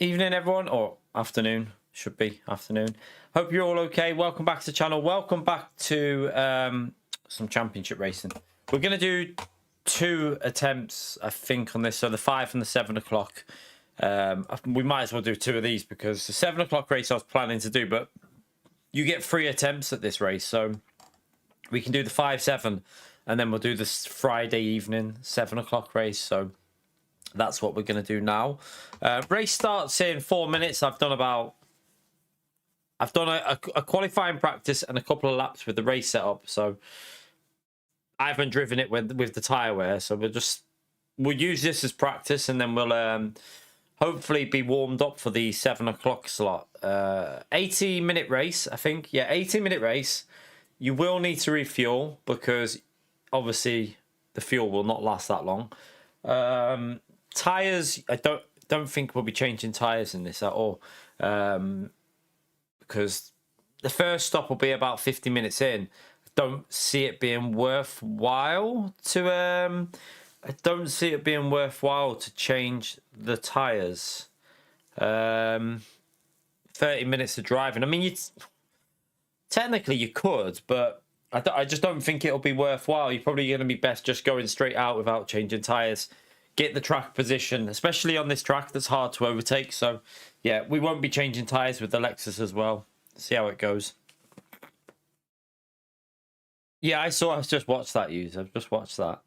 Evening, everyone, or afternoon. Should be afternoon. Hope you're all okay. Welcome back to the channel. Welcome back to some championship racing. We're going to do 2 attempts, I think, on this. So the 5 and the 7 o'clock. We might as well do 2 of these because the 7 o'clock race I was planning to do, but you get 3 attempts at this race. So we can do the 5-7 and then we'll do this Friday evening 7 o'clock race. So that's what we're going to do now. Race starts in 4 minutes. I've done a qualifying practice and a couple of laps with the race setup. So I haven't driven it with the tyre wear. So we'll use this as practice and then we'll hopefully be warmed up for the 7 o'clock slot. 80-minute race, I think. Yeah, 80-minute race. You will need to refuel because obviously the fuel will not last that long. Tyres, I don't think we'll be changing tyres in this at all, because the first stop will be about 50 minutes in. I don't see it being worthwhile to change the tyres. 30 minutes of driving. I mean, technically you could, but I just don't think it'll be worthwhile. You're probably going to be best just going straight out without changing tyres. Get the track position, especially on this track that's hard to overtake. So, yeah, we won't be changing tyres with the Lexus as well. See how it goes. Yeah, I've just watched that, I've just watched that.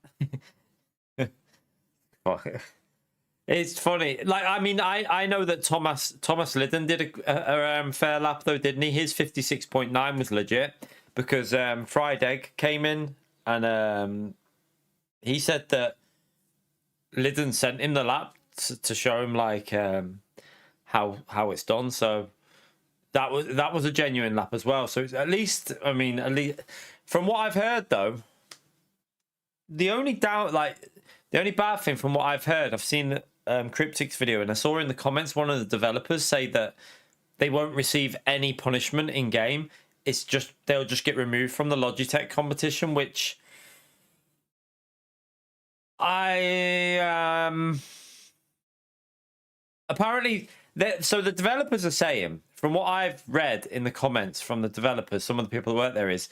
It's funny. Like, I mean, I know that Thomas Lydon did a fair lap, though, didn't he? His 56.9 was legit because Fried Egg came in and he said that Lydon sent him the lap to show him like how it's done. So that was a genuine lap as well. So at least from what I've heard though, the only bad thing from what I've heard, I've seen Cryptic's video and I saw in the comments one of the developers say that they won't receive any punishment in game. It's just they'll just get removed from the Logitech competition, which apparently so the developers are saying, from what I've read in the comments from the developers, some of the people who work there, is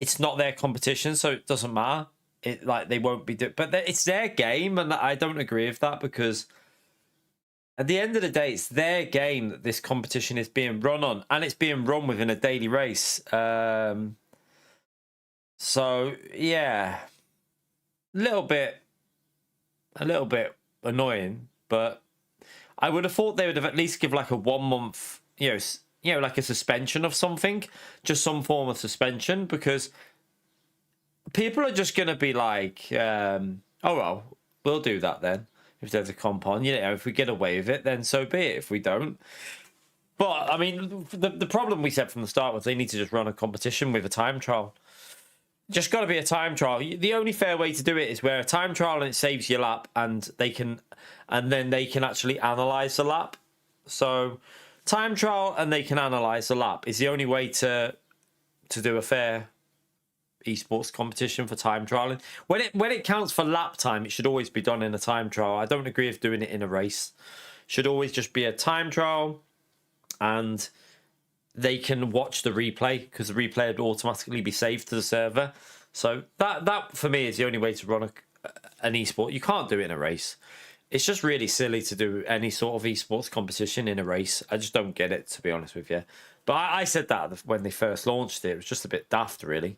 it's not their competition, so it doesn't matter. They won't be but it's their game, and I don't agree with that because at the end of the day, it's their game that this competition is being run on, and it's being run within a daily race. So yeah. A little bit annoying, but I would have thought they would have at least give like a 1 month, like a suspension of something, just some form of suspension, because people are just going to be like, oh, well, we'll do that then. If there's a comp on, if we get away with it, then so be it. If we don't. But, I mean, the problem we said from the start was they need to just run a competition with a time trial. Just got to be a time trial. The only fair way to do it is where a time trial and it saves your lap, and then they can actually analyze the lap. So time trial and they can analyze the lap is the only way to do a fair esports competition for time trialing. When it counts for lap time, it should always be done in a time trial. I don't agree with doing it in a race. It should always just be a time trial, and they can watch the replay because the replay would automatically be saved to the server. So that for me is the only way to run an esport. You can't do it in a race. It's just really silly to do any sort of esports competition in a race. I just don't get it, to be honest with you. But I said that when they first launched it. It was just a bit daft, really.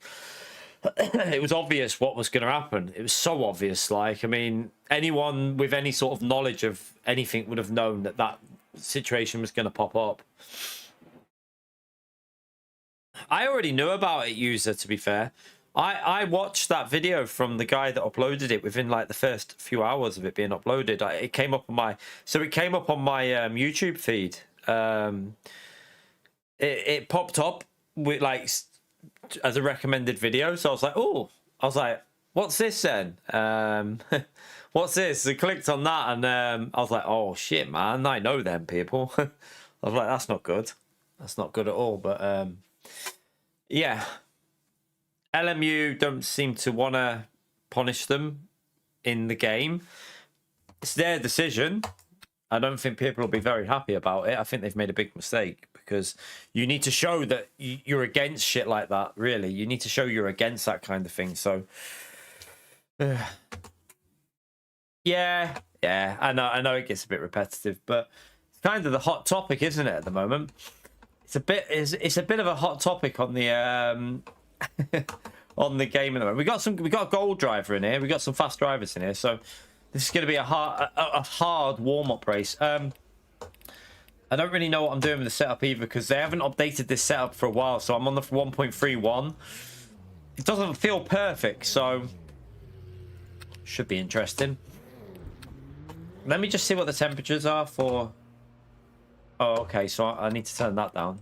It was obvious what was going to happen. It was so obvious. Like, I mean, anyone with any sort of knowledge of anything would have known that situation was going to pop up. I already knew about it, user, to be fair. I watched that video from the guy that uploaded it within like the first few hours of it being uploaded. It came up on my YouTube feed. It popped up with like as a recommended video. So I was like, what's this then? What's this? I clicked on that and I was like, oh shit, man, I know them people. I was like, that's not good. That's not good at all. But yeah, LMU don't seem to want to punish them in the game. It's their decision. I don't think people will be very happy about it. I think they've made a big mistake, because you need to show that you're against shit like that, really. You need to show you're against that kind of thing. So, yeah, I know it gets a bit repetitive, but it's kind of the hot topic, isn't it, at the moment? It's a bit of a hot topic on the on the game at the moment. We got a gold driver in here. We got some fast drivers in here, so this is going to be a hard warm-up race. I don't really know what I'm doing with the setup either, because they haven't updated this setup for a while. So I'm on the 1.31. It doesn't feel perfect, so should be interesting. Let me just see what the temperatures are for. Oh, okay. So I need to turn that down.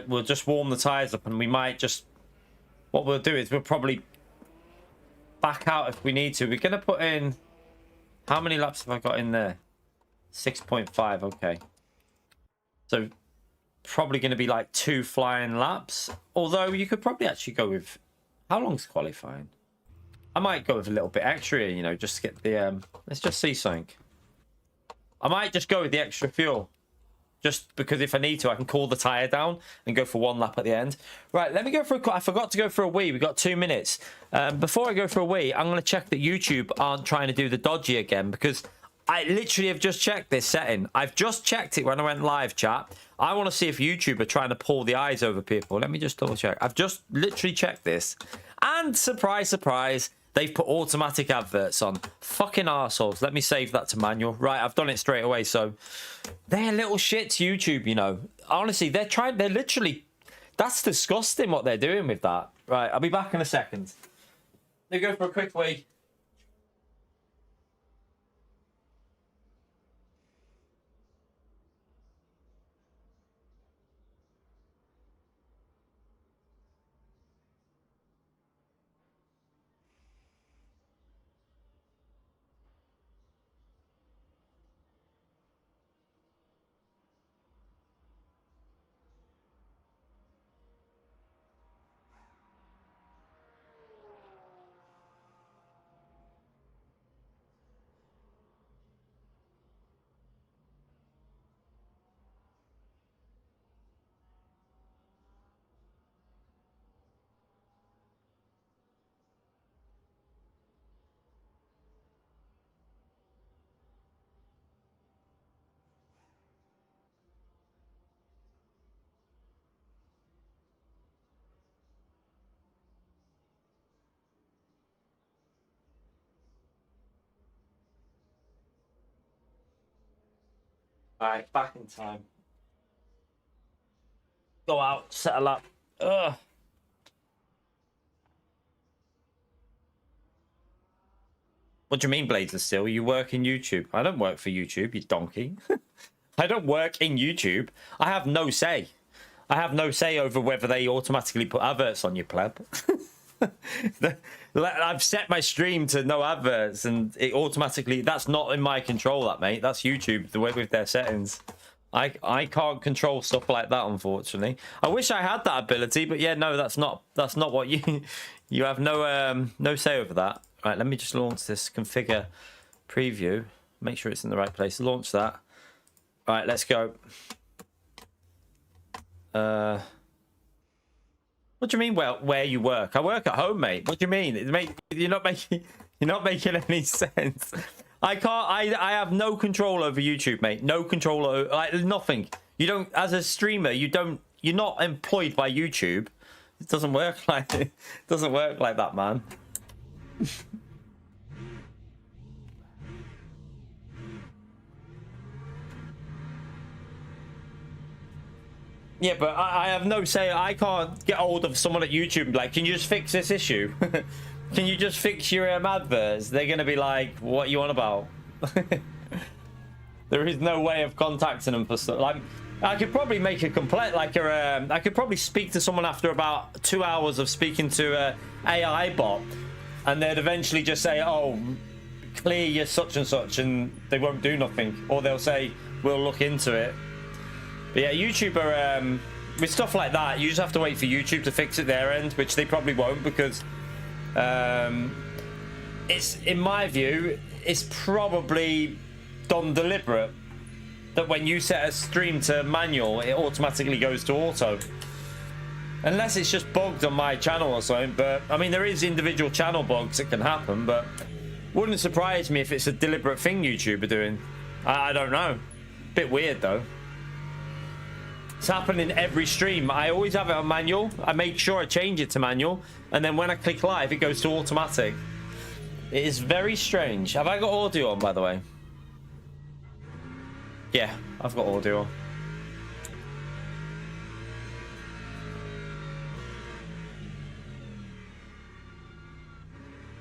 We'll just warm the tires up, and we might just. What we'll do is we'll probably back out if we need to. We're going to put in... How many laps have I got in there? 6.5, okay. So probably going to be like 2 flying laps. Although you could probably actually go with... How long's qualifying? I might go with a little bit extra, you know, just to get the... Let's just see something. I might just go with the extra fuel. Just because if I need to, I can cool the tyre down and go for 1 lap at the end. Right, let me go for I forgot to go for a wee. We've got 2 minutes. Before I go for a wee, I'm going to check that YouTube aren't trying to do the dodgy again, because I literally have just checked this setting. I've just checked it when I went live, chat. I want to see if YouTube are trying to pull the eyes over people. Let me just double check. I've just literally checked this. And surprise, surprise, they've put automatic adverts on. Fucking arseholes. Let me save that to manual. Right, I've done it straight away. So they're little shits, YouTube, you know. Honestly, they're literally... That's disgusting what they're doing with that. Right, I'll be back in a second. They go for a quick wee. Alright, back in time. Go out, settle up. Ugh. What do you mean, Blades of Steel? You work in YouTube. I don't work for YouTube, you donkey. I don't work in YouTube. I have no say. I have no say over whether they automatically put adverts on your pleb. I've set my stream to no adverts, and it automatically... That's not in my control, that, mate. That's YouTube, the way with their settings. I can't control stuff like that, unfortunately. I wish I had that ability, but yeah, no, that's not what you... You have no say over that. Right, let me just launch this configure preview. Make sure it's in the right place. Launch that. All right, let's go. What do you mean? Well, where you work? I work at home, mate. What do you mean? You're not making any sense. I can't. I have no control over YouTube, mate. No control over like nothing. You don't. As a streamer, you don't. You're not employed by YouTube. It doesn't work like it. Doesn't work like that, man. Yeah, but I have no say. I can't get hold of someone at YouTube and be like, can you just fix this issue? Can you just fix your adverts? They're going to be like, what you on about? There is no way of contacting them for stuff. Like, I could probably make a complaint. Like, I could probably speak to someone after about 2 hours of speaking to a AI bot, and they'd eventually just say, oh, clear your such and such, and they won't do nothing. Or they'll say, we'll look into it. But yeah, YouTube are, with stuff like that, you just have to wait for YouTube to fix it their end, which they probably won't, because it's, in my view, it's probably done deliberate. That when you set a stream to manual, it automatically goes to auto. Unless it's just bugged on my channel or something. But, I mean, there is individual channel bugs that can happen, but wouldn't surprise me if it's a deliberate thing YouTube are doing. I don't know. Bit weird, though. It's happening every stream. I always have it on manual. I make sure I change it to manual. And then when I click live, it goes to automatic. It is very strange. Have I got audio on, by the way? Yeah, I've got audio.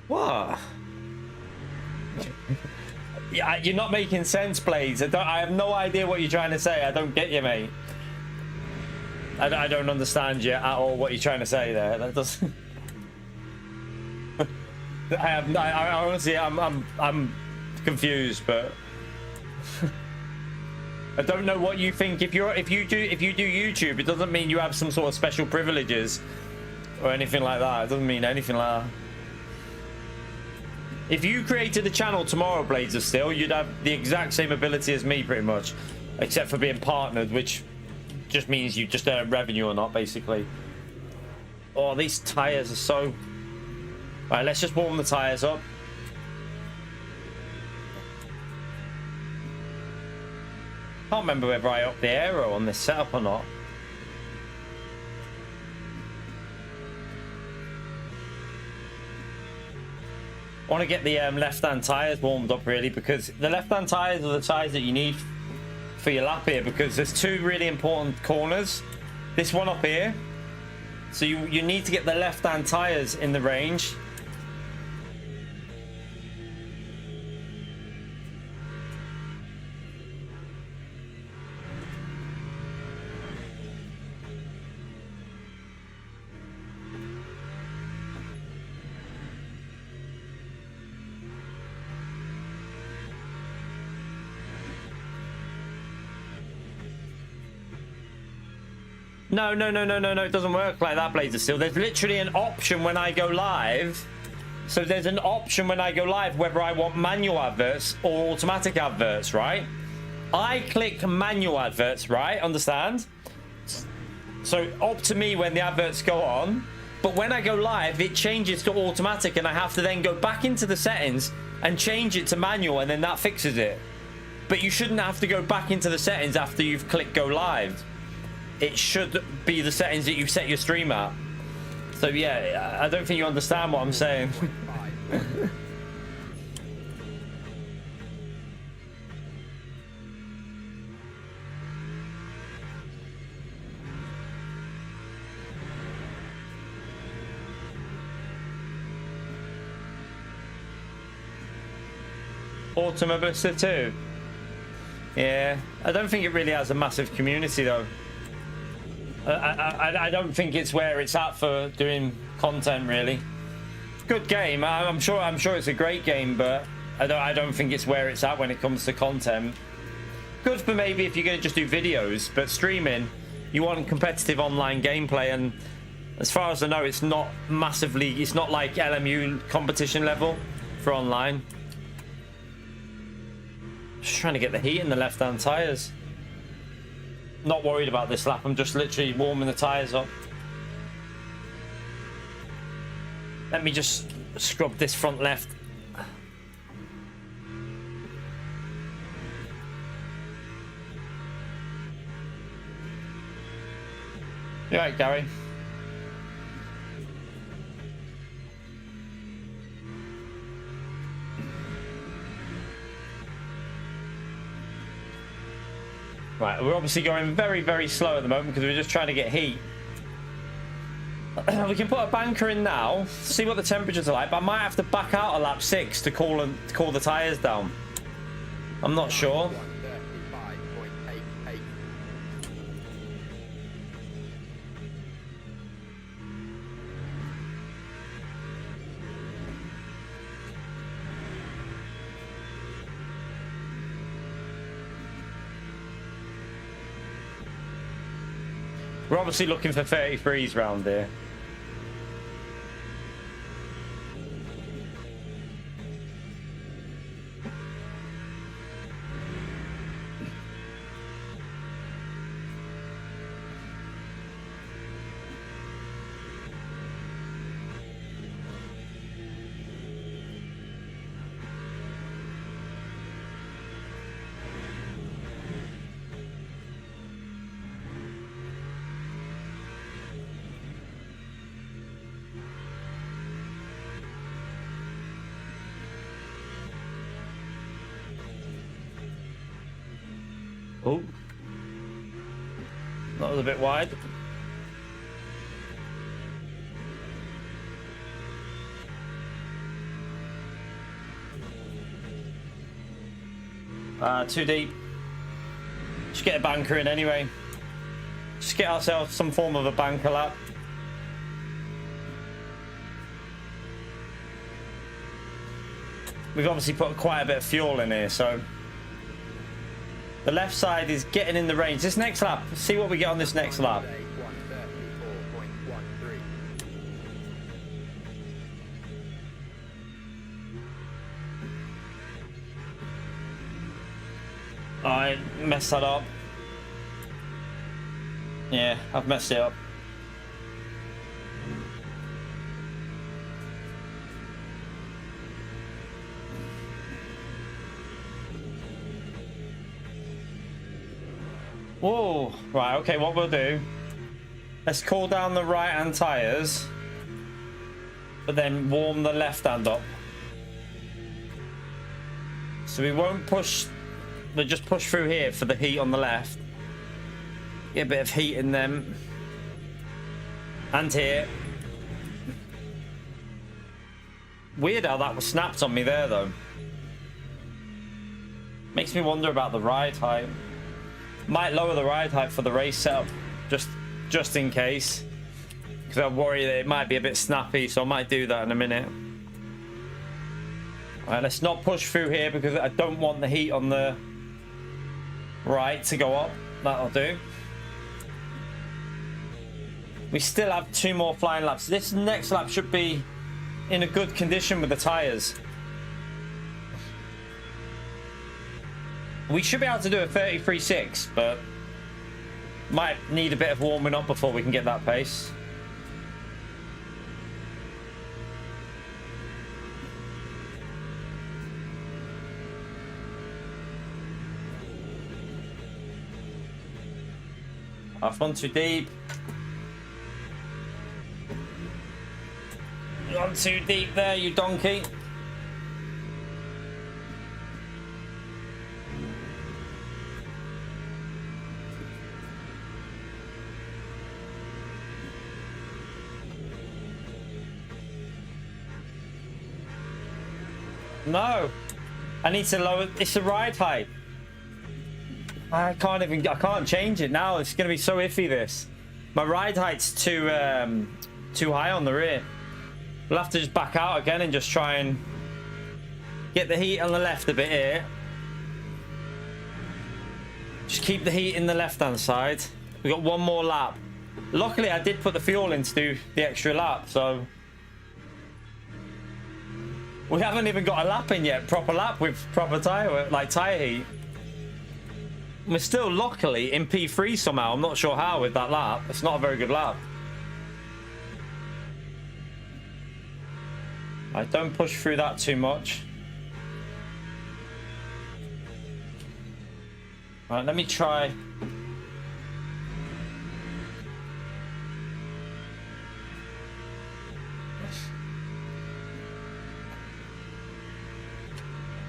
What? Yeah, you're not making sense, Blades. I have no idea what you're trying to say. I don't get you, mate. I don't understand you at all. What you're trying to say there? That doesn't. I honestly, I'm confused, but. I don't know what you think. If you do YouTube, it doesn't mean you have some sort of special privileges or anything like that. It doesn't mean anything like that. If you created a channel tomorrow, Blades of Steel, you'd have the exact same ability as me, pretty much, except for being partnered, which just means you just earn revenue or not, basically. Oh, these tires are so. All right, let's just warm the tires up. Can't remember whether I upped the aero on this setup or not. I want to get the left-hand tyres warmed up, really, because the left-hand tyres are the tyres that you need for your lap here, because there's two really important corners. This one up here. So you need to get the left-hand tyres in the range. No, it doesn't work like that, Blades of Steel. There's literally an option when I go live. So there's an option when I go live whether I want manual adverts or automatic adverts, right? I click manual adverts, right? Understand? So up to me when the adverts go on. But when I go live, it changes to automatic and I have to then go back into the settings and change it to manual, and then that fixes it. But you shouldn't have to go back into the settings after you've clicked go live. It should be the settings that you set your stream at. So yeah, I don't think you understand what I'm saying. Automobilista too. Yeah, I don't think it really has a massive community though. I don't think it's where it's at for doing content, really. Good game. I'm sure it's a great game, but I don't think it's where it's at when it comes to content. Good for maybe if you're going to just do videos, but streaming, you want competitive online gameplay, and as far as I know, it's not massively. It's not like LMU competition level for online. Just trying to get the heat in the left-hand tires. Not worried about this lap. I'm just literally warming the tires up. Let me just scrub this front left. You all right, Gary? Right, we're obviously going very, very slow at the moment because we're just trying to get heat. We can put a banker in now, see what the temperatures are like, but I might have to back out a lap 6 to cool the tyres down. I'm not sure. We're obviously looking for 33s round here. Oh, that was a bit wide. Too deep. Just get a banker in anyway. Just get ourselves some form of a banker lap. We've obviously put quite a bit of fuel in here, so the left side is getting in the range. This next lap, see what we get on this next lap. I messed that up. Yeah, I've messed it up. Whoa, right, okay, what we'll do, let's cool down the right hand tires, but then warm the left hand up. So we won't push, we'll just push through here for the heat on the left. Get a bit of heat in them. And here. Weird how that was snapped on me there though. Makes me wonder about the ride height. Might lower the ride height for the race setup, just in case. Because I worry that it might be a bit snappy, so I might do that in a minute. Alright, let's not push through here because I don't want the heat on the right to go up. That'll do. We still have 2 more flying laps. This next lap should be in a good condition with the tyres. We should be able to do a 33.6, but might need a bit of warming up before we can get that pace. I've gone too deep. Gone too deep there, you donkey. No, I need to lower. It's the ride height. I can't change it now. It's gonna be so iffy. This, my ride height's too high on the rear. We'll have to just back out again and just try and get the heat on the left a bit here. Just keep the heat in the left-hand side. We've got 1 more lap. Luckily, I did put the fuel in to do the extra lap, so we haven't even got a lap in yet. Proper lap with proper tyre heat. We're still luckily in P3 somehow. I'm not sure how with that lap. It's not a very good lap. I don't push through that too much. Right, let me try. I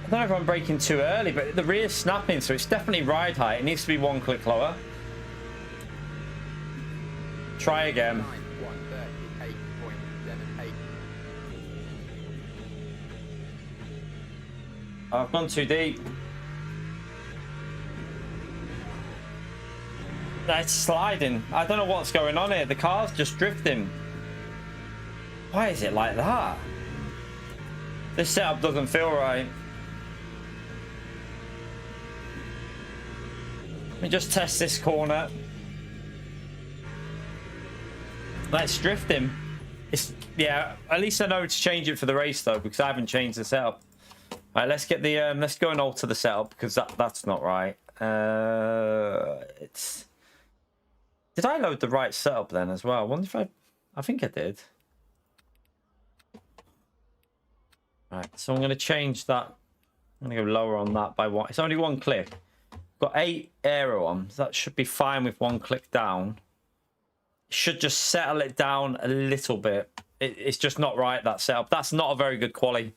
don't know if I'm braking too early, but the rear's snapping, so it's definitely ride height. It needs to be 1 click lower. Try again. I've gone too deep. It's sliding. I don't know what's going on here. The car's just drifting. Why is it like that? This setup doesn't feel right. Let me just test this corner. Let's drift him. Yeah, at least I know to change it for the race though, because I haven't changed the setup. All right, let's get the let's go and alter the setup because that's not right. Did I load the right setup then as well? I wonder if I think I did. All right, so I'm going to change that. I'm going to go lower on that by 1. It's only 1 click. Got 8 aero on. So that should be fine with 1 click down. Should just settle it down a little bit. It's just not right, that setup. That's not a very good quality.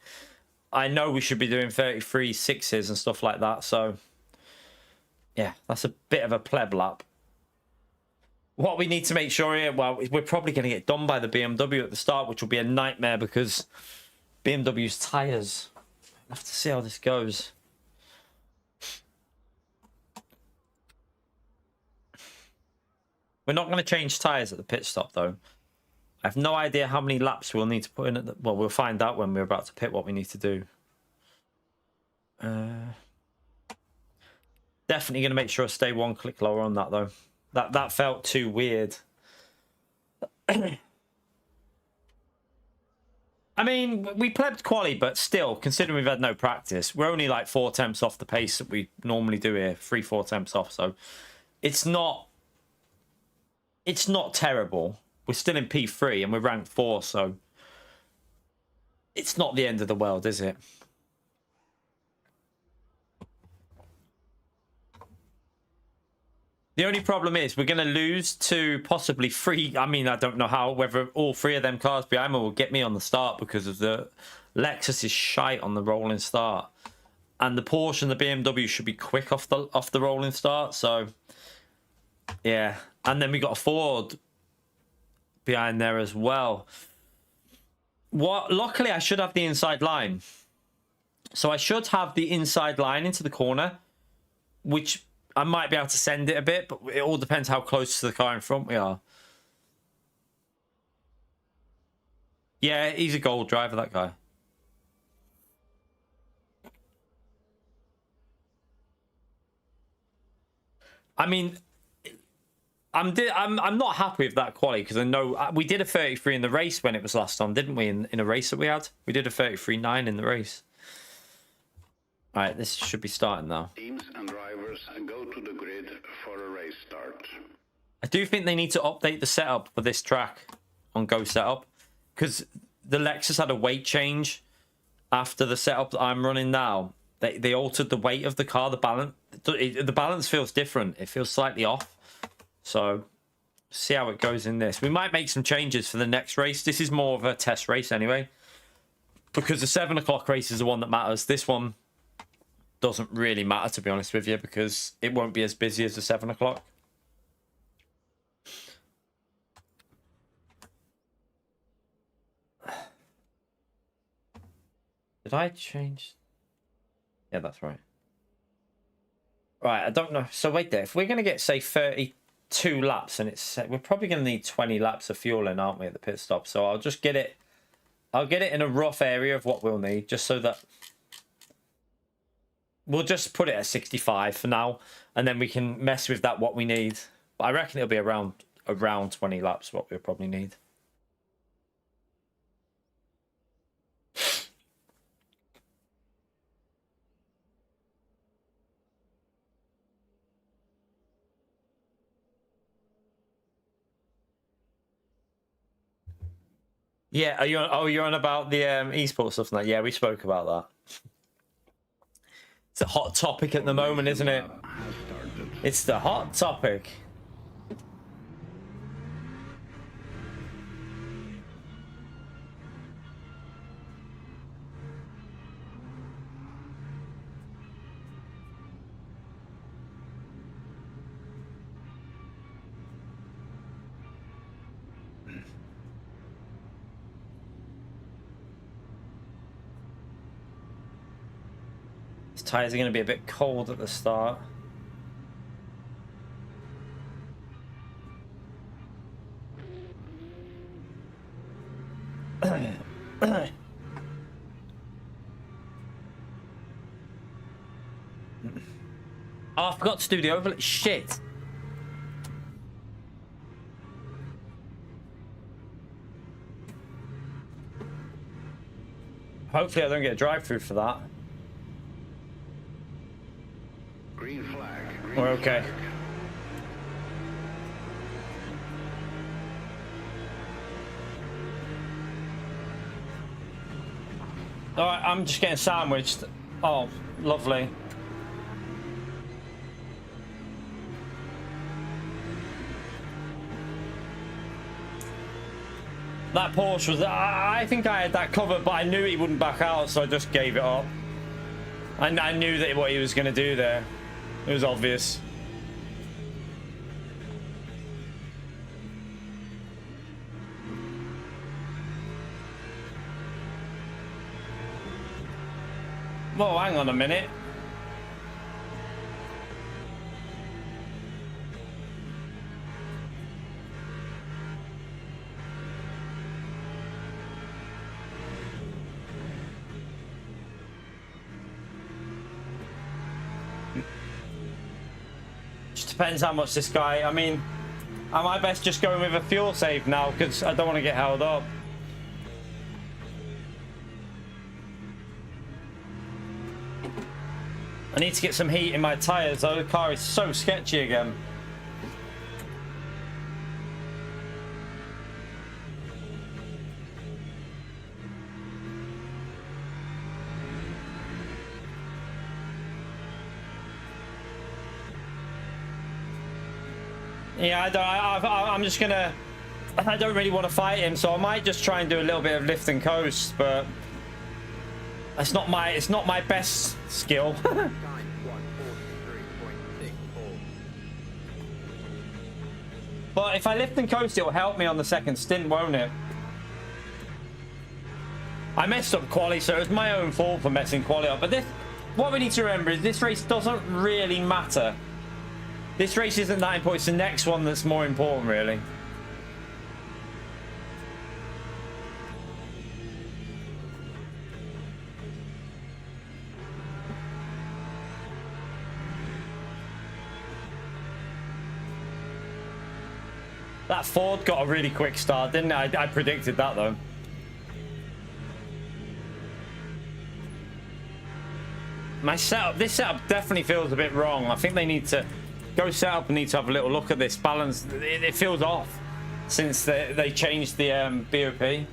I know we should be doing 33.6s and stuff like that, so Yeah, that's a bit of a pleb lap. What we need to make sure here, well, we're probably going to get done by the BMW at the start, which will be a nightmare because BMW's tyres. We'll have to see how this goes. We're not going to change tyres at the pit stop, though. I have no idea how many laps we'll need to put in at the... Well, we'll find out when we're about to pit what we need to do. Definitely going to make sure I stay one click lower on that, though. That felt too weird. I mean, we plebbed quali, but still, considering we've had no practice, we're only like 4 attempts off the pace that we normally do here. 3-4 attempts off, so it's not terrible. We're still in P3 and we're ranked 4, so it's not the end of the world, is it? The only problem is we're going to lose to possibly 3. I mean, I don't know how, whether all 3 of them cars behind me will get me on the start because of the Lexus is shite on the rolling start. And the Porsche and the BMW should be quick off the rolling start. So, yeah. And then we got a Ford behind there as well. Luckily, I should have the inside line. So I should have the inside line into the corner, which... I might be able to send it a bit, but it all depends how close to the car in front we are. Yeah, he's a gold driver, that guy. I mean, I'm not happy with that quality because I know we did a 33 in the race when it was last on, didn't we? In a race that we had, we did a 33.9 in the race. All right, this should be starting now. Teams and drivers go to the grid for a race start. I do think they need to update the setup for this track on Go Setup because the Lexus had a weight change after the setup that I'm running now. They altered the weight of the car, the balance feels different. It feels slightly off. So see how it goes in this. We might make some changes for the next race. This is more of a test race anyway because the 7 o'clock race is the one that matters. This one doesn't really matter, to be honest with you, because it won't be as busy as the 7 o'clock. Did I change? Yeah, that's right. Right, I don't know. So wait there. If we're going to get, say, 32 laps, and it's we're probably going to need 20 laps of fuel in, aren't we, at the pit stop? So I'll just get it. I'll get it in a rough area of what we'll need, just so that... We'll just put it at 65 for now, and then we can mess with that what we need. But I reckon it'll be around 20 laps what we'll probably need. Yeah, you're on about the esports stuff now? Yeah, we spoke about that. It's a hot topic at the moment, isn't it? It's the hot topic. Tyres are going to be a bit cold at the start. Oh, I forgot to do the overlay. Shit. Hopefully I don't get a drive-through for that. Green flag. We're okay. All right, I'm just getting sandwiched. Oh, lovely. That Porsche was... I think I had that covered, but I knew he wouldn't back out, so I just gave it up. I knew that what he was going to do there. It was obvious. Whoa, hang on a minute. Just depends how much this guy... I mean, I might best just go with a fuel save now because I don't want to get held up. I need to get some heat in my tyres though. The car is so sketchy again. Yeah, I'm just gonna... I don't really want to fight him, so I might just try and do a little bit of lift and coast, but... It's not my best skill. But if I lift and coast, it'll help me on the second stint, won't it? I messed up quali, so it was my own fault for messing quali up. But this, what we need to remember is this race doesn't really matter. This race isn't that important. It's the next one that's more important, really. That Ford got a really quick start, didn't it? I predicted that, though. My setup, this setup definitely feels a bit wrong. I think they need to go set up and need to have a little look at this balance. It feels off since they changed the BOP.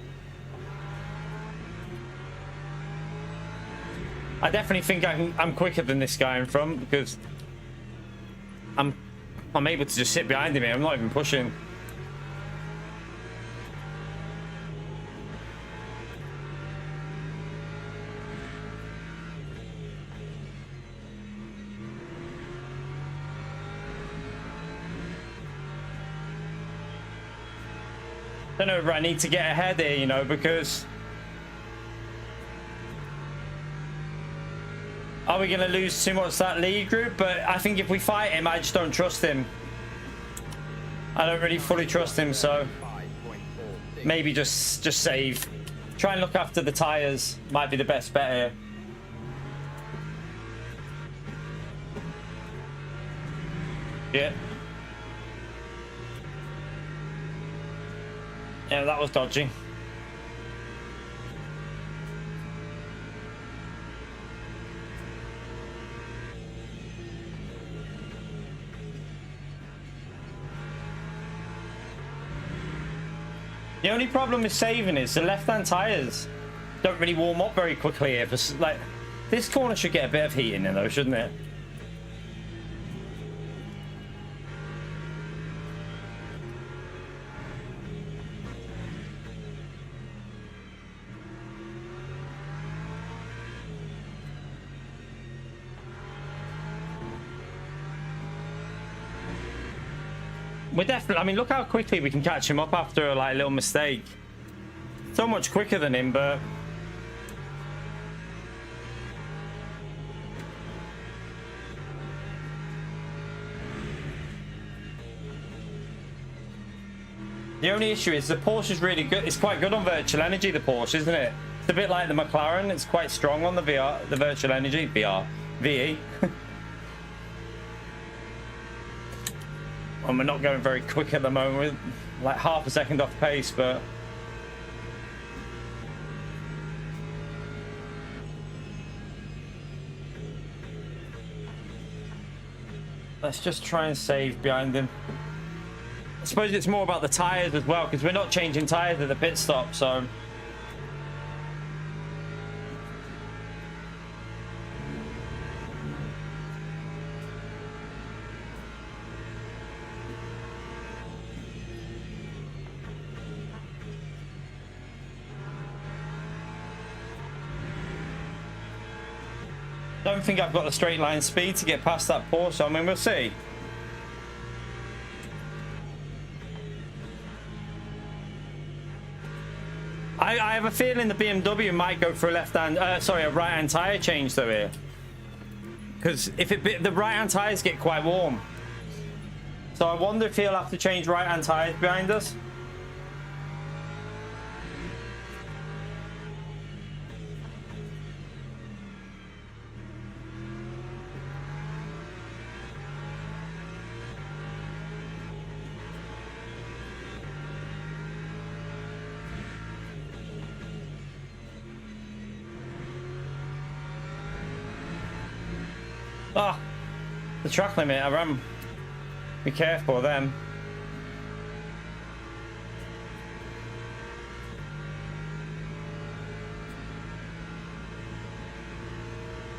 I definitely think I'm quicker than this guy in front because I'm able to just sit behind him here. I'm not even pushing. I don't know if I need to get ahead here, you know, because are we going to lose too much that lead group? But I think if we fight him, I just don't trust him. I don't really fully trust him, so maybe just save. Try and look after the tires. Might be the best bet here. Yeah. Yeah, that was dodgy. The only problem with saving is the left-hand tires don't really warm up very quickly here. Like, this corner should get a bit of heat in there, though, shouldn't it? We're definitely, I mean, look how quickly we can catch him up after like a little mistake. So much quicker than him, but the only issue is the Porsche is really good. It's quite good on virtual energy, the Porsche, isn't it? It's a bit like the McLaren. It's quite strong on the the virtual energy, VE. And we're not going very quick at the moment, with like half a second off pace, but let's just try and save behind him. I suppose it's more about the tires as well, because we're not changing tires at the pit stop, so don't think I've got the straight line speed to get past that Porsche. I mean, we'll see. I have a feeling the BMW might go for a a right-hand tire change though here, because if the right-hand tires get quite warm, so I wonder if he'll have to change right-hand tires behind us. Ah, the track limit, I ran. Be careful of them.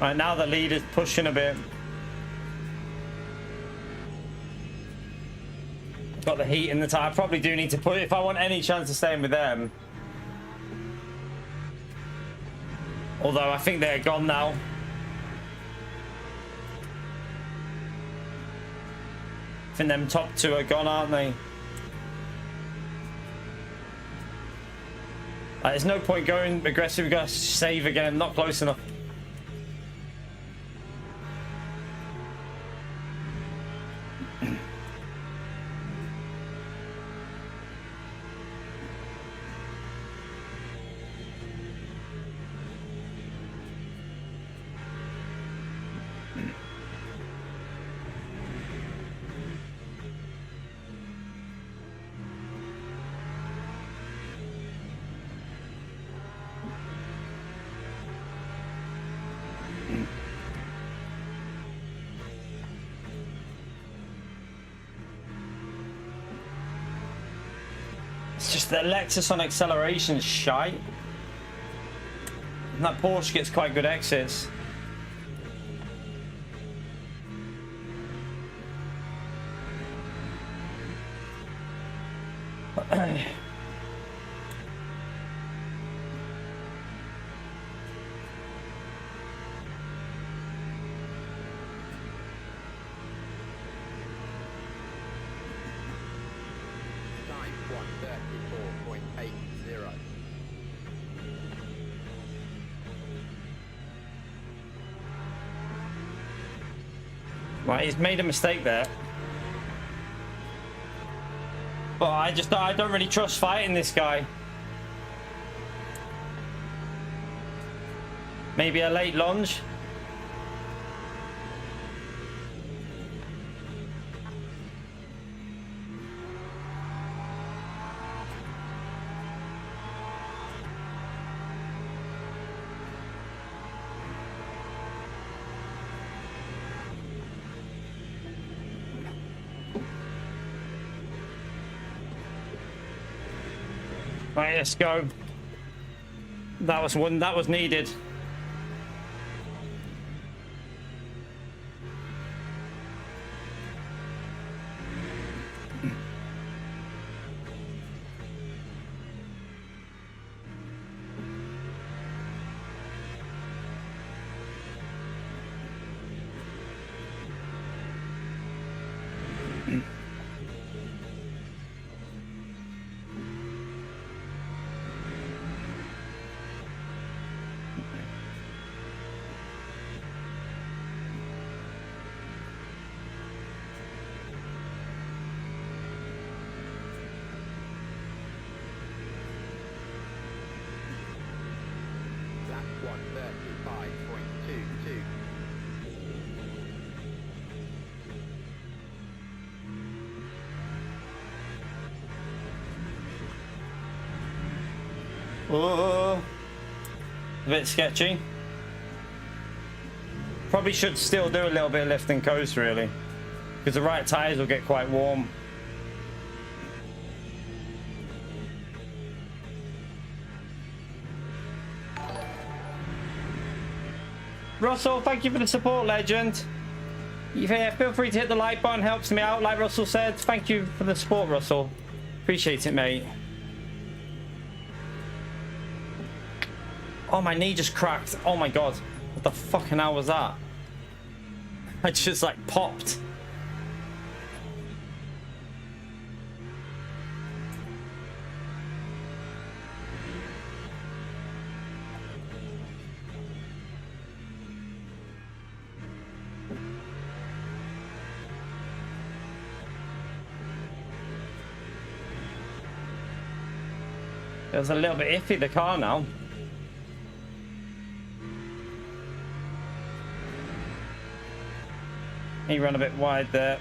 Right, now the lead is pushing a bit. Got the heat in the tire. I probably do need to put it if I want any chance of staying with them. Although I think they're gone now. I think them top two are gone, aren't they? There's no point going aggressive. We've got to save again. Not close enough. It's just the Lexus on acceleration is shite. And that Porsche gets quite good exits. Right, he's made a mistake there. But I don't really trust fighting this guy. Maybe a late lunge. Right, let's go. That was one that was needed. Oh, a bit sketchy. Probably should still do a little bit of lift and coast really, because the right tires will get quite warm. Russell, thank you for the support, legend. Yeah, feel free to hit the like button, helps me out, like Russell said. Thank you for the support, Russell. Appreciate it, mate. Oh, my knee just cracked. Oh my god. What the fucking hell was that? I just like popped. It was a little bit iffy, the car now. He ran a bit wide there.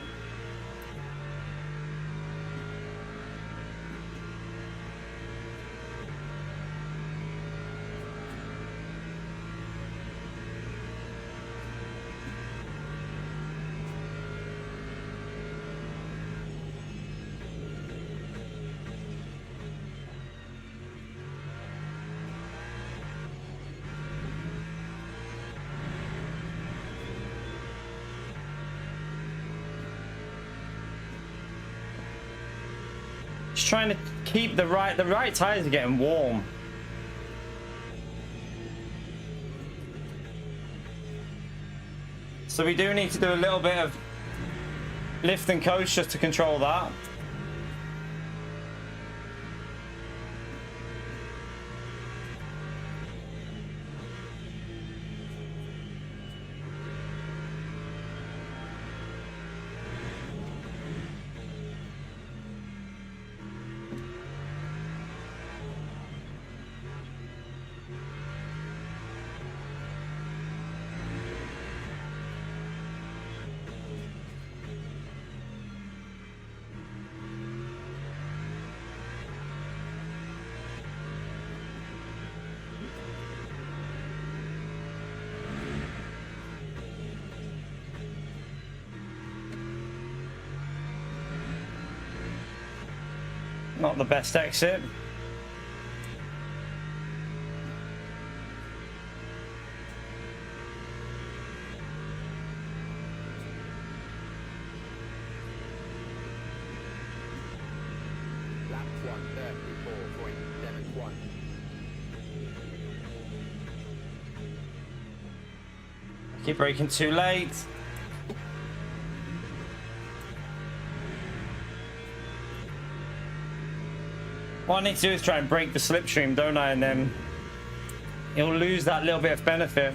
Just trying to keep the right tires are getting warm. So we do need to do a little bit of lift and coast just to control that. Not the best exit. Lap 134.71. Keep braking too late. What I need to do is try and break the slipstream, don't I? And then it'll lose that little bit of benefit.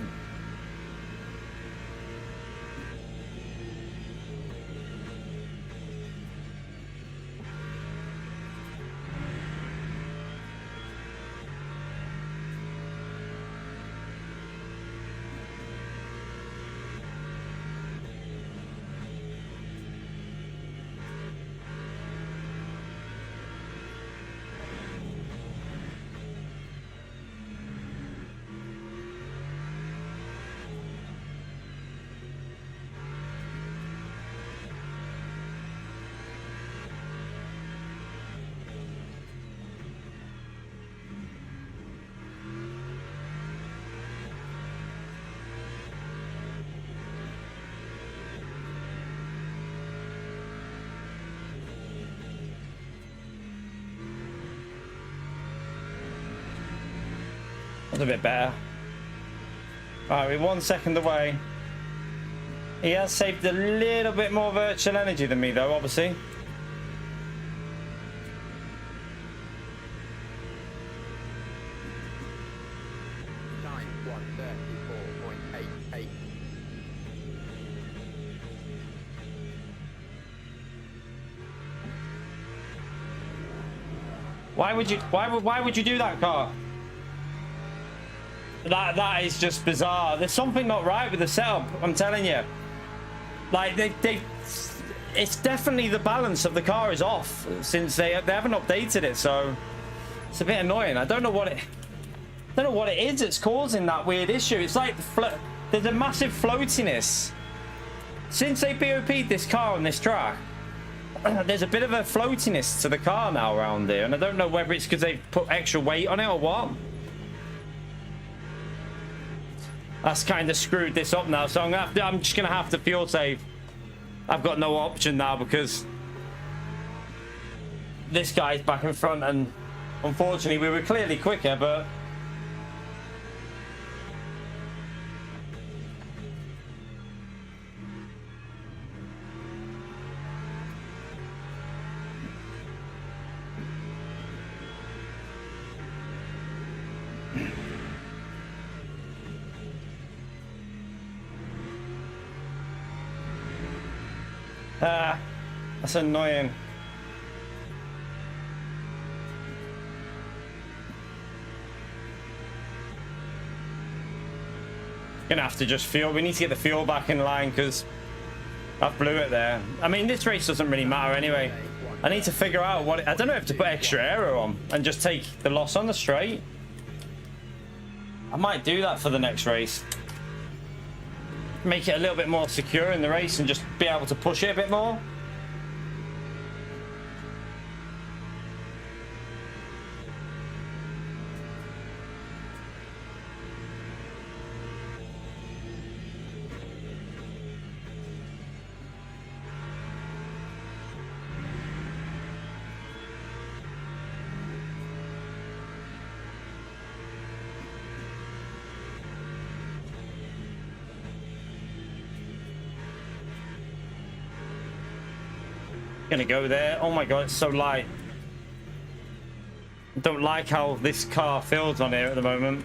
That's a bit better. Alright, we're 1 second away. He has saved a little bit more virtual energy than me though, obviously. Time 134.88. Why would you do that, car? That is just bizarre. There's something not right with the setup, I'm telling you. Like it's definitely the balance of the car is off since they haven't updated it, so it's a bit annoying. I don't know what it is that's causing that weird issue. It's like there's a massive floatiness since they BOP'd this car on this track. There's a bit of a floatiness to the car now around here, and I don't know whether it's because they've put extra weight on it or what. That's kind of screwed this up now, so I'm just gonna have to fuel save. I've got no option now because this guy's back in front, and unfortunately we were clearly quicker, but Ah, that's annoying. Gonna have to just fuel. We need to get the fuel back in line because I blew it there. I mean, this race doesn't really matter anyway. I need to figure out what... I don't know if to put extra aero on and just take the loss on the straight. I might do that for the next race. Make it a little bit more secure in the race and just be able to push it a bit more. Gonna go there. Oh my god, it's so light. I don't like how this car feels on here at the moment,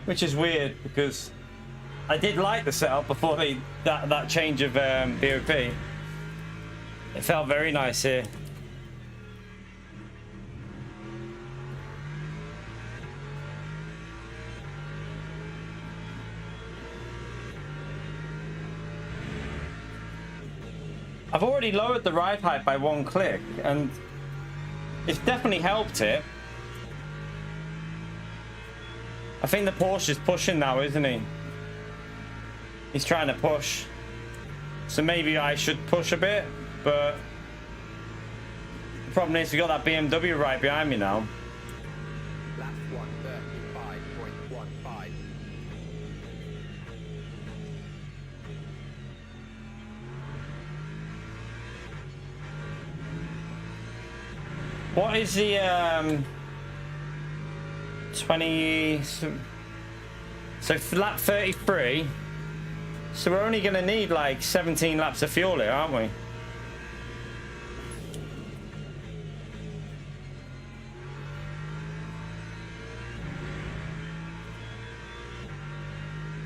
which is weird because I did like the setup before that change of BOP. It felt very nice here. I've already lowered the ride height by 1 click, and it's definitely helped it. I think the Porsche is pushing now, isn't he? He's trying to push. So maybe I should push a bit, but the problem is we got that BMW right behind me now. Lap 135.15. What is the 20? So for lap 33. So we're only going to need like 17 laps of fuel here, aren't we?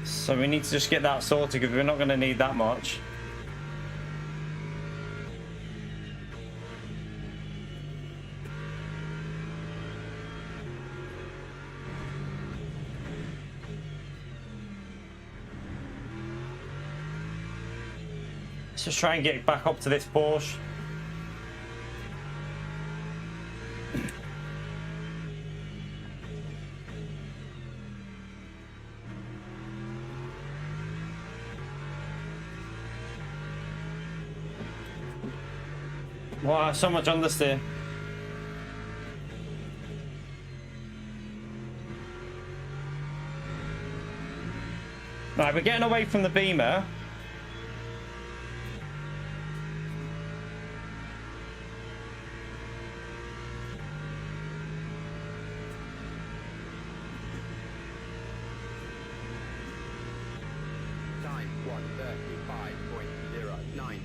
So we need to just get that sorted because we're not going to need that much. Let's just try and get back up to this Porsche. Wow, so much understeer. Right, we're getting away from the Beamer. Time 135.09.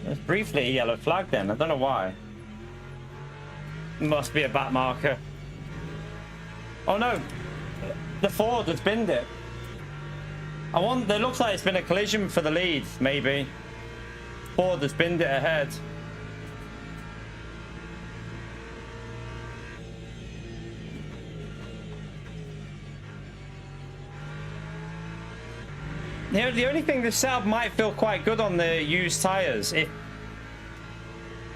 There's briefly a yellow flag then. I don't know why. Must be a back marker. Oh no! The Ford has binned it. It looks like it's been a collision for the lead, maybe. Ford has binned it ahead. You know, the only thing this setup might feel quite good on the used tyres,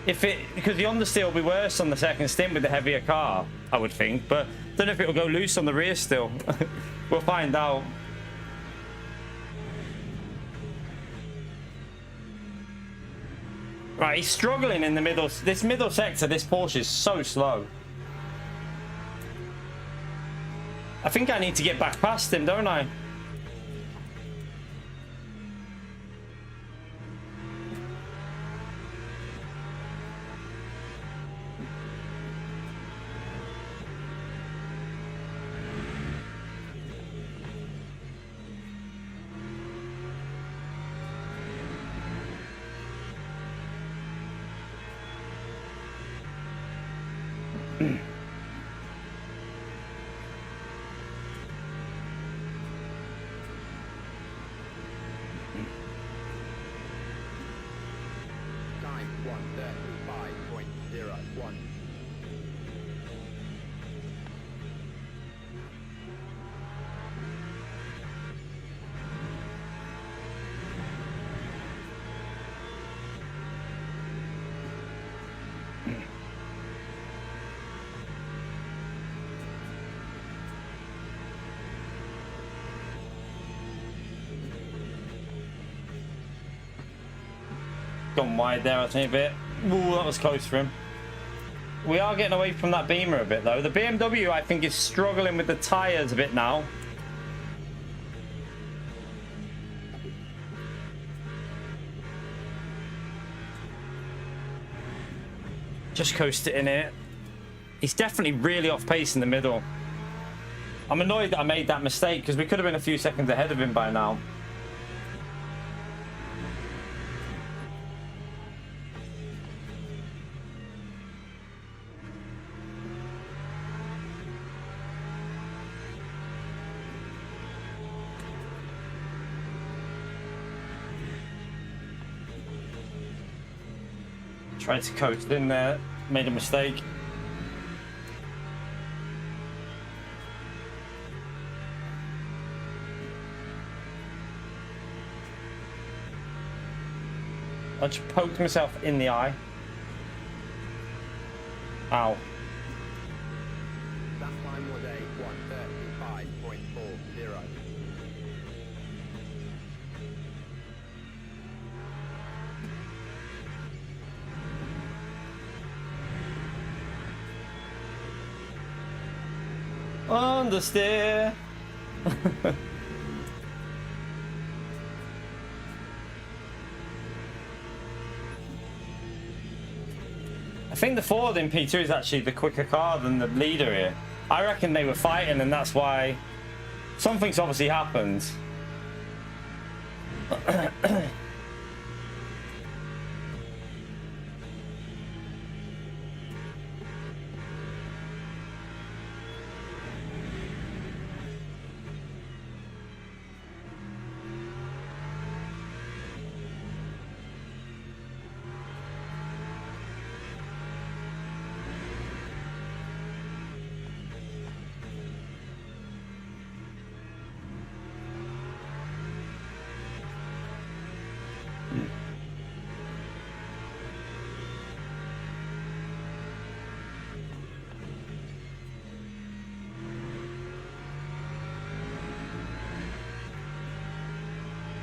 because the understeer will be worse on the second stint with the heavier car, I would think. But I don't know if it will go loose on the rear still. We'll find out. Right, he's struggling in the middle. This middle sector, this Porsche is so slow. I think I need to get back past him, don't I? 135.01. Gone wide there, I think, a bit. Ooh, that was close for him. We are getting away from that Beamer a bit, though. The BMW, I think, is struggling with the tyres a bit now. Just coasted in it. He's definitely really off pace in the middle. I'm annoyed that I made that mistake because we could have been a few seconds ahead of him by now. Tried to coast in there, made a mistake. I just poked myself in the eye. Ow. That time was a 135.40. Understeer. I think the Ford in P2 is actually the quicker car than the leader here. I reckon they were fighting and that's why something's obviously happened.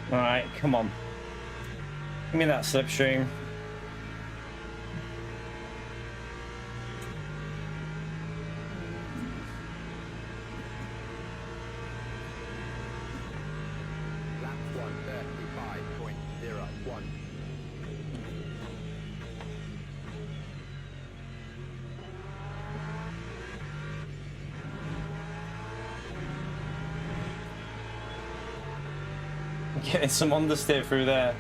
All right, come on. Give me that slipstream. Lap 135.01. Getting some understeer through there.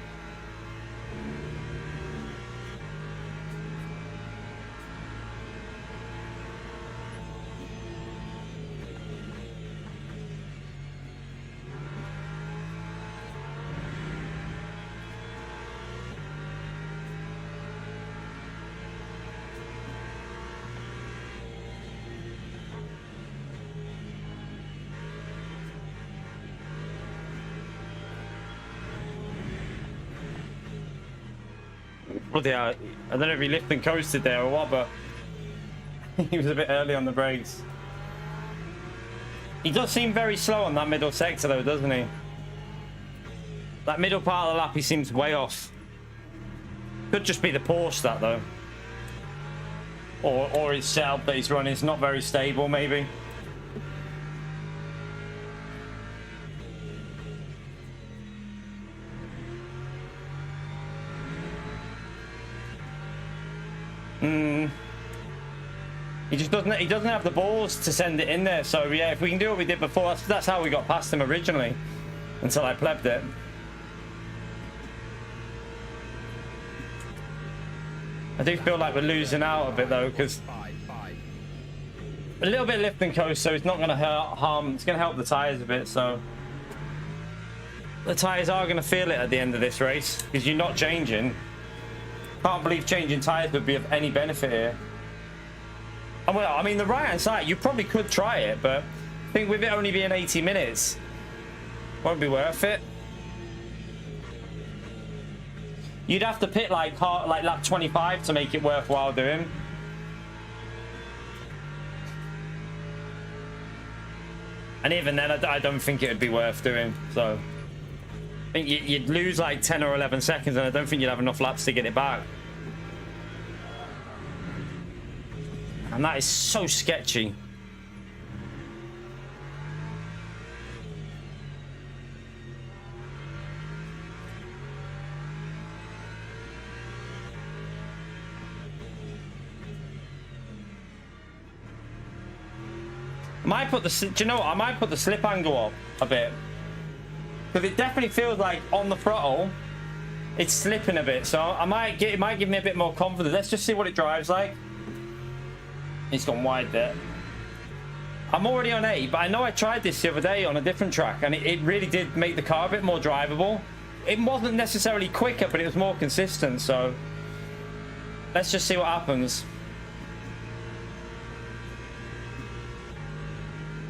Bloody hell. I don't know if he lifted and coasted there or what, but he was a bit early on the brakes. He does seem very slow on that middle sector though, doesn't he? That middle part of the lap, he seems way off. Could just be the Porsche, that though. Or his setup that he's running is not very stable, maybe. He just doesn't. He doesn't have the balls to send it in there. So yeah, if we can do what we did before, that's how we got past him originally. Until I plebbed it. I do feel like we're losing out a bit though, because a little bit lift and coast, so it's not going to harm. It's going to help the tires a bit. So the tires are going to feel it at the end of this race because you're not changing. can't believe changing tyres would be of any benefit here. And well, I mean, the right-hand side, you probably could try it, but I think with it only being 80 minutes, won't be worth it. You'd have to pit like lap 25 to make it worthwhile doing. And even then, I don't think it would be worth doing. So I think you'd lose like 10 or 11 seconds, and I don't think you'd have enough laps to get it back. And that is so sketchy. Might put the, do you know what? I might put the slip angle up a bit, because it definitely feels like on the throttle it's slipping a bit. So I might get, it might give me a bit more confidence. Let's just see what it drives like. It's gone wide there. I'm already on 8, but I know I tried this the other day on a different track, and it really did make the car a bit more drivable. It wasn't necessarily quicker, but it was more consistent. So let's just see what happens.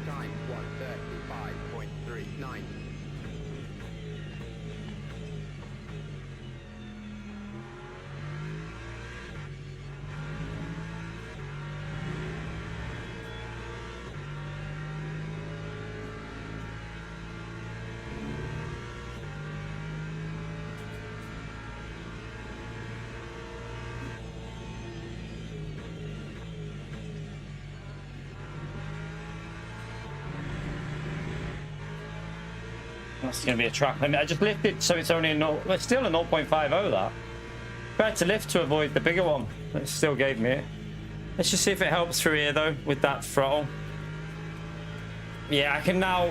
Time 1:35.39. That's going to be a track limit. I just lifted, so it's only a no, it's still a 0.50 that. Tried to lift to avoid the bigger one. It still gave me it. Let's just see if it helps through here though with that throttle. Yeah, I can now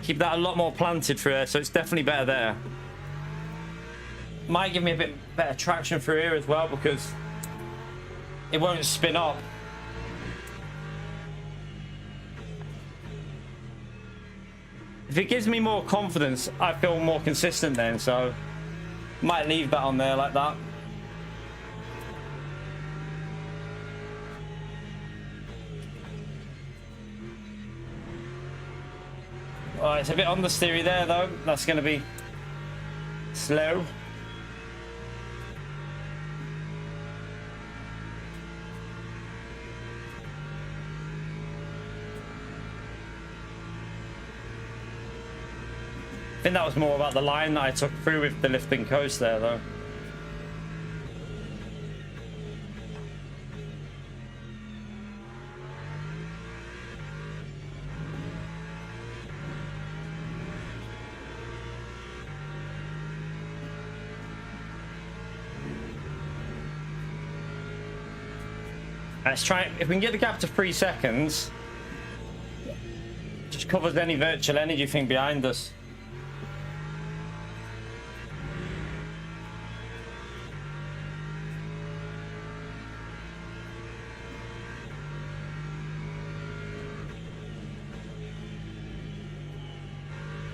keep that a lot more planted through there, so it's definitely better there. Might give me a bit better traction through here as well, because it won't spin up. If it gives me more confidence, I feel more consistent then, so might leave that on there like that. Oh, it's a bit understeery there though. That's going to be slow. I think that was more about the line that I took through with the lifting coast there though. Let's try, if we can get the gap to 3 seconds, just covers any virtual energy thing behind us.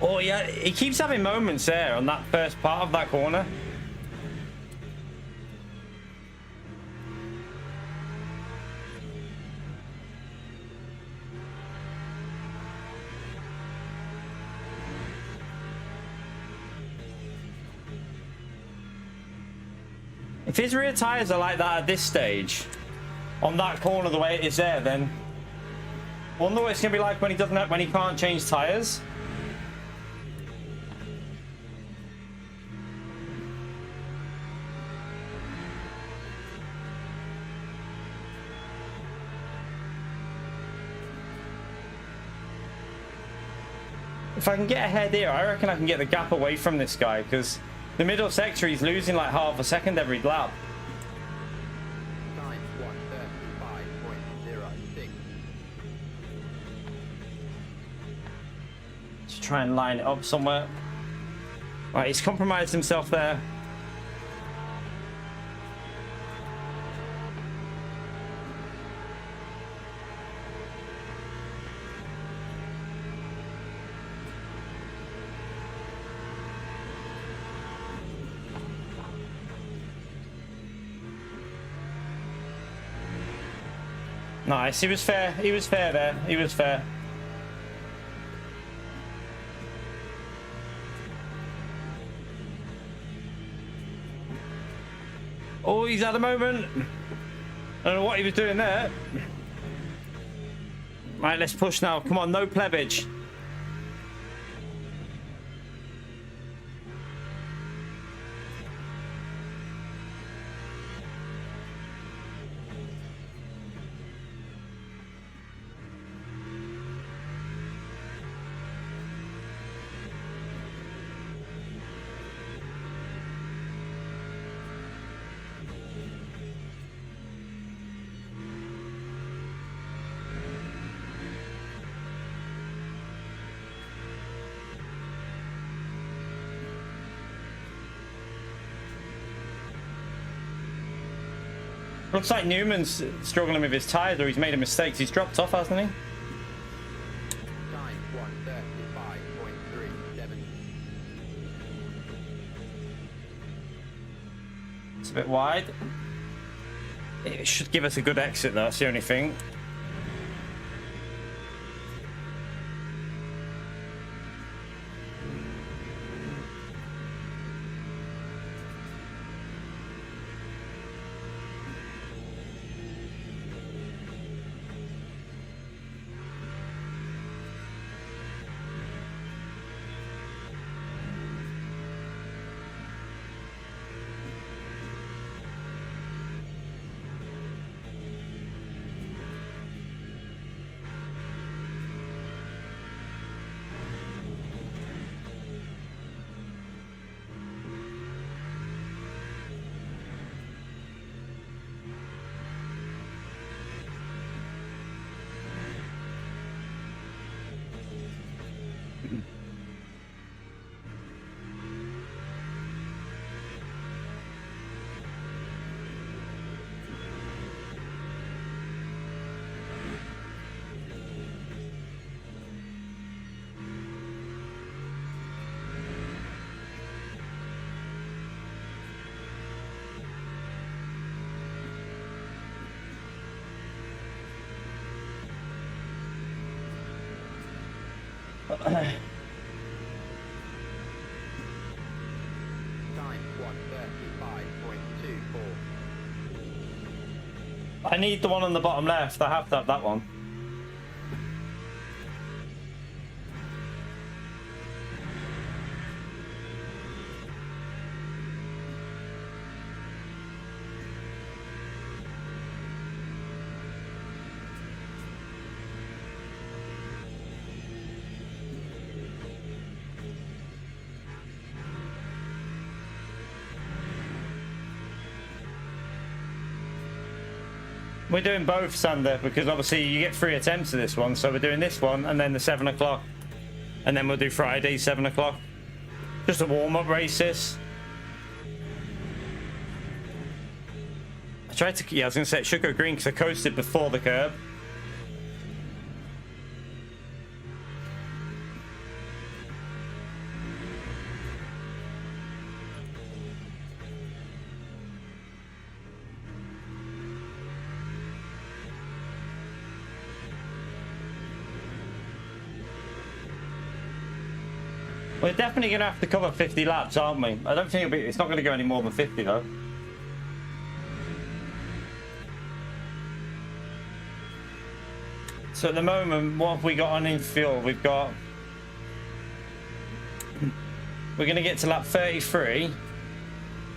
Oh yeah, he keeps having moments there on that first part of that corner. If his rear tyres are like that at this stage, on that corner the way it is there, then I wonder what it's going to be like when he doesn't have, when he can't change tyres. If I can get ahead here, I reckon I can get the gap away from this guy, because the middle sector he's losing like half a second every lap. Time 1:35.06. Just try and line it up somewhere. Right, he's compromised himself there. Nice. He was fair. He was fair there. He was fair. Oh, he's had a moment. I don't know what he was doing there. Right, let's push now. Come on, no plebbage. Looks like Newman's struggling with his tyres, or he's made a mistake. He's dropped off, hasn't he? Time 1:35.37. It's a bit wide. It should give us a good exit, though. That's the only thing. Time 1:35.24. I need the one on the bottom left. I have to have that one. We're doing both, Sander, because obviously you get 3 attempts of this one. So we're doing this one and then the 7 o'clock. And then we'll do Friday, 7 o'clock. Just a warm-up race, this. I tried to... Yeah, I was going to say it should go green because I coasted before the curb. We're definitely going to have to cover 50 laps, aren't we? I don't think it's not going to go any more than 50, though. So at the moment, what have we got on in fuel? We've got... We're going to get to lap 33.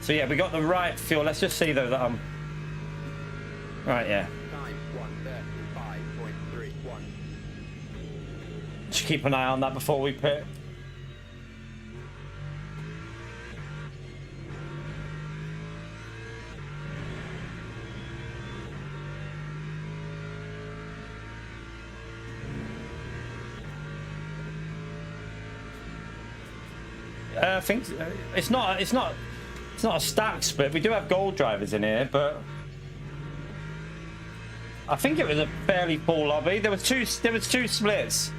So yeah, we got the right fuel. Let's just see, though, that I'm... Right, yeah. Time 1:35.31. Just keep an eye on that before we pit. I think it's not a stack split. We do have gold drivers in here, but I think it was a fairly full lobby. There was two splits.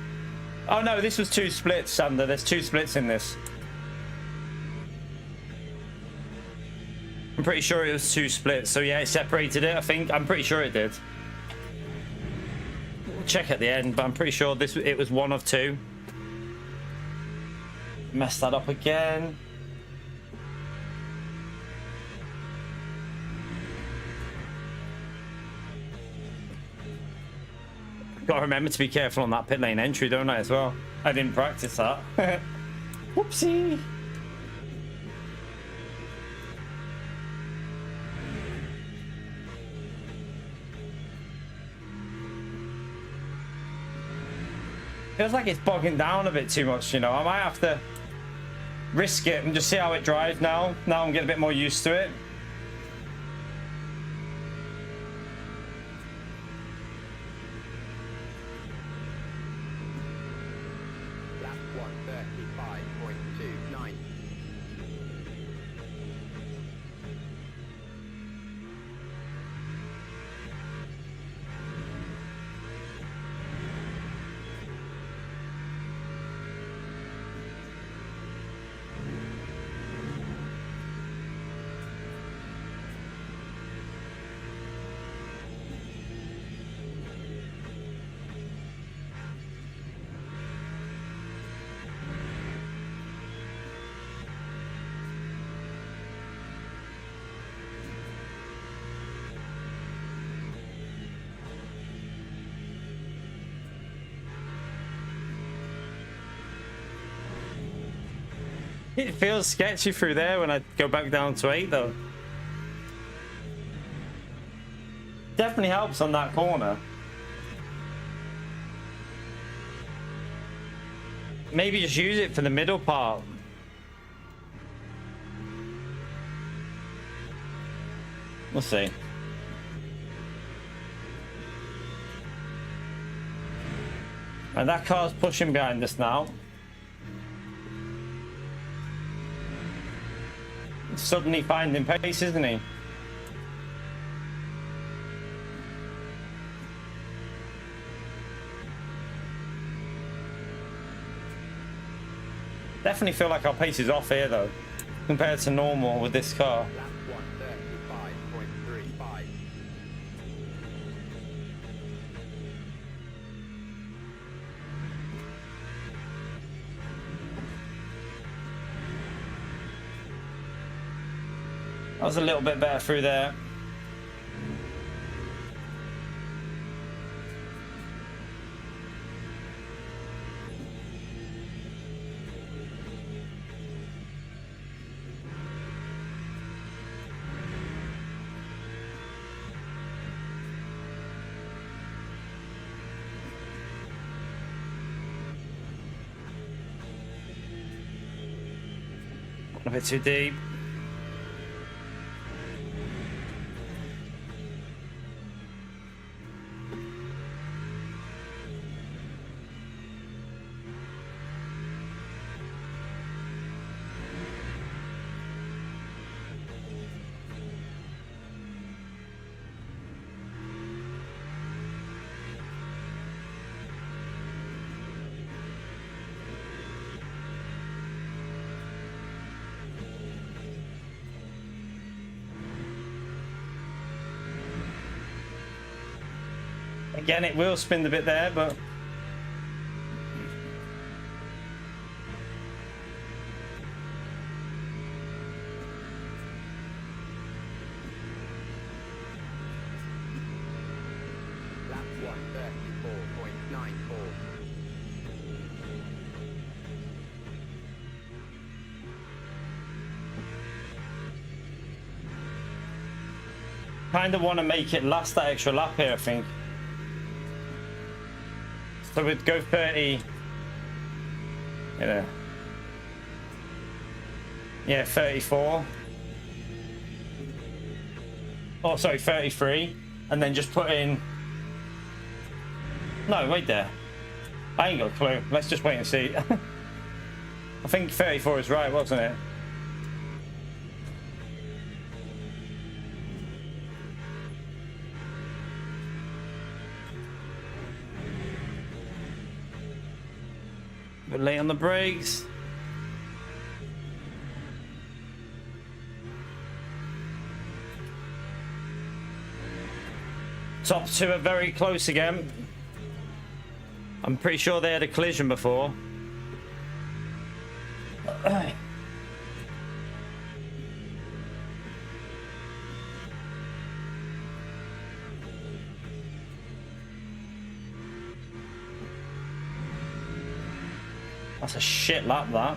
Oh no, this was 2 splits, Sander. There's 2 splits in this. I'm pretty sure it was 2 splits. So yeah, it separated it. I'm pretty sure it did. Check at the end, but I'm pretty sure it was one of two. Messed that up again. Got to remember to be careful on that pit lane entry, don't I, as well? I didn't practice that. Whoopsie. Feels like it's bogging down a bit too much, you know. I might have to risk it and just see how it drives now. Now I'm getting a bit more used to it. Lap 1:35.29. It feels sketchy through there when I go back down to 8 though. Definitely helps on that corner. Maybe just use it for the middle part. We'll see. And that car's pushing behind us now. Suddenly finding pace, isn't he? Definitely feel like our pace is off here though, compared to normal with this car. Lap 1:35.35. That was a little bit better through there. A bit too deep. Again, it will spin a bit there, but Lap 1:34.94. kind of want to make it last that extra lap here, I think. So we'd go 30. Yeah, 34. Oh, sorry, 33. And then just put in. No, wait there. I ain't got a clue. Let's just wait and see. I think 34 is right, wasn't it? Bit late on the brakes. Top two are very close again. I'm pretty sure they had a collision before. That's a shit lap, that.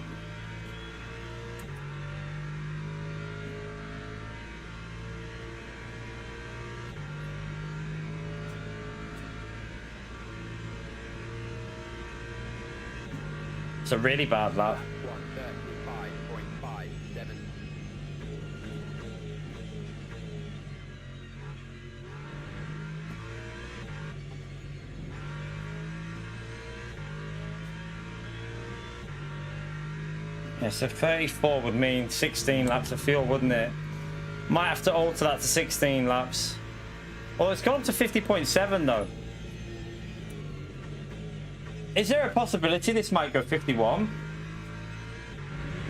It's a really bad lap. 135.57. Yeah, so 34 would mean 16 laps of fuel, wouldn't it? Might have to alter that to 16 laps. Well, it's gone up to 50.7 though. Is there a possibility this might go 51?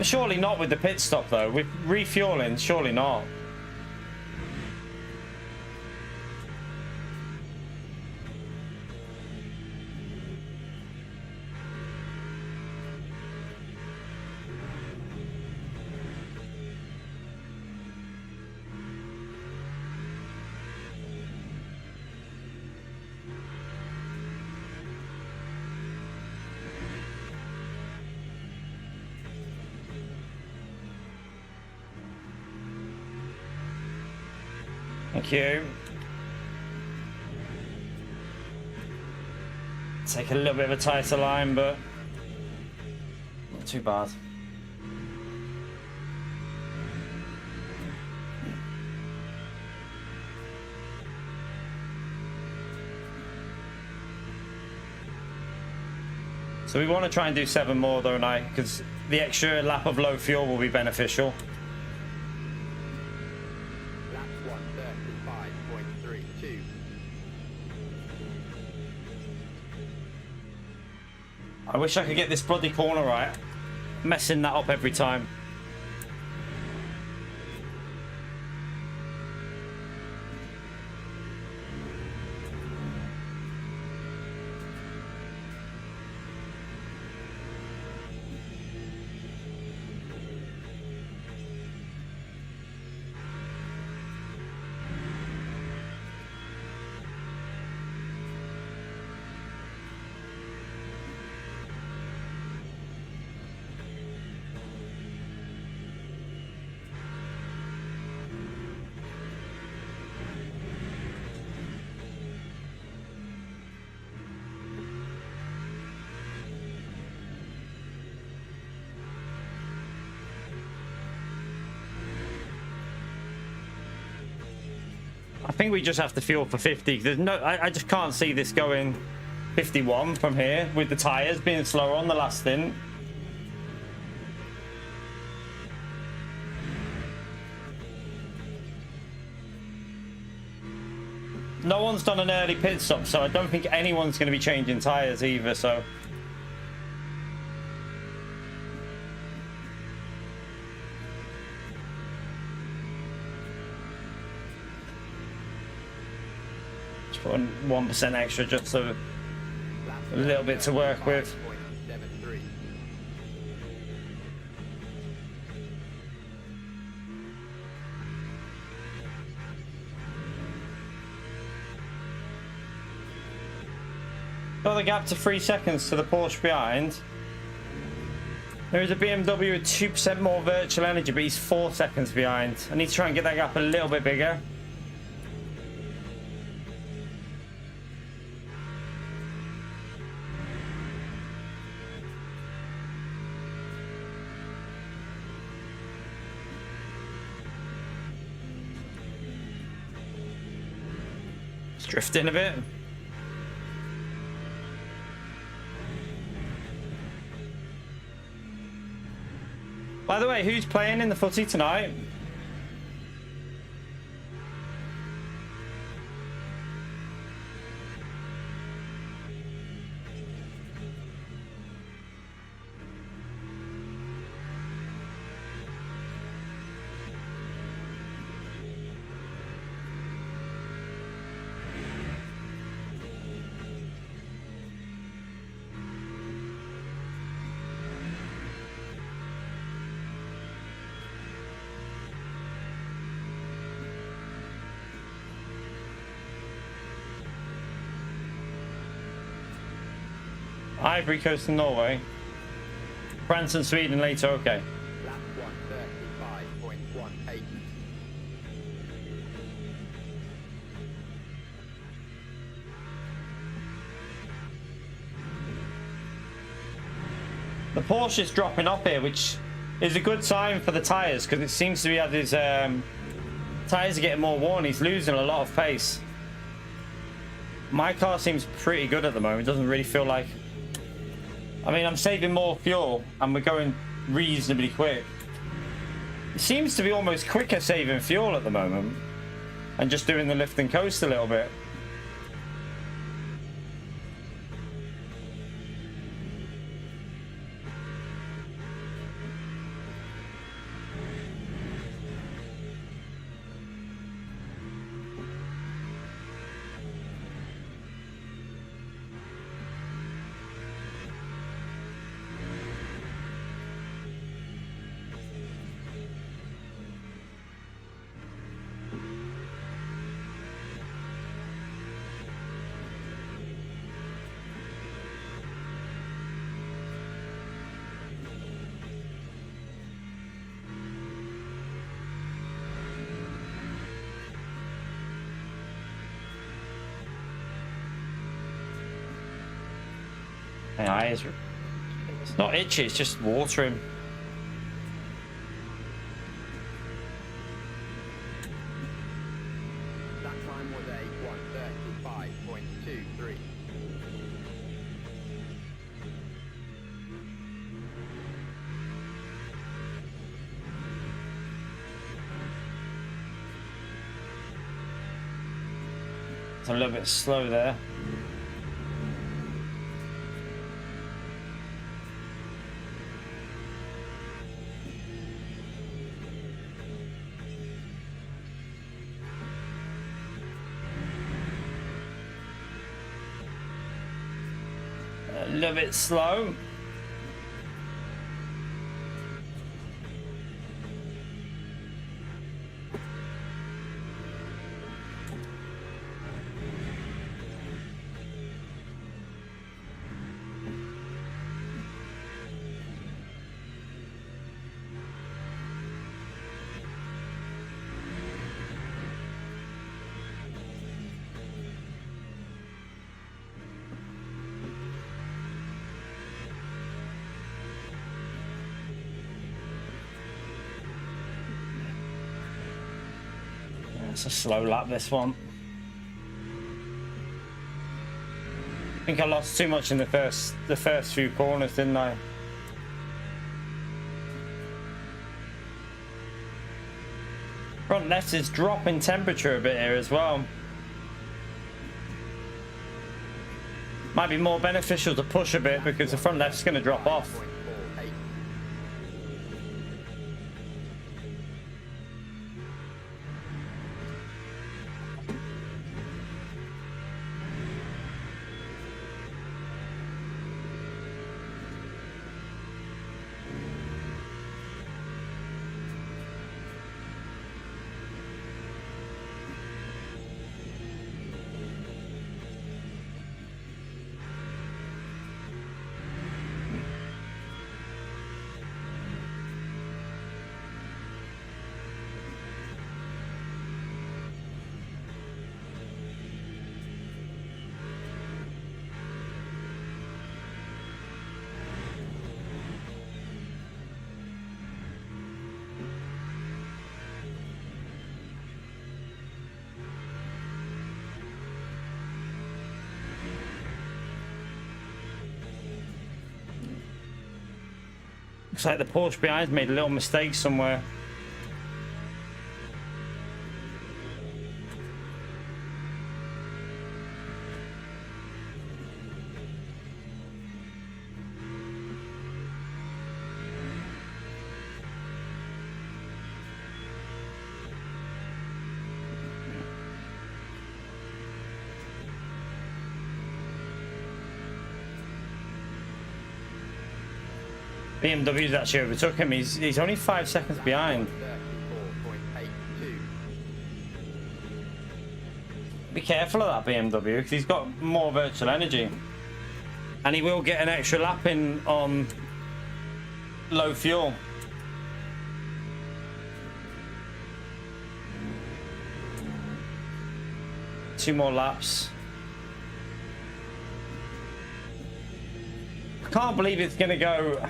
Surely not with the pit stop though. With refueling, surely not. Thank you. Take a little bit of a tighter line, but not too bad. So we want to try and do 7 more, don't I? Because the extra lap of low fuel will be beneficial. Lap 135.32. I wish I could get this bloody corner right. Messing that up every time. I think we just have to fuel for 50. There's no, I just can't see this going 51 from here with the tyres being slower on the last stint. No one's done an early pit stop, so I don't think anyone's going to be changing tyres either, so... Just put 1% extra just so a little bit to work with. 5.73. Got the gap to 3 seconds to the Porsche behind. There is a BMW with 2% more virtual energy, but he's 4 seconds behind. I need to try and get that gap a little bit bigger. It's drifting a bit. By the way, who's playing in the footy tonight? Ivory Coast and Norway. France and Sweden later, okay. Lap 135.18. The Porsche is dropping off here, which is a good sign for the tyres, because it seems to be that his tyres are getting more worn. He's losing a lot of pace. My car seems pretty good at the moment. It doesn't really feel like... I mean, I'm saving more fuel, and we're going reasonably quick. It seems to be almost quicker saving fuel at the moment, and just doing the lift and coast a little bit. My eyes are... It's not itchy, it's just watering. That time was a 135.23. It's a little bit slow there. A little bit slow. It's a slow lap, this one. I think I lost too much in the first few corners, didn't I? Front left is dropping temperature a bit here as well. Might be more beneficial to push a bit because the front left's going to drop off. 0.48. Looks like the Porsche behind's made a little mistake somewhere. BMW's actually overtook him. He's only 5 seconds behind. 34.82. Be careful of that BMW because he's got more virtual energy. And he will get an extra lap in on low fuel. Two more laps. I can't believe it's going to go.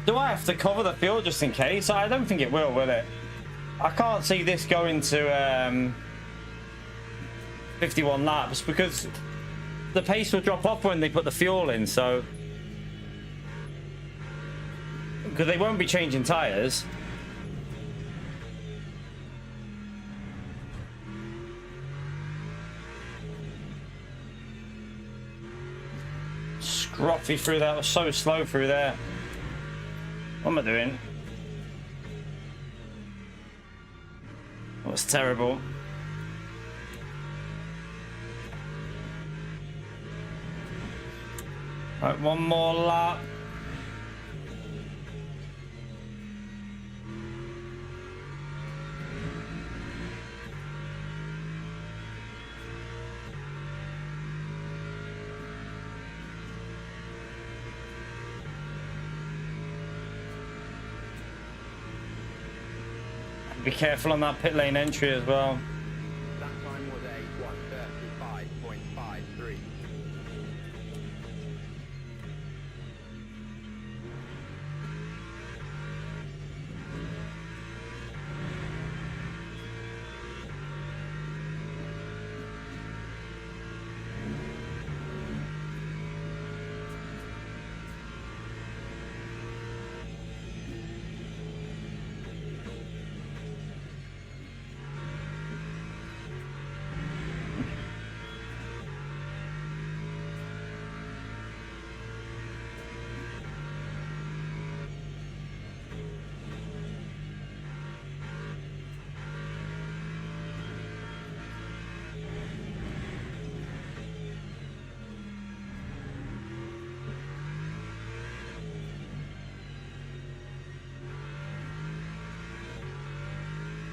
Do I have to cover the fuel just in case? I don't think it will it? I can't see this going to 51 laps because the pace will drop off when they put the fuel in, so because they won't be changing tires. Scruffy through that, was so slow through there. What am I doing? That was terrible. Right, one more lap. Be careful on that pit lane entry as well. That time was a 1:35.53.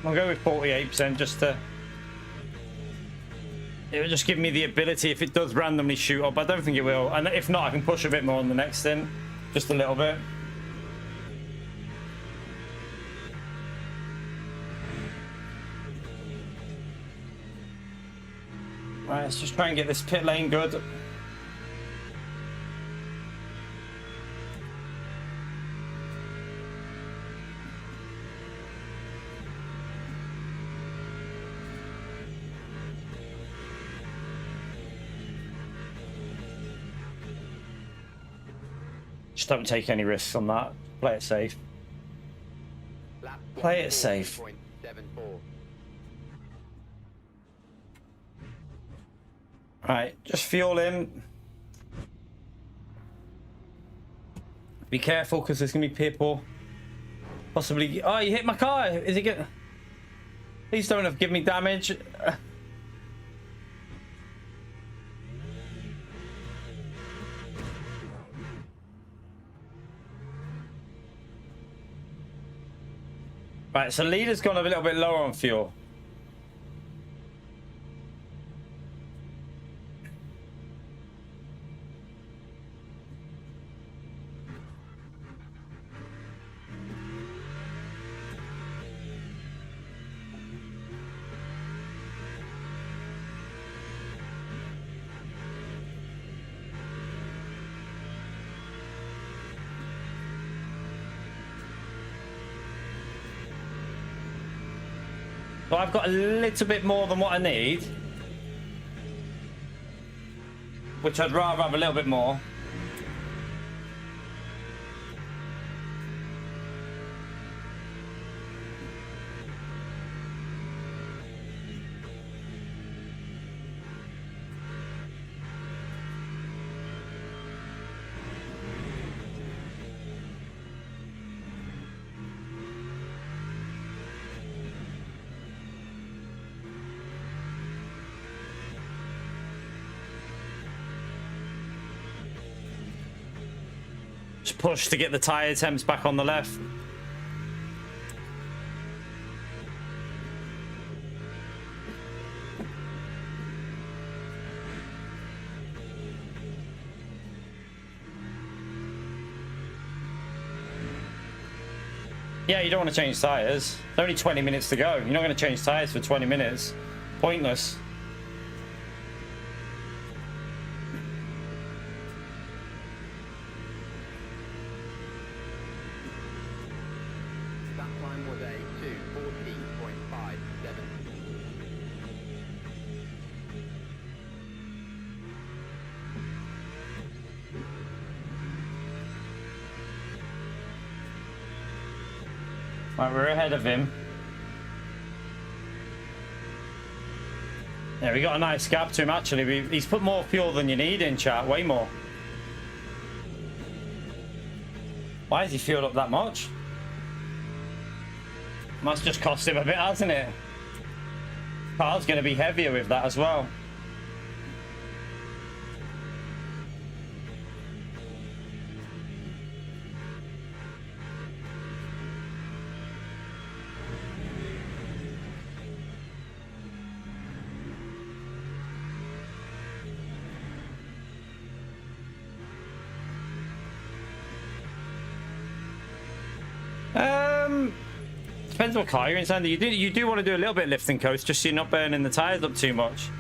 I'll go with 48% just to... It will just give me the ability if it does randomly shoot up. I don't think it will. And if not, I can push a bit more on the next stint. Just a little bit. Right, let's just try and get this pit lane good. Just don't take any risks on that. Play it safe. Lap Play it safe. 1:74. Right, just fuel in. Be careful because there's gonna be people possibly. Oh, you hit my car. Is it good? Please don't have give me damage. Right, so leader's gone a little bit lower on fuel. So I've got a little bit more than what I need, which I'd rather have a little bit more. Just push to get the tyre temps back on the left. Yeah, you don't want to change tyres. There's only 20 minutes to go. You're not going to change tyres for 20 minutes. Pointless. That time was a 2:14.57. Right, we're ahead of him. Yeah, we got a nice gap to him actually. He's put more fuel than you need in, chat, way more. Why has he fueled up that much? Must just cost him a bit, hasn't it? Car's going to be heavier with that as well. Depends what car you're in, Sandy. You do want to do a little bit of lift and coast just so you're not burning the tyres up too much.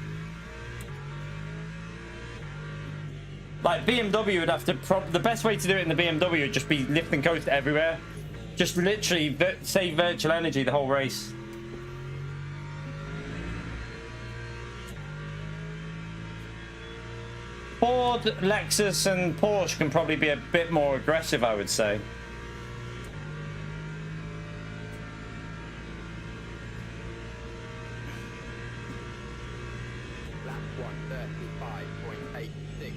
Like BMW would have to, the best way to do it in the BMW would just be lift and coast everywhere. Just literally save virtual energy the whole race. Ford, Lexus and Porsche can probably be a bit more aggressive, I would say. Lap 1:35.86.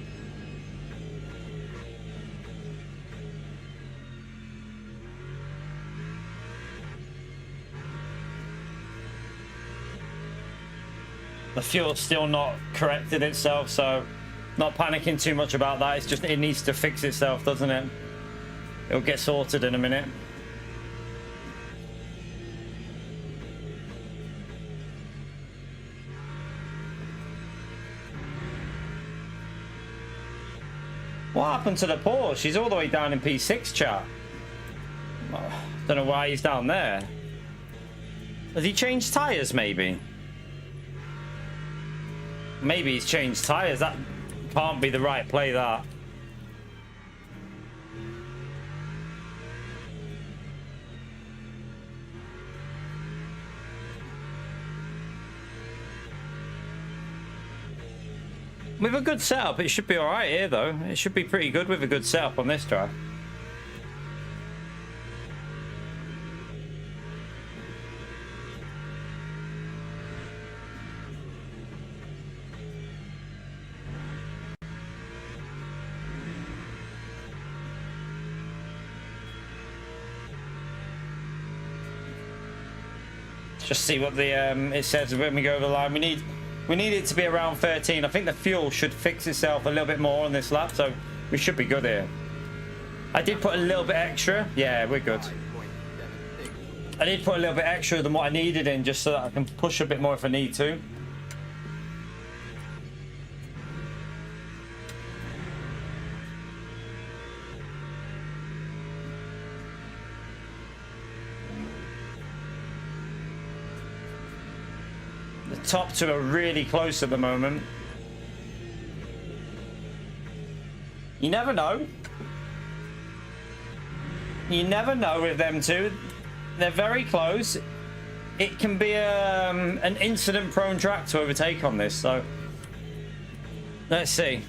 The fuel's still not corrected itself, so not panicking too much about that. It's just it needs to fix itself, doesn't it? It'll get sorted in a minute. What happened to the Porsche? He's all the way down in P6, chat. Don't know why he's down there. Has he changed tyres, maybe? Maybe he's changed tyres. That can't be the right play, that. With a good setup, it should be alright here, though. It should be pretty good with a good setup on this track. Just see what the it says when we go over the line. We need it to be around 13. I think the fuel should fix itself a little bit more on this lap, so we should be good here. I did put a little bit extra. Yeah, we're good. 5.76. I did put a little bit extra than what I needed in, just so that I can push a bit more if I need to. The top two are really close at the moment. You never know. You never know with them two. They're very close. It can be an incident-prone track to overtake on this, so let's see.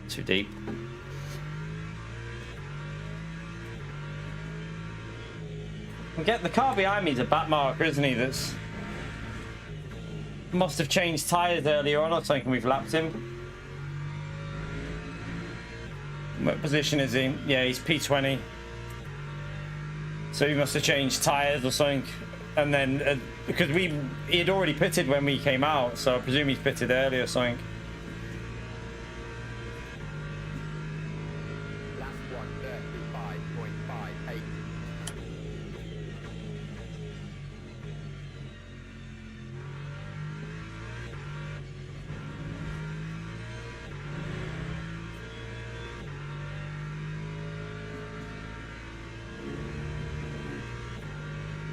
Too deep. Get the car behind me is a back marker, isn't he? That's must have changed tyres earlier on or something. We've lapped him. What position is he? Yeah, he's P20. So he must have changed tyres or something. And then because he had already pitted when we came out, so I presume he's pitted early or something. 135.58.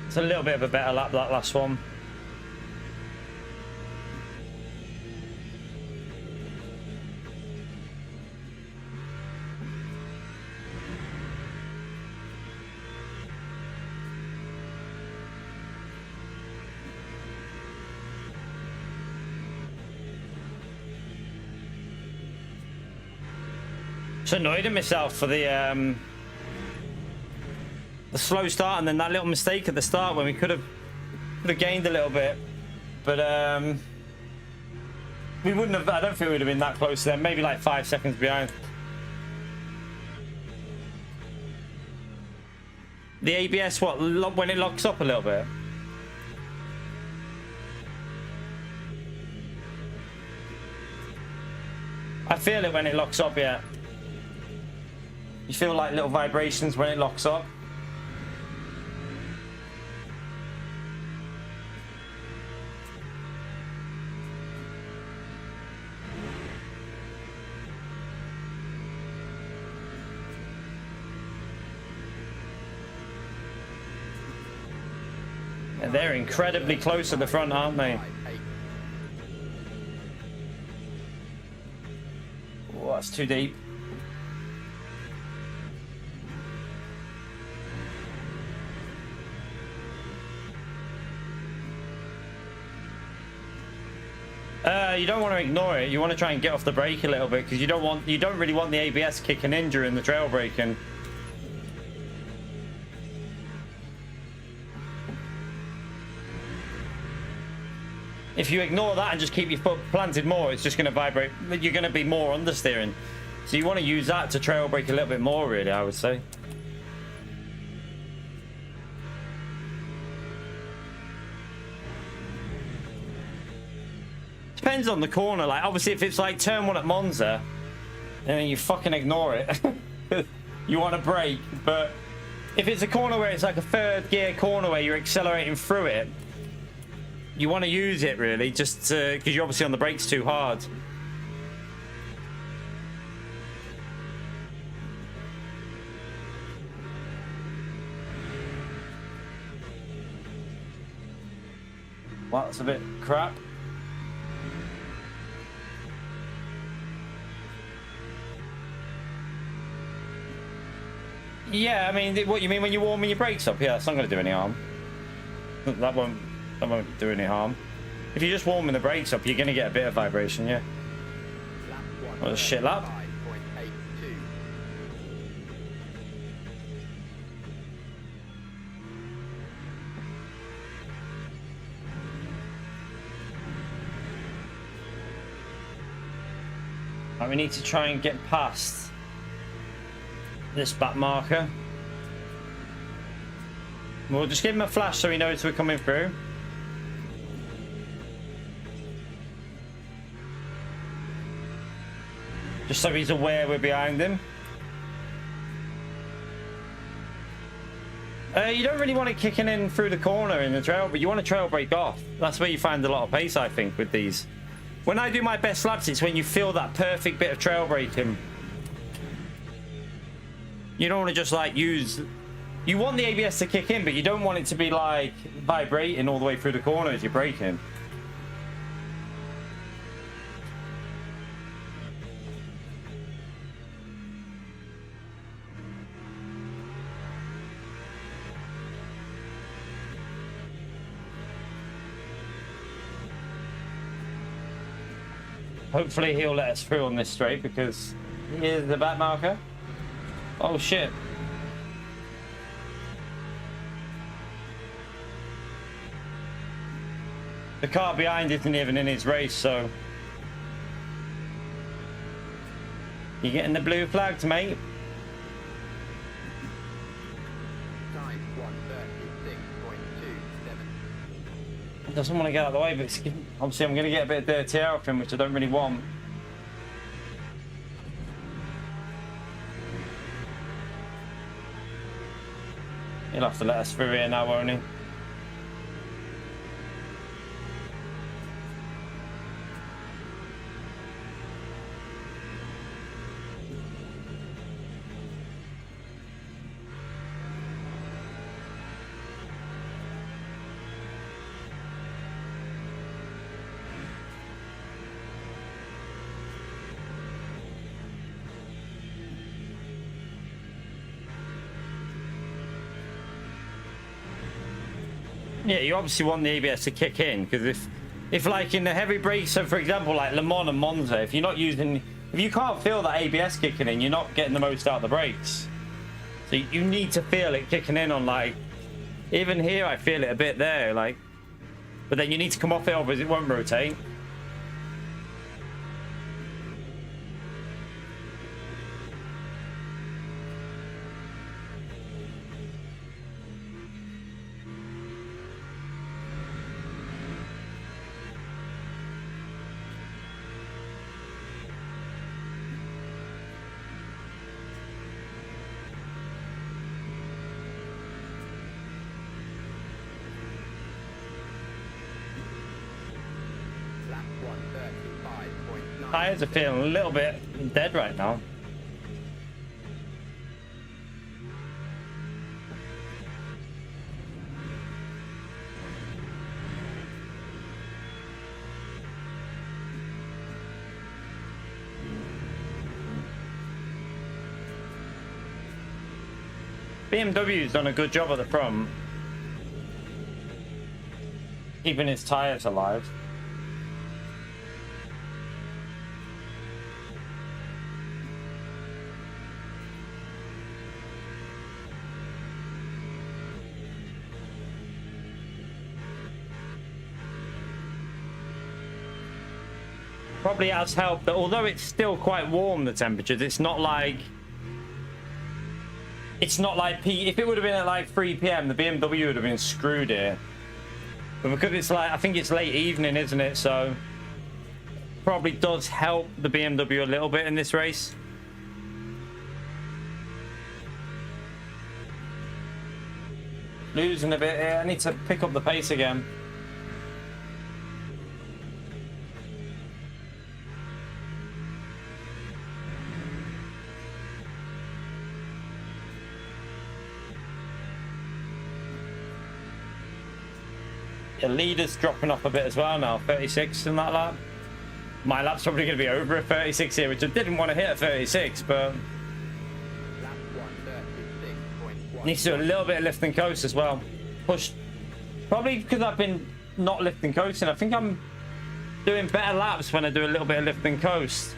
It's a little bit of a better lap, that last one. So annoyed at myself for the slow start and then that little mistake at the start when we could have gained a little bit, but we wouldn't have. I don't think we'd have been that close then. Maybe like 5 seconds behind. The ABS, what, when it locks up a little bit? I feel it when it locks up, yeah. You feel like little vibrations when it locks up. And they're incredibly close at the front, aren't they? Oh, that's too deep. You don't want to ignore it. You want to try and get off the brake a little bit because you don't really want the ABS kicking in during the trail braking. If you ignore that and just keep your foot planted more, it's just going to vibrate. You're going to be more understeering. So you want to use that to trail brake a little bit more, really, I would say. Depends on the corner. Like, obviously, if it's like turn 1 at Monza, then you fucking ignore it. You want to brake. But if it's a corner where it's like a third gear corner where you're accelerating through it, you want to use it, really, just because you're obviously on the brakes too hard. Well, that's a bit crap. Yeah, I mean, what you mean when you're warming your brakes up? Yeah, that's not going to do any harm. That won't do any harm. If you're just warming the brakes up, you're going to get a bit of vibration, yeah. What a shit lap. Right, we need to try and get past this back marker. We'll just give him a flash so he knows we're coming through. Just so he's aware we're behind him. You don't really want it kicking in through the corner in the trail, but you want to trail brake off. That's where you find a lot of pace, I think, with these. When I do my best laps, it's when you feel that perfect bit of trail braking. You don't want to just like use... You want the ABS to kick in, but you don't want it to be like vibrating all the way through the corner as you're braking. Hopefully he'll let us through on this straight because here's the back marker. Oh shit. The car behind isn't even in his race, so... You're getting the blue flags, mate. Time 136.27. Doesn't want to get out of the way, but it's, obviously I'm going to get a bit of dirty air off him, which I don't really want. He'll have to let us through here now, won't he? Yeah, you obviously want the ABS to kick in, because if like in the heavy brakes, so for example like Le Mans and Monza, if you can't feel that ABS kicking in, you're not getting the most out of the brakes. So you need to feel it kicking in on, like, even here I feel it a bit there, like, but then you need to come off it, otherwise it won't rotate. Lap 135.9. Tires are feeling a little bit dead right now. BMW's done a good job at the front, keeping his tires alive. Probably has helped that although it's still quite warm, the temperatures, it's not like if it would have been at like 3 p.m. the BMW would have been screwed here. But because it's like, I think it's late evening, isn't it? So probably does help the BMW a little bit in this race. Losing a bit here. I need to pick up the pace again. The leader's dropping off a bit as well now, 36 in that lap. My lap's probably going to be over at 36 here, which I didn't want to hit at 36, but Lap 136.1. needs to do a little bit of lift and coast as well. Push, probably because I've been not lift and coasting. I think I'm doing better laps when I do a little bit of lift and coast.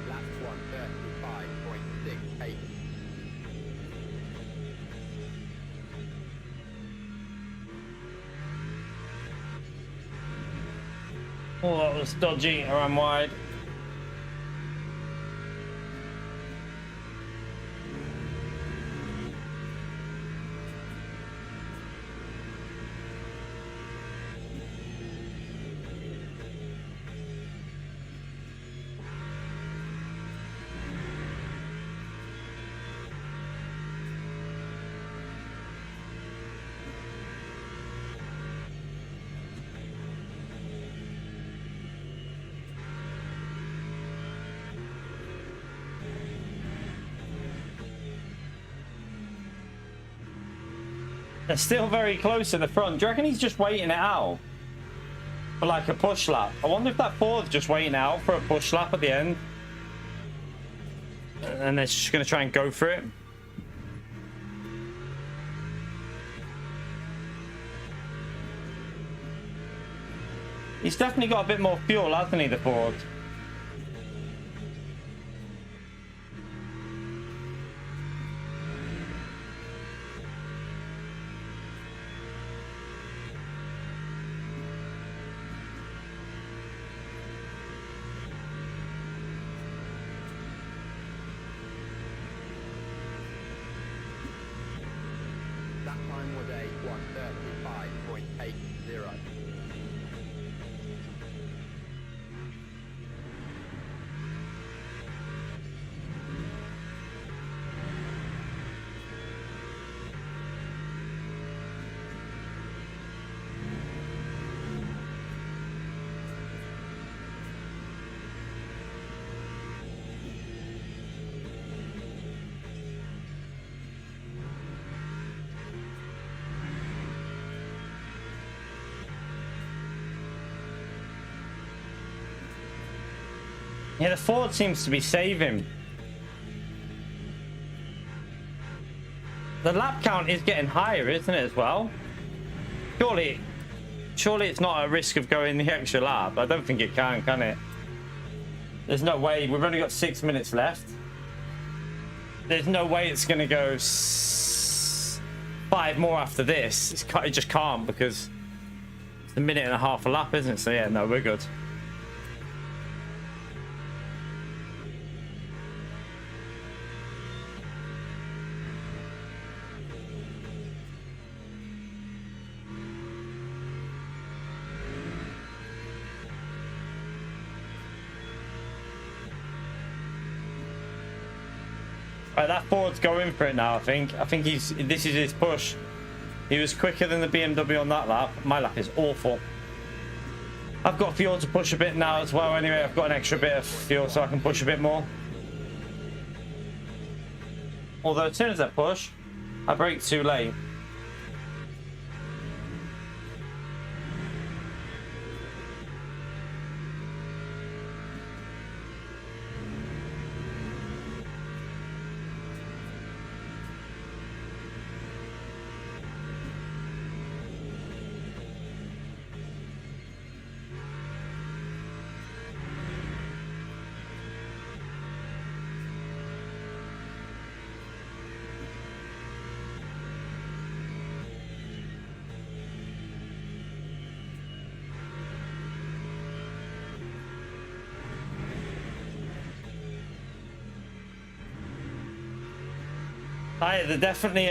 Lap 135.68. Oh, that was dodgy around wide. They're still very close in the front. Do you reckon he's just waiting it out for like a push lap? I wonder if that Ford's just waiting out for a push lap at the end. And they're just going to try and go for it. He's definitely got a bit more fuel, hasn't he, the Ford? That time was a 1:35.80. Yeah, the Ford seems to be saving. The lap count is getting higher, isn't it, as well? Surely it's not at risk of going the extra lap. I don't think it can it? There's no way. We've only got 6 minutes left. There's no way it's going to go 5 more after this. It just can't, because it's a minute and a half a lap, isn't it? So yeah, no, we're good. Right, that Ford's going for it now, I think. This is his push. He was quicker than the BMW on that lap. My lap is awful. I've got fuel to push a bit now as well. Anyway, I've got an extra bit of fuel so I can push a bit more. Although as soon as I push, I brake too late. They're definitely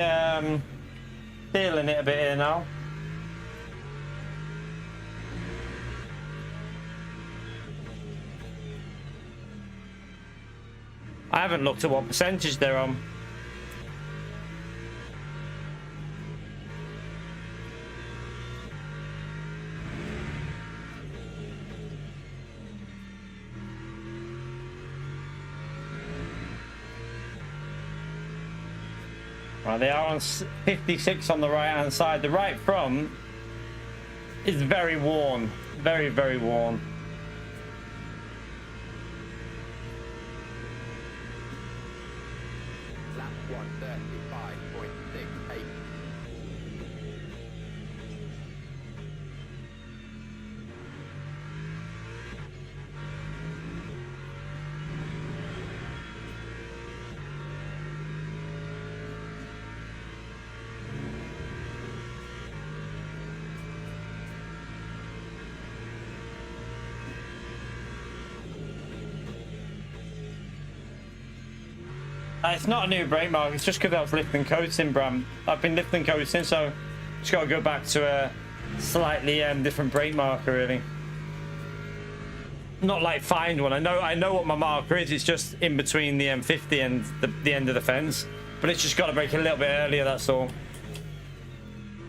feeling it a bit here now. I haven't looked at what percentage they're on. Right, they are on 56 on the right hand side. The right front is very worn. Very, very worn. Lap 1:35.68. It's not a new brake mark, it's just because I was lifting coasting, Bram. I've been lifting coasting, so just got to go back to a slightly different brake marker, really. Not like find one. I know what my marker is. It's just in between the M50 and the end of the fence, but it's just got to brake a little bit earlier, that's all.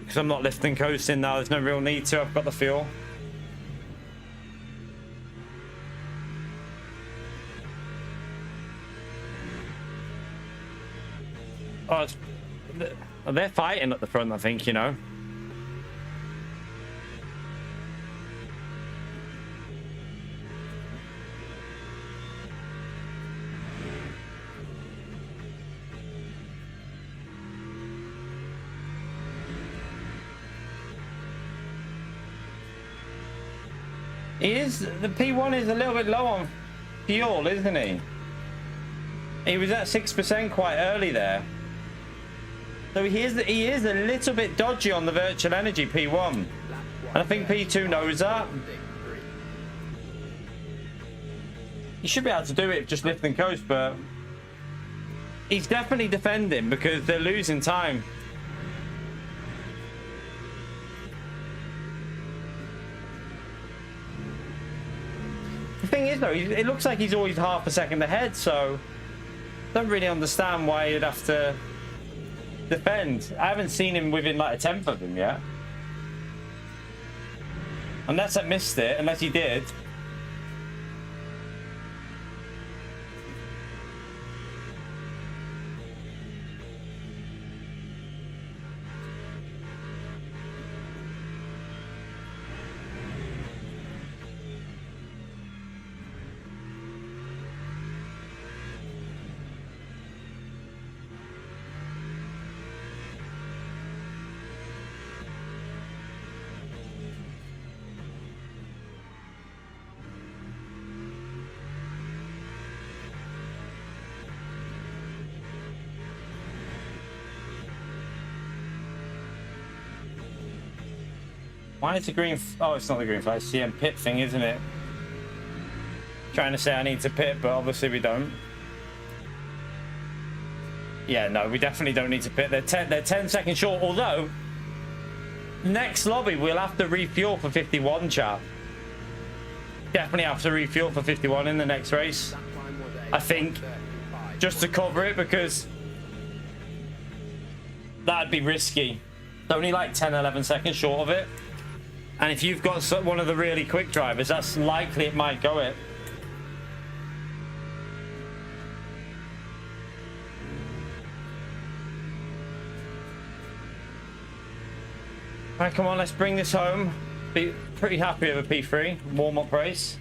Because I'm not lifting coasting now, there's no real need to. I've got the fuel. Oh, They're fighting at the front, I think, you know. The P1 is a little bit low on fuel, isn't he? He was at 6% quite early there. So he is a little bit dodgy on the virtual energy P1. And I think P2 knows that. He should be able to do it just lift and coast, but he's definitely defending because they're losing time. The thing is, though, it looks like he's always half a second ahead, so don't really understand why he'd have to defend. I haven't seen him within like a tenth of him yet. Unless I missed it, unless he did. Why is the green... Oh, it's not the green flag. It's the pit thing, isn't it? Trying to say I need to pit, but obviously we don't. Yeah, no, we definitely don't need to pit. They're 10 seconds short, although... Next lobby, we'll have to refuel for 51, chap. Definitely have to refuel for 51 in the next race. I think. Just to cover it, because... That'd be risky. Only like 10, 11 seconds short of it. And if you've got one of the really quick drivers, that's likely it might go it. Right, come on, let's bring this home. Be pretty happy with a P3 warm-up race.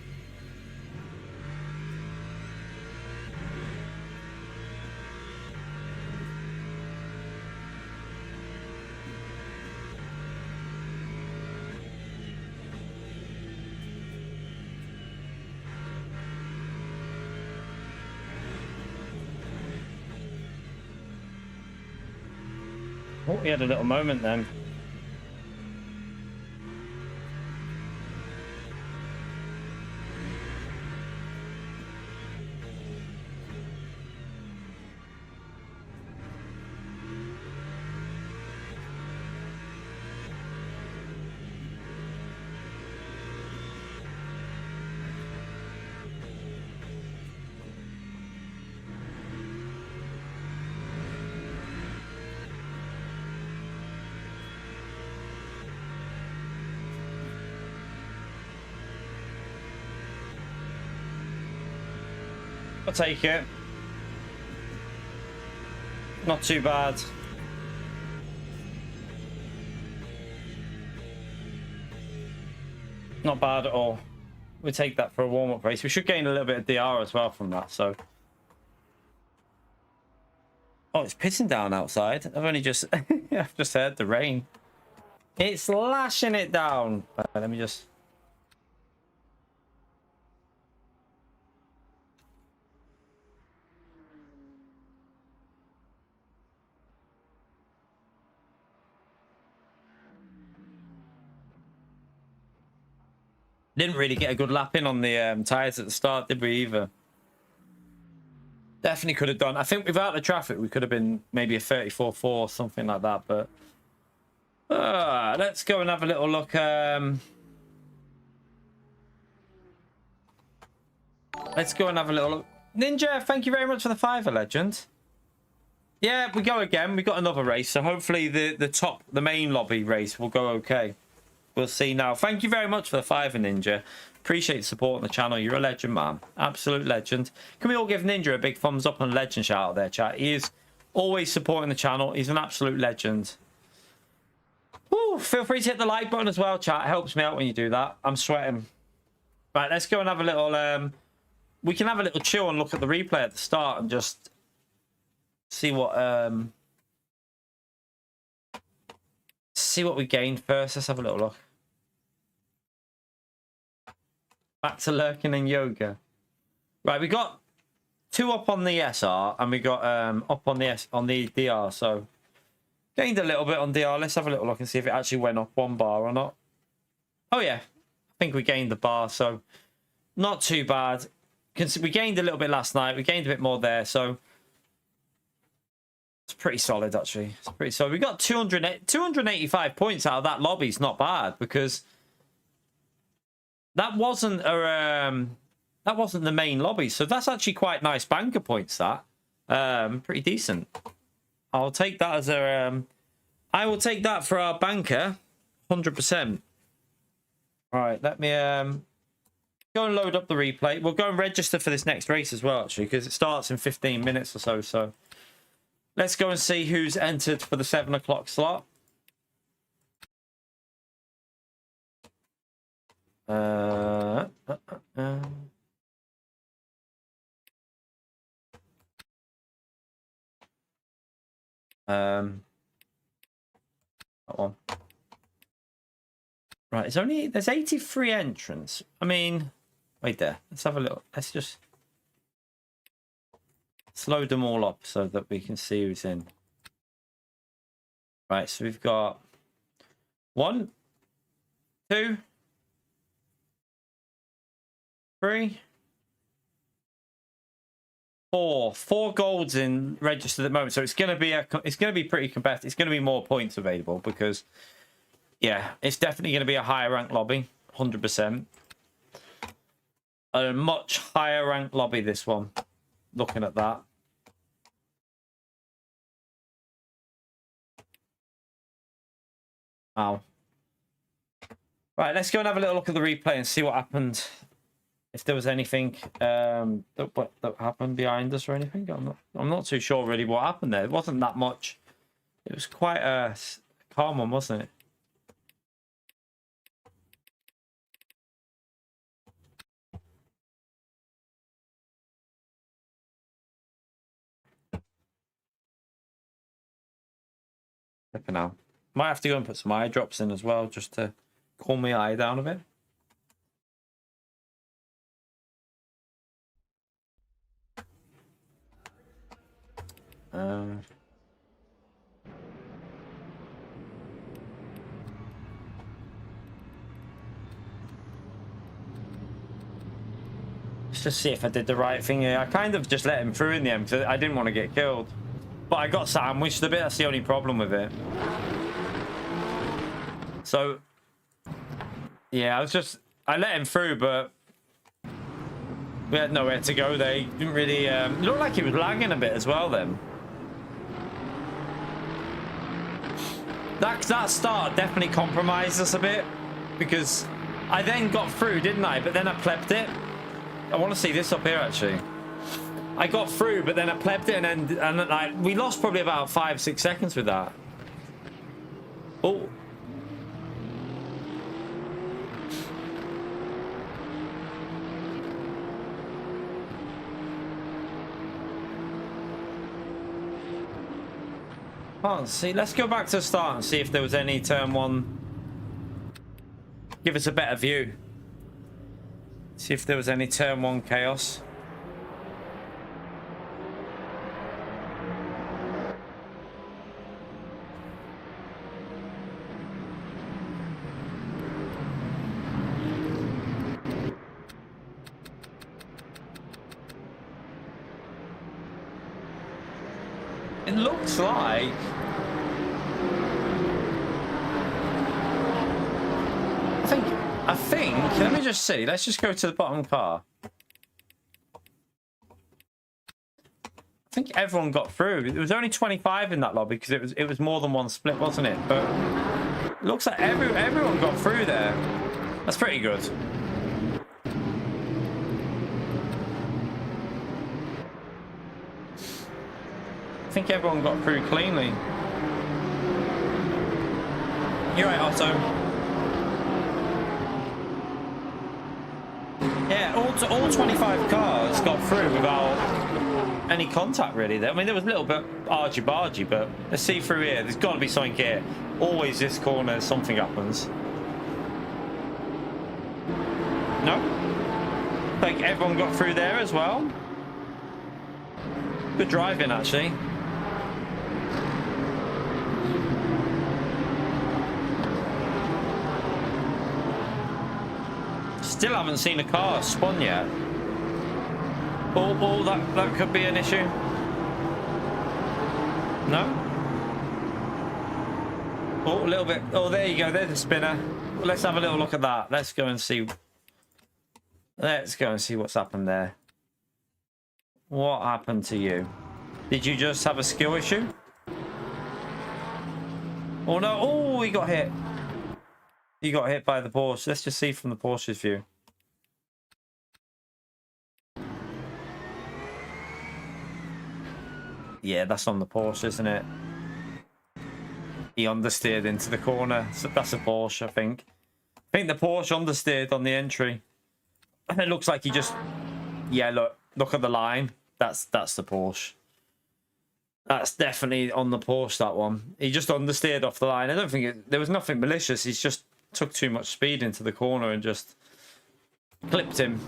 Oh, he had a little moment then. I'll take it. Not too bad. Not bad at all. We take that for a warm-up race. We should gain a little bit of DR as well from that, so. Oh, it's pissing down outside. I've only just I've just heard the rain. It's lashing it down. Let me just... Didn't really get a good lap in on the tyres at the start, did we, either? Definitely could have done. I think without the traffic, we could have been maybe a 34.4, something like that. But let's go and have a little look. Let's go and have a little look. Ninja, thank you very much for the $5, legend. Yeah, we go again. We got another race, so hopefully the main lobby race will go okay. We'll see now. Thank you very much for the $5, Ninja. Appreciate the support on the channel. You're a legend, man. Absolute legend. Can we all give Ninja a big thumbs up and legend shout out there, chat? He is Always supporting the channel. He's an absolute legend. Woo, feel free to hit the like button as well, chat. It helps me out when you do that. I'm sweating. Right, let's go and have a little... we can have a little chill and look at the replay at the start and just see what we gained first. Let's have a little look. Back to lurking and yoga. Right, we got 2 up on the SR and we got up on the DR. So gained a little bit on DR. Let's have a little look and see if it actually went up 1 bar or not. Oh yeah, I think we gained the bar, so not too bad. We gained a little bit last night. We gained a bit more there, so it's pretty solid actually. It's pretty solid. We got 285 points out of that lobby. It's not bad because that wasn't the main lobby, so that's actually quite nice banker points. That pretty decent. I'll take that as a I will take that for our banker, 100%. All right, let me go and load up the replay. We'll go and register for this next race as well, actually, because it starts in 15 minutes or so. So let's go and see who's entered for the 7 o'clock slot. That one. Right, there's 83 entrants. I mean, wait there. Let's have a look. Let's just load them all up so that we can see who's in. Right, so we've got 1, 2, 3, 4 golds in registered at the moment. So it's gonna be pretty competitive. It's gonna be more points available because yeah, it's definitely going to be a higher ranked lobby, 100%. A much higher ranked lobby, this one. Looking at that. Wow. Right, let's go and have a little look at the replay and see what happened. If there was anything that happened behind us or anything. I'm not too sure really what happened there. It wasn't that much. It was quite a calm one, wasn't it? For now, might have to go and put some eye drops in as well just to calm my eye down a bit. Let's just see if I did the right thing here. I kind of just let him through in the end because I didn't want to get killed. But I got sandwiched a bit. That's the only problem with it. So, yeah, I let him through, but we had nowhere to go there. He didn't really, it looked like he was lagging a bit as well then. That start definitely compromised us a bit because I then got through, didn't I? But then I plebbed it. I want to see this up here, actually. I got through, but then I plebbed it, and like we lost probably about 5-6 seconds with that. Oh. Can't see. Let's go back to the start and see if there was any turn 1. Give us a better view. See if there was any turn 1 chaos. It looks like I think let me just see. Let's just go to the bottom car. I think everyone got through. There was only 25 in that lobby because it was more than one split, wasn't it? But it looks like everyone got through there. That's pretty good. think everyone got through cleanly. You're right, Otto. Yeah, all 25 cars got through without any contact really. I mean, there was a little bit argy-bargy, but let's see through here. There's got to be something here. Always this corner, something happens. No? I think everyone got through there as well. Good driving, actually. Still haven't seen a car spun yet. Oh, that could be an issue. No? Oh, a little bit. Oh, there you go. There's the spinner. Let's have a little look at that. Let's go and see. Let's go and see what's happened there. What happened to you? Did you just have a skill issue? Oh, no. Oh, he got hit. He got hit by the Porsche. Let's just see from the Porsche's view. Yeah, that's on the Porsche, isn't it? He understeered into the corner. So that's a Porsche, I think. I think the Porsche understeered on the entry. And it looks like he just... Yeah, look at the line. That's the Porsche. That's definitely on the Porsche, that one. He just understeered off the line. I don't think there was nothing malicious. He's just took too much speed into the corner and just clipped him.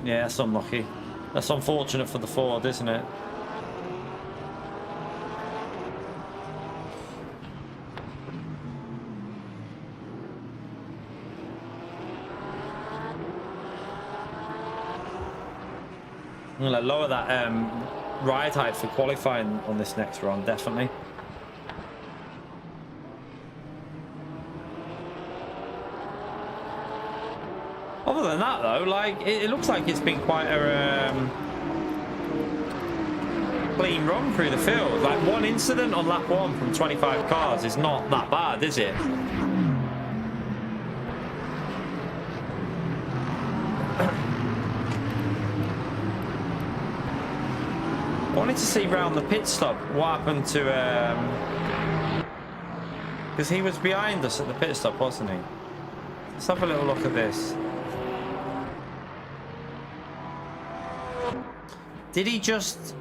Yeah, that's unlucky. That's unfortunate for the Ford, isn't it? I'm going to lower that ride height for qualifying on this next run, definitely. Other than that, though, like it looks like it's been quite a clean run through the field. Like one incident on lap 1 from 25 cars is not that bad, is it? I wanted to see round the pit stop what happened to because he was behind us at the pit stop, wasn't he? Let's have a little look at this. Did he just...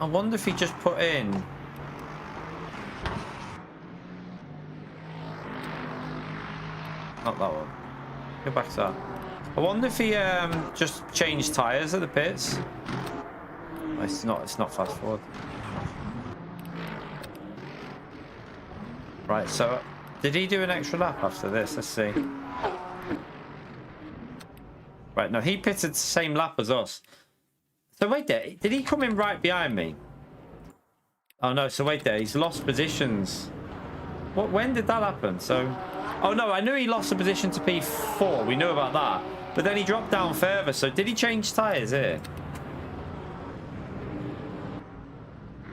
I wonder if he just put in... Not that one. Go back to that. I wonder if he just changed tyres at the pits. It's not fast forward. Right, so did he do an extra lap after this? Let's see. Right, no, he pitted the same lap as us. So wait there, did he come in right behind me? Oh no, so wait there, he's lost positions. When did that happen? So, oh no, I knew he lost a position to P4, we knew about that. But then he dropped down further, so did he change tyres here?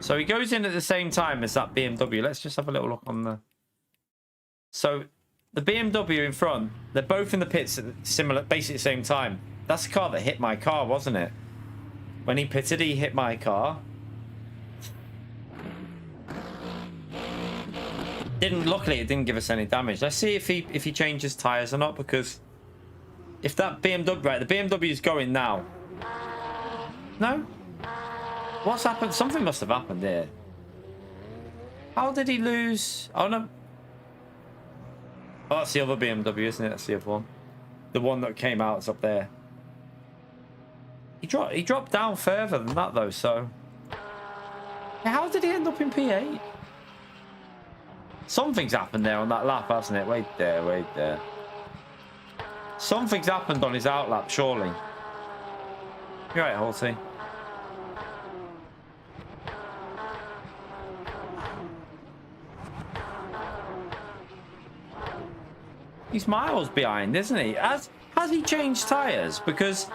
So he goes in at the same time as that BMW. Let's just have a little look on the... So the BMW in front, they're both in the pits at similar, basically the same time. That's the car that hit my car, wasn't it? When he pitted, he hit my car. Luckily, it didn't give us any damage. Let's see if he changes tyres or not, because if that BMW, right, the BMW is going now. No? What's happened? Something must have happened here. How did he lose? Oh no. Oh, that's the other BMW, isn't it? That's the other one. The one that came out is up there. He dropped down further than that though, so... How did he end up in P8? Something's happened there on that lap, hasn't it? Wait there. Something's happened on his outlap, surely. You're right, Halsey. He's miles behind, isn't he? Has he changed tyres? Because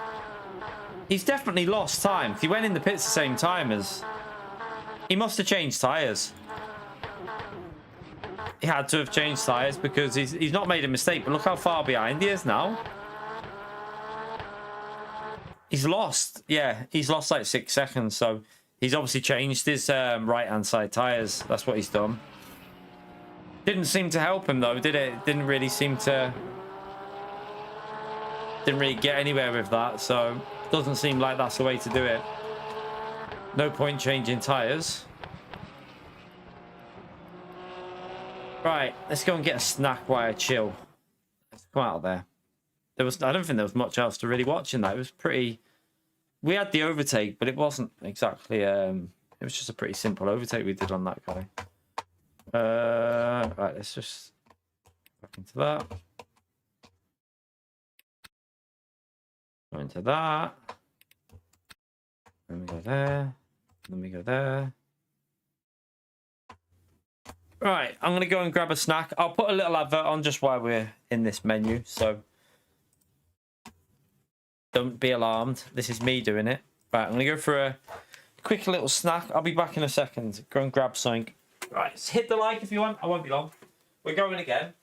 he's definitely lost time. If he went in the pits the same time as... He must have changed tyres. He had to have changed tyres because he's not made a mistake. But look how far behind he is now. He's lost. Yeah, he's lost like 6 seconds. So He's obviously changed his right-hand side tyres. That's what he's done. Didn't seem to help him, though, did it? Didn't really seem to... Didn't really get anywhere with that, so... Doesn't seem like that's the way to do it. No point changing tyres. Right, let's go and get a snack while I chill. Let's come out of there. I don't think there was much else to really watch in that. It was pretty... We had the overtake, but it wasn't exactly... It was just a pretty simple overtake we did on that guy. Right, let's just... Back into that. Go into that. Then we go there. Then we go there. Right, I'm going to go and grab a snack. I'll put a little advert on just while we're in this menu, so don't be alarmed. This is me doing it. Right, I'm going to go for a quick little snack. I'll be back in a second. Go and grab something. Right, hit the like if you want. I won't be long. We're going again.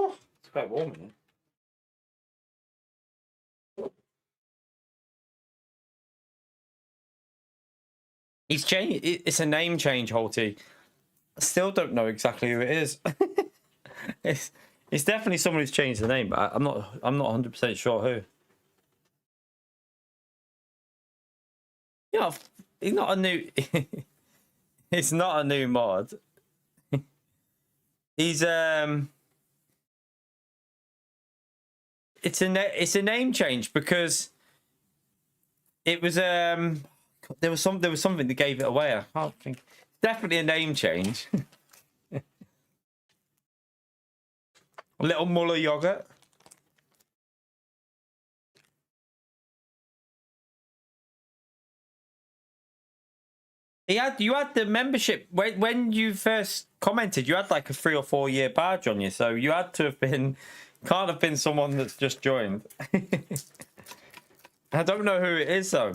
Oh, it's quite warm in here. He's changed. It's a name change, Holty. I still don't know exactly who it is. it's definitely someone who's changed the name, but I'm not 100% sure who. You know, he's not a new. It's not a new mod. He's It's a name change because it was there was something that gave it away. I can't think. Definitely a name change. A little Muller yogurt. You had the membership when you first commented. You had like a 3 or 4 year badge on you, so you had to have been. Can't have been someone that's just joined. I don't know who it is though.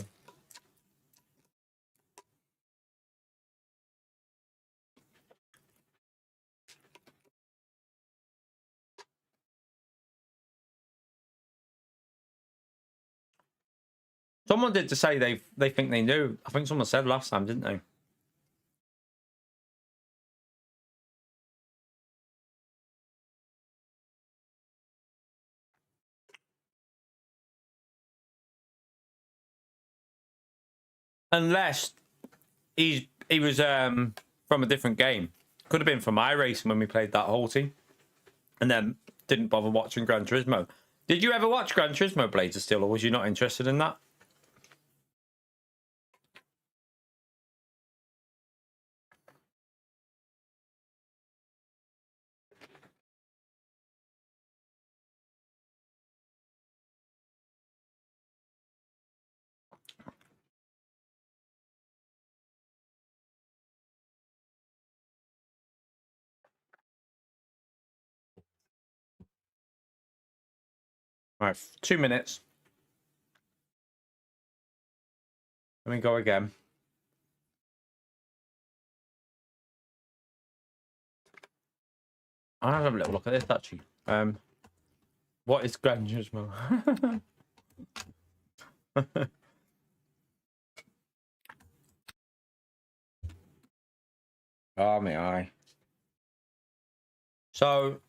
Someone did to say they think they knew. I think someone said last time, didn't they? Unless he was from a different game. Could have been from iRacing when we played that whole team. And then didn't bother watching Gran Turismo. Did you ever watch Gran Turismo Blades of Steel, or was you not interested in that? All right, 2 minutes. Let me go again. I'll have a little look at this actually. What is Gran Turismo? Oh my eye. So,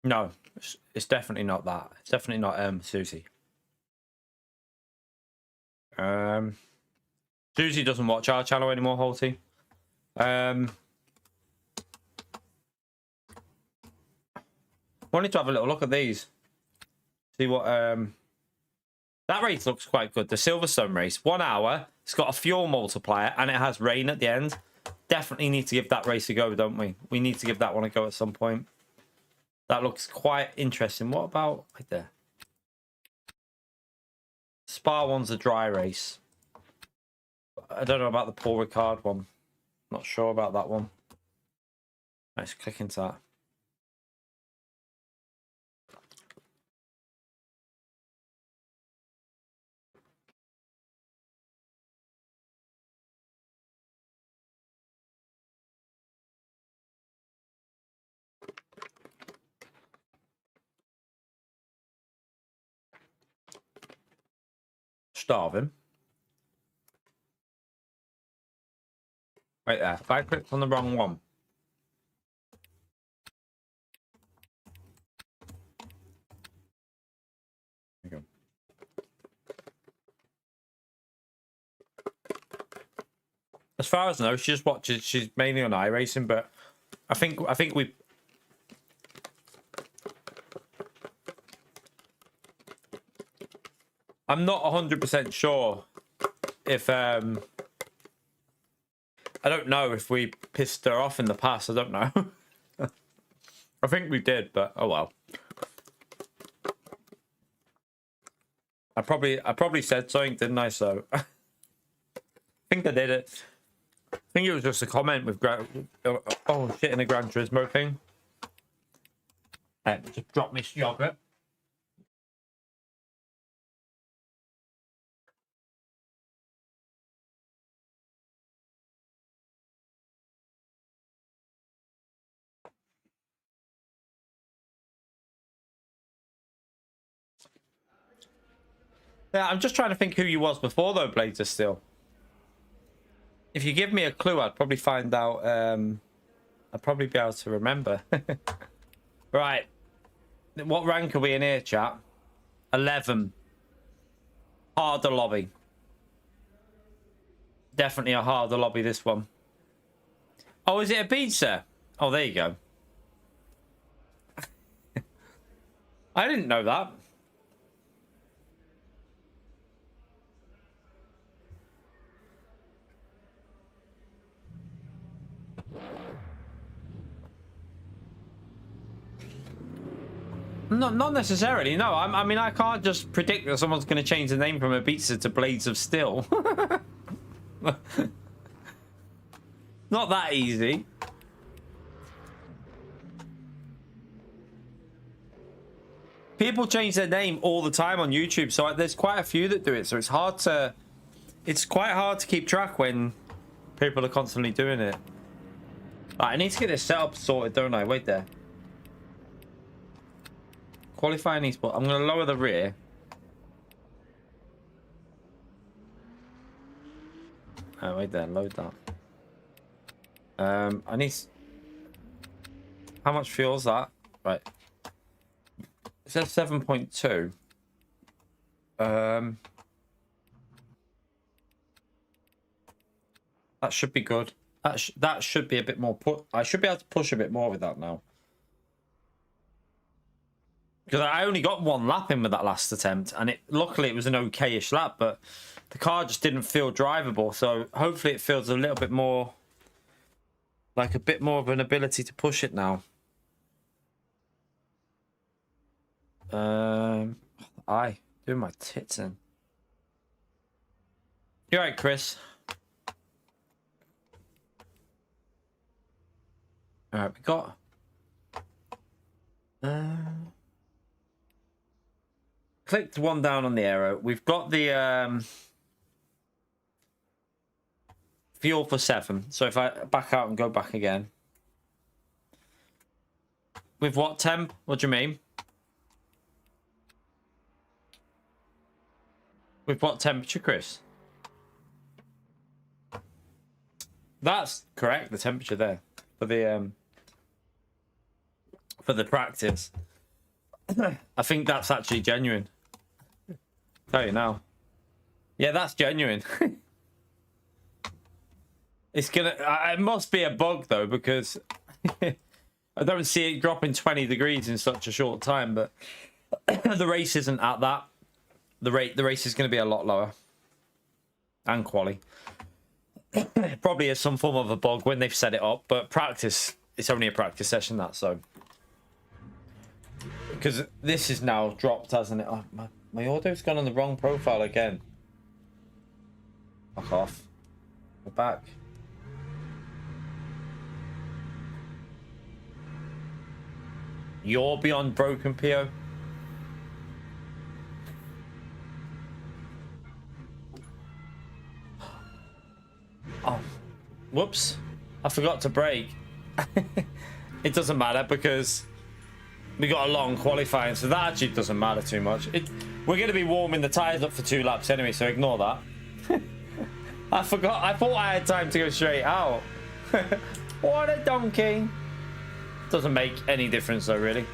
no, it's definitely not that. It's definitely not Susie. Susie doesn't watch our channel anymore, Holty. Wanted to have a little look at these. See what that race looks quite good. The Silverstone race, 1 hour. It's got a fuel multiplier and it has rain at the end. Definitely need to give that race a go, don't we? We need to give that one a go at some point. That looks quite interesting. What about right there? Spa one's a dry race. I don't know about the Paul Ricard one. Not sure about that one. Let's click into that. Starving. Right there. If I clicked on the wrong one. There you go. As far as I know, she just watches. She's mainly on iRacing, but I think we. I'm not 100% sure if I don't know if we pissed her off in the past. I don't know. I think we did, but oh well. I probably said something, didn't I? So I think I did it. I think it was just a comment with oh shit in a Gran Turismo thing. Just drop this yogurt. Yeah, I'm just trying to think who you was before though, Blades of Steel. If you give me a clue, I'd probably find out. I'd probably be able to remember. Right. What rank are we in here, chat? 11. Harder lobby. Definitely a harder lobby, this one. Oh, is it a pizza? Oh, there you go. I didn't know that. Not necessarily, no. I mean, I can't just predict that someone's going to change the name from Ibiza to Blades of Steel. Not that easy. People change their name all the time on YouTube, so there's quite a few that do it. So it's quite hard to keep track when people are constantly doing it. Right, I need to get this setup sorted, don't I? Wait there. qualifying Esports. I'm going to lower the rear. Oh, wait there. Load that. I need... How much fuel's that? Right. It says 7.2. That should be good. That should be a bit more I should be able to push a bit more with that now. Because I only got one lap in with that last attempt, and luckily it was an okay-ish lap, but the car just didn't feel drivable. So hopefully it feels a little bit more, like a bit more of an ability to push it now. Doing my tits in. You alright, Chris? Alright, we got... clicked one down on the arrow. We've got the fuel for 7. So if I back out and go back again. With what temp? What do you mean? With what temperature, Chris? That's correct, the temperature there. For the practice. I think that's actually genuine. Tell you now. Yeah, that's genuine. It's gonna... It must be a bug, though, because... I don't see it dropping 20 degrees in such a short time, but... the race isn't at that. The race is going to be a lot lower. And quali. Probably is some form of a bug when they've set it up, but practice... It's only a practice session, that, so... Because this is now dropped, hasn't it? Oh, my audio's gone on the wrong profile again. Fuck off. We're back. You're beyond broken, Pio. Oh, whoops. I forgot to brake. It doesn't matter because we got a long qualifying, so that actually doesn't matter too much. We're going to be warming the tyres up for 2 laps anyway, so ignore that. I forgot. I thought I had time to go straight out. What a donkey. Doesn't make any difference though, really.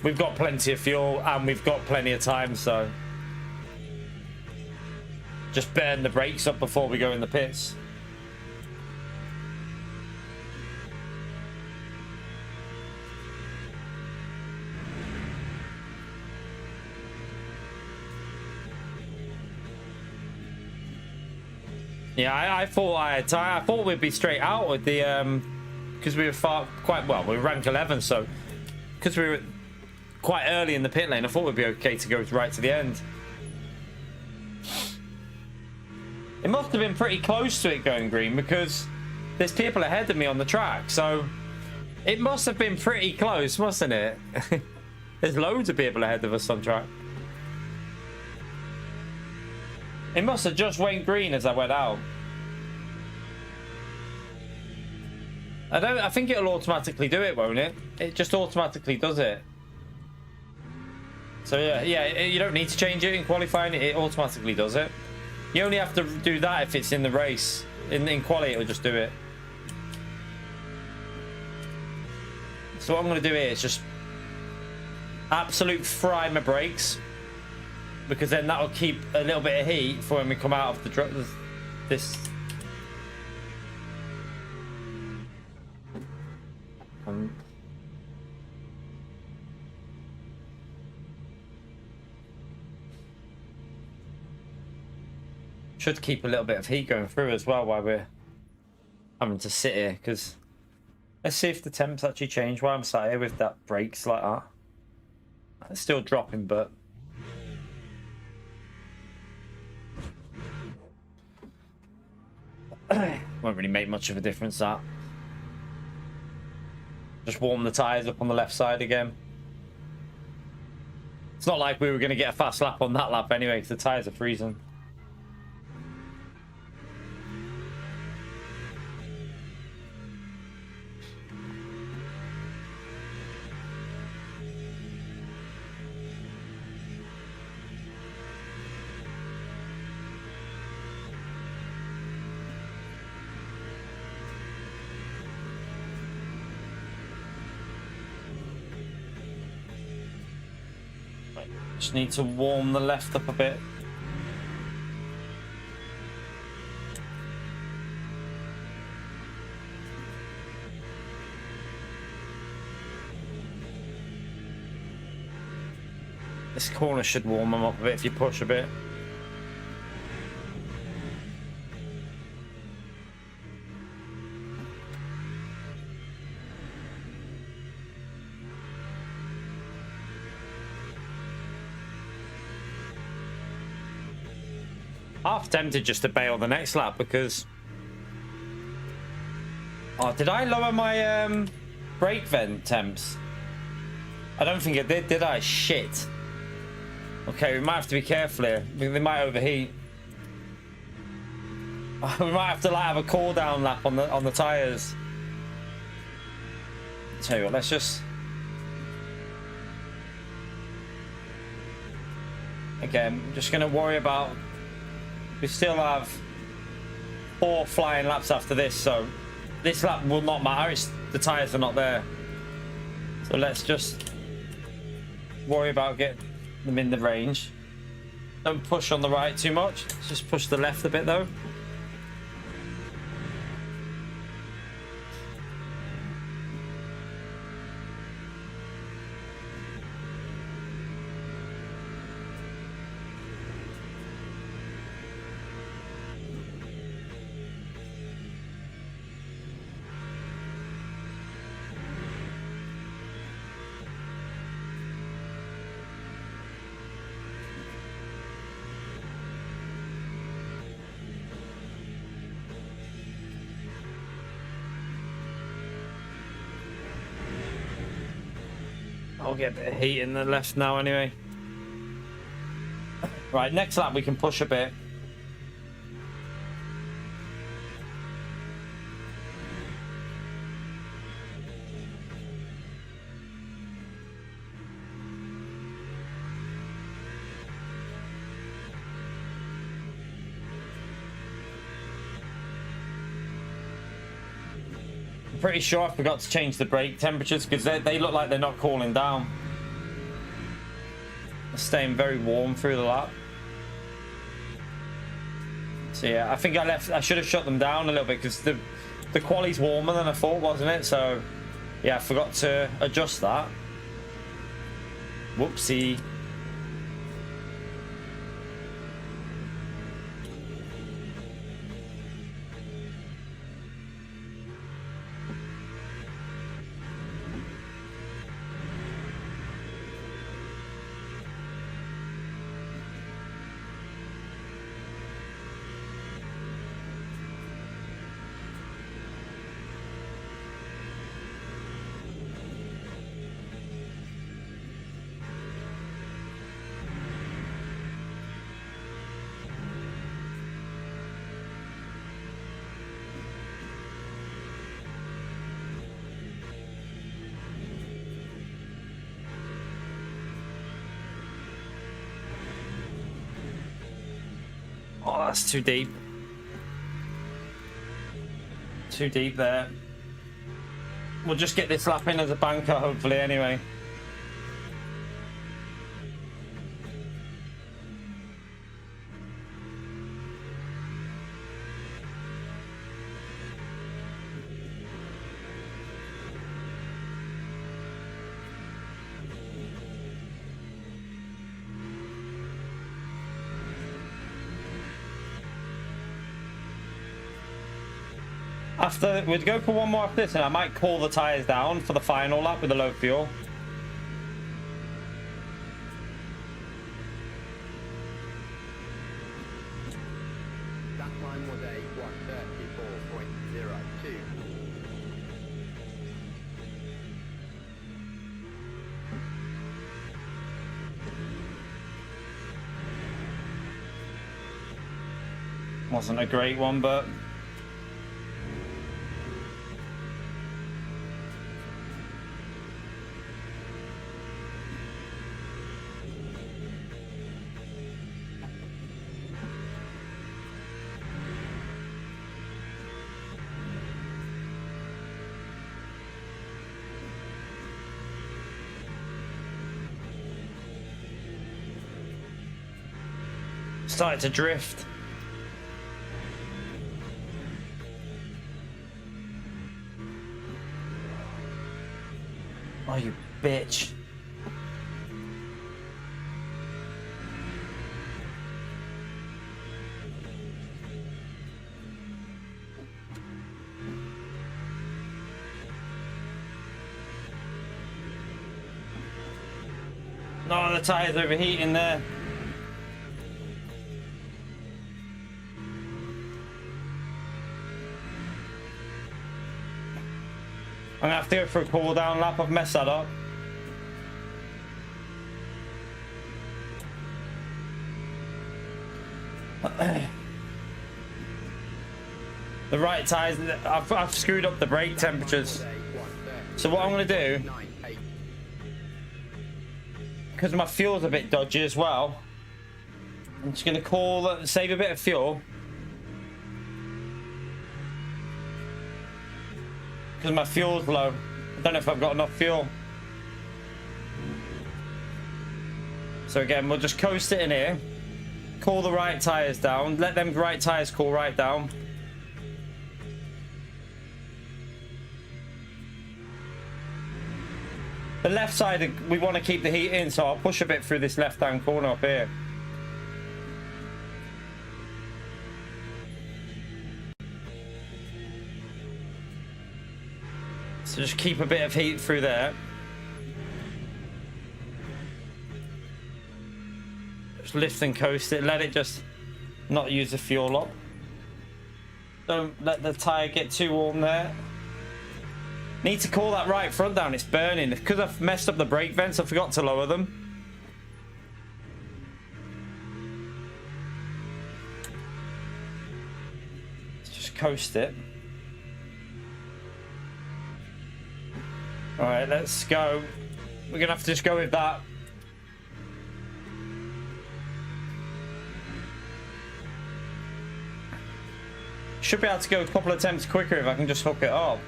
We've got plenty of fuel and we've got plenty of time, so just burn the brakes up before we go in the pits. Yeah, I thought I had time. I thought we'd be straight out with the because we were we were rank 11, so because we were quite early in the pit lane, I thought we'd be okay to go right to the end. It must have been pretty close to it going green because there's people ahead of me on the track, so it must have been pretty close, mustn't it? There's loads of people ahead of us on track. It must have just went green as I went out. I think it'll automatically do it, won't it? It just automatically does it. So yeah, you don't need to change it in qualifying. It automatically does it. You only have to do that if it's in the race. In quali, it'll just do it. So what I'm going to do here is just absolute fry my brakes, because then that'll keep a little bit of heat for when we come out of this. Should keep a little bit of heat going through as well while we're having to sit here, because let's see if the temps actually change while I'm sat here with that brakes like that. It's still dropping, but won't really make much of a difference. That just warm the tyres up on the left side again. It's not like we were going to get a fast lap on that lap anyway, because the tyres are freezing. Just need to warm the left up a bit. This corner should warm them up a bit if you push a bit. Half tempted just to bail the next lap because... Oh, did I lower my brake vent temps? I don't think I did I? Shit. Okay, we might have to be careful here. They might overheat. We might have to like have a cool down lap on the tires. Tell you what, let's just... Again, I'm just gonna worry about... We still have 4 flying laps after this, so this lap will not matter. The tires are not there. So let's just worry about getting them in the range. Don't push on the right too much. Let's just push the left a bit though. I'll get a bit of heat in the left now anyway. Right, next lap we can push a bit. Pretty sure I forgot to change the brake temperatures because they look like they're not cooling down. They're staying very warm through the lap. So yeah, I think I should have shut them down a little bit because the quality's warmer than I thought, wasn't it? So yeah, I forgot to adjust that. Whoopsie. Oh, that's too deep. Too deep there. We'll just get this lap in as a banker, hopefully, anyway. After, we'd go for one more after this, and I might cool the tyres down for the final lap with the low fuel. That time was a 1:34.02. Wasn't a great one, but... started to drift. Oh, you bitch. No, the tire's overheating there. I'm gonna have to go for a cool down lap. I've messed that up. The right tires, I've screwed up the brake temperatures. So what I'm gonna do, because my fuel's a bit dodgy as well, I'm just gonna save a bit of fuel. Because my fuel's low. I don't know if I've got enough fuel. So again, we'll just coast it in here. Cool the right tyres down. Let them right tyres cool right down. The left side, we want to keep the heat in, so I'll push a bit through this left-hand corner up here. So just keep a bit of heat through there. Just lift and coast it. Let it just not use the fuel up. Don't let the tyre get too warm there. Need to cool that right front down. It's burning. Because I've messed up the brake vents, I forgot to lower them. Let's just coast it. All right, let's go. We're gonna have to just go with that. Should be able to go a couple of attempts quicker if I can just hook it up.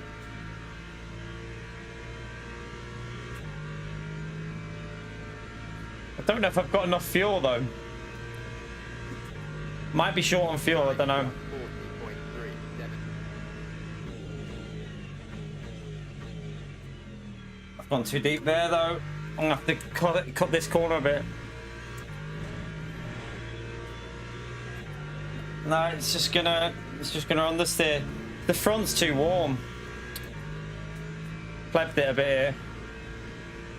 I don't know if I've got enough fuel though. Might be short on fuel, I don't know. I've gone too deep there though. I'm gonna have to cut this corner a bit. No, it's just gonna understeer. The front's too warm. Plebbed it a bit here.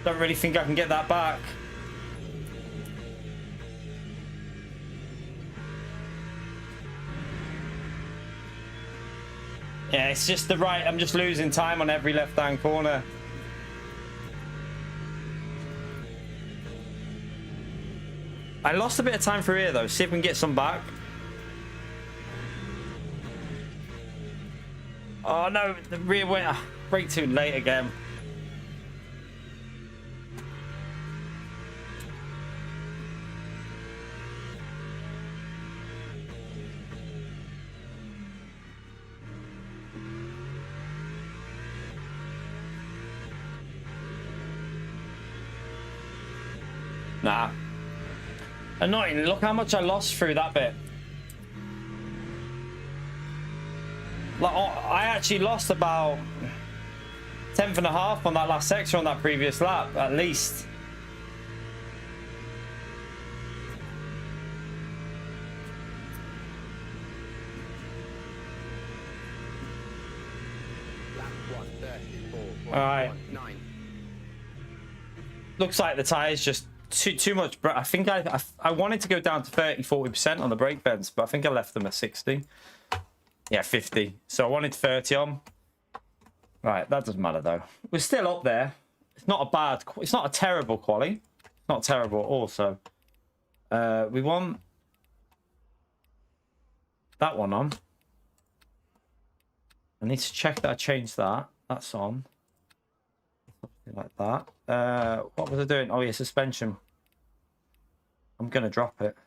Don't really think I can get that back. Yeah, it's just the right. I'm just losing time on every left-hand corner. I lost a bit of time through here though. See if we can get some back. Oh no, the rear went brake too late again. Nah. Annoying. Look how much I lost through that bit. Like, I actually lost about 10th and a half on that last sector on that previous lap, at least. All right. Looks like the tires just too much. I think I wanted to go down to 30-40% on the brake bends, but I think I left them at 60. Yeah, 50. So I wanted 30 on. Right, that doesn't matter though. We're still up there. It's not a bad. It's not a terrible quali. Not terrible also. We want that one on. I need to check that I changed that. That's on. Something like that. What was I doing? Oh yeah, suspension. I'm gonna drop it.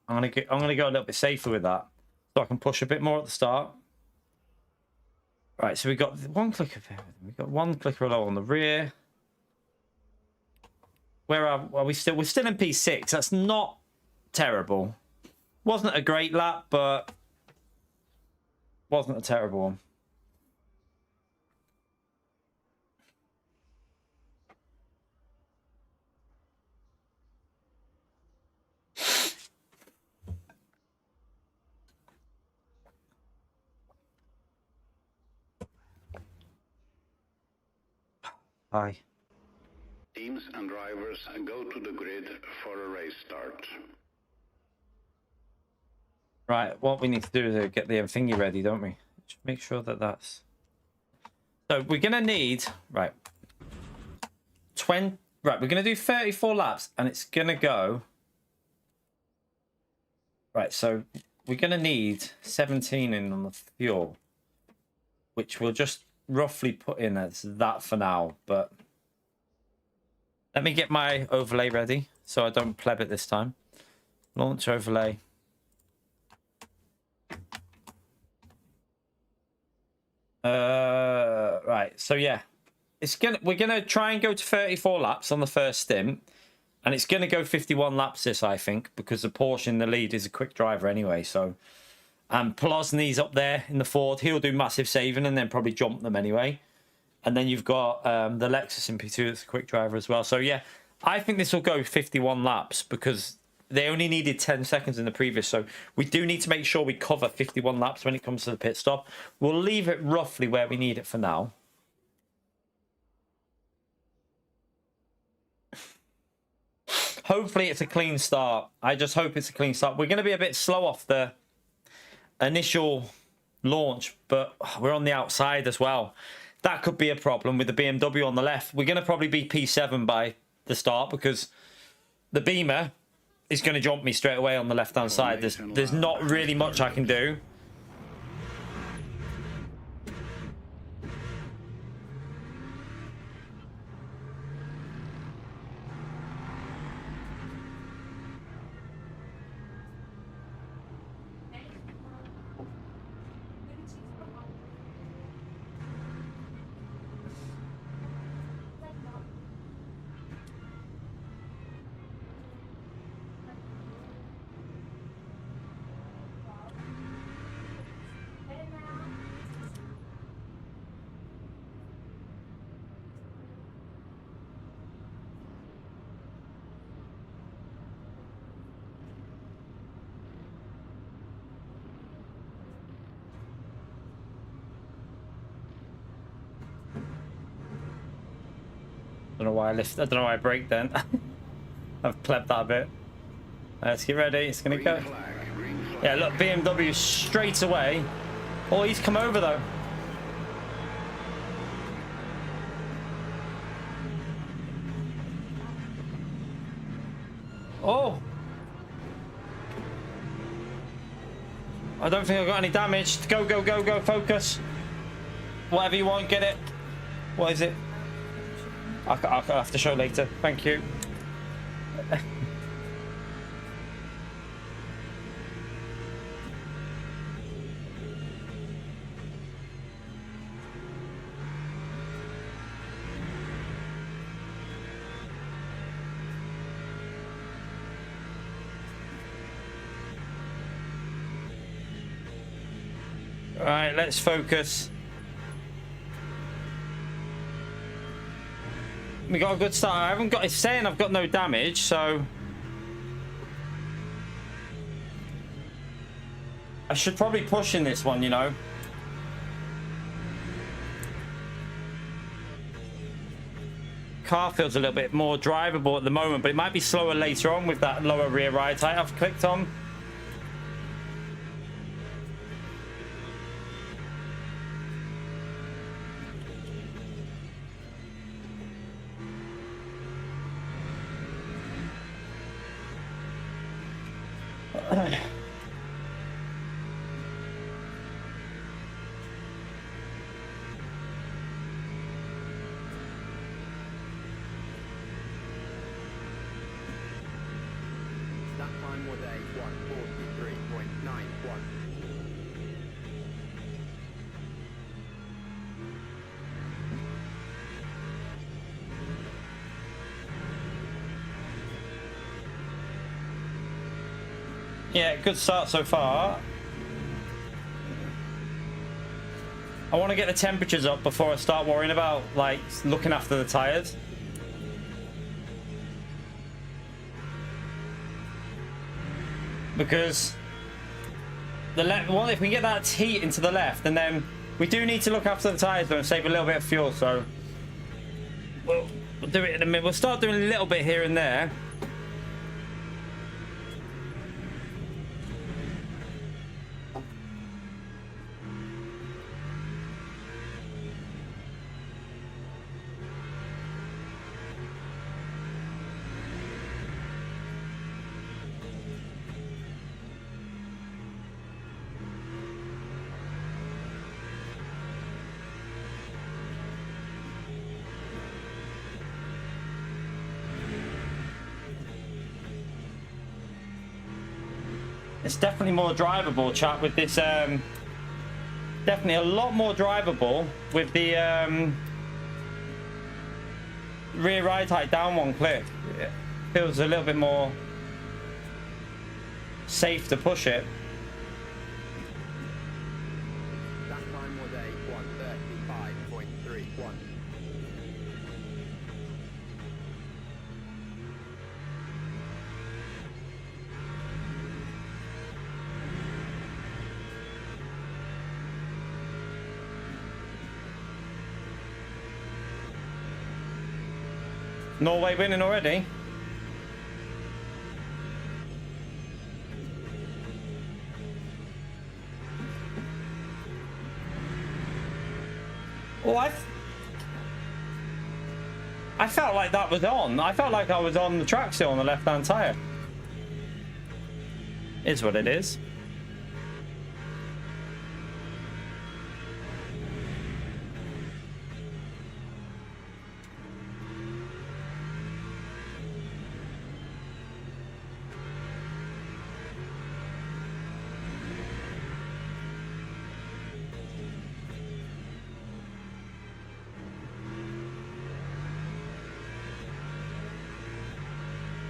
I'm gonna go a little bit safer with that, so I can push a bit more at the start. Right, so we got one clicker. We got one clicker low on the rear. Where are we still? We're still in P6. That's not terrible. Wasn't a great lap, but wasn't a terrible one. Hi. Teams and drivers go to the grid for a race start. Right, what we need to do is get the thingy ready, don't we? Just make sure that that's... So we're going to need... Right. 20... Right, we're going to do 34 laps, and it's going to go... Right, so we're going to need 17 in on the fuel, which we'll just roughly put in as that for now, but... Let me get my overlay ready, so I don't pleb it this time. Launch overlay. Right, so yeah, we're gonna try and go to 34 laps on the first stint, and it's gonna go 51 laps this, I think, because the Porsche in the lead is a quick driver anyway. So, and Polozny's up there in the Ford. He'll do massive saving and then probably jump them anyway. And then you've got the Lexus in P2 that's a quick driver as well. So yeah, I think this will go 51 laps because they only needed 10 seconds in the previous. So we do need to make sure we cover 51 laps when it comes to the pit stop. We'll leave it roughly where we need it for now. Hopefully it's a clean start. I just hope it's a clean start. We're going to be a bit slow off the initial launch, but we're on the outside as well. That could be a problem with the BMW on the left. We're going to probably be P7 by the start because the Beamer is going to jump me straight away on the left-hand side. There's not really much I can do. I don't know why I lift. I don't know why I brake then. I've plebbed that a bit. Let's get ready. It's gonna go. Yeah, look, BMW straight away. Oh, he's come over though. Oh. I don't think I've got any damage. Go, go, go, go. Focus. Whatever you want, get it. What is it? I'll have to show later. Thank you. All right, let's focus. We got a good start. I haven't got. It's saying I've got no damage, so I should probably push in this one, you know. Car feels a little bit more drivable at the moment, but it might be slower later on with that lower rear ride height I've clicked on. That time was a 1:43.91. Yeah, good start so far. I want to get the temperatures up before I start worrying about, like, looking after the tyres. Because well, if we get that heat into the left, and then we do need to look after the tyres though and save a little bit of fuel, so we'll do it in a minute. We'll start doing a little bit here and there. It's definitely more drivable, chat, with this. Definitely a lot more drivable with the rear ride height down one click. It feels a little bit more safe to push it. That time was a 1:35.31. Norway winning already. Oh, I felt like that was on. I felt like I was on the track still on the left-hand tyre. Is what it is.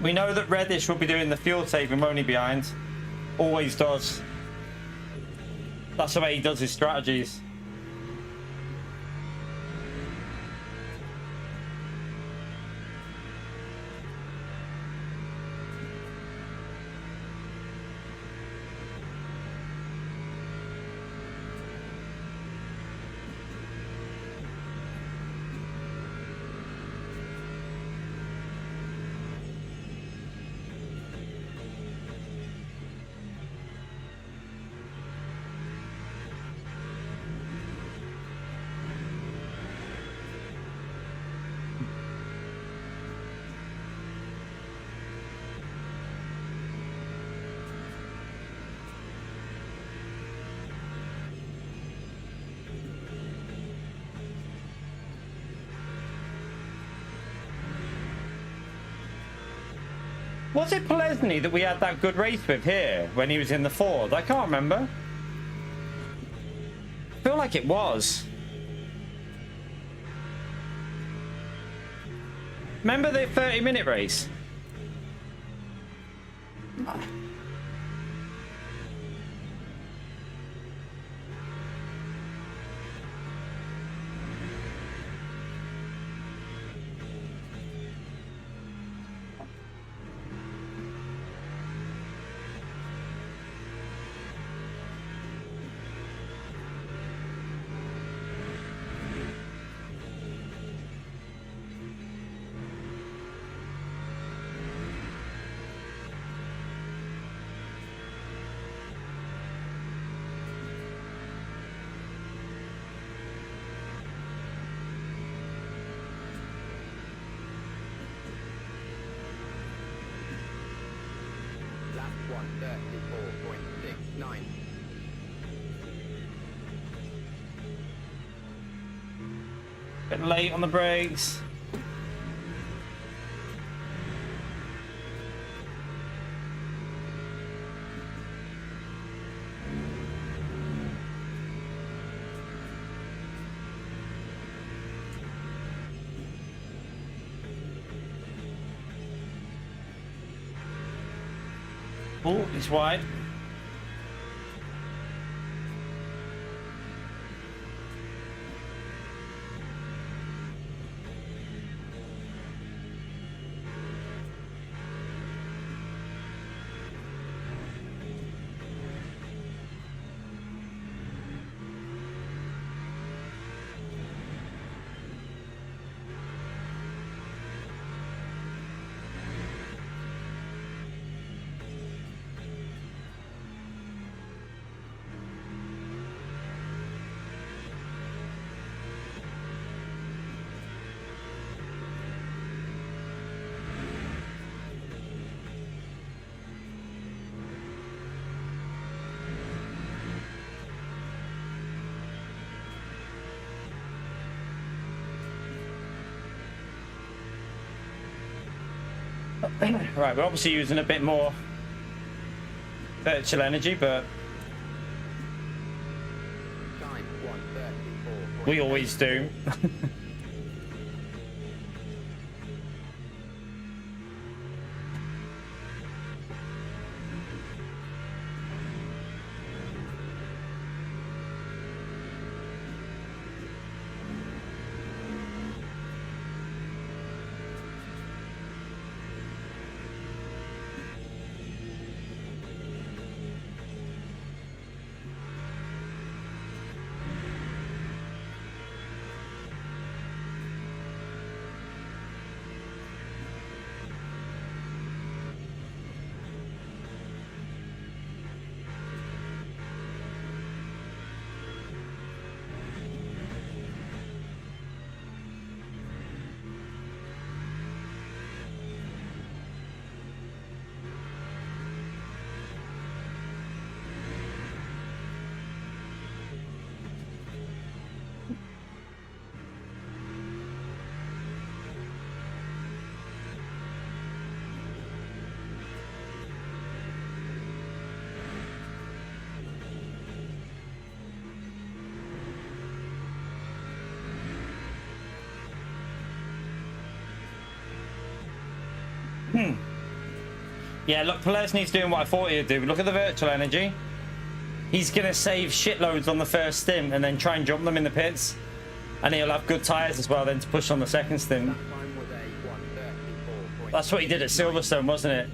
We know that Reddish will be doing the fuel saving, won't he, behind? Always does. That's the way he does his strategies. Was it Polesny that we had that good race with here when he was in the Ford? I can't remember. I feel like it was. Remember the 30-minute race? Lap 1:34.69. Bit late on the brakes. Oh, he's wide. Right, we're obviously using a bit more virtual energy, but Time 1:34. we always do. Yeah, look, Pelesny's doing what I thought he'd do. Look at the virtual energy. He's going to save shitloads on the first stint and then try and jump them in the pits. And he'll have good tyres as well then to push on the second stint. That time was a 1:34. That's what he did at Silverstone, wasn't it?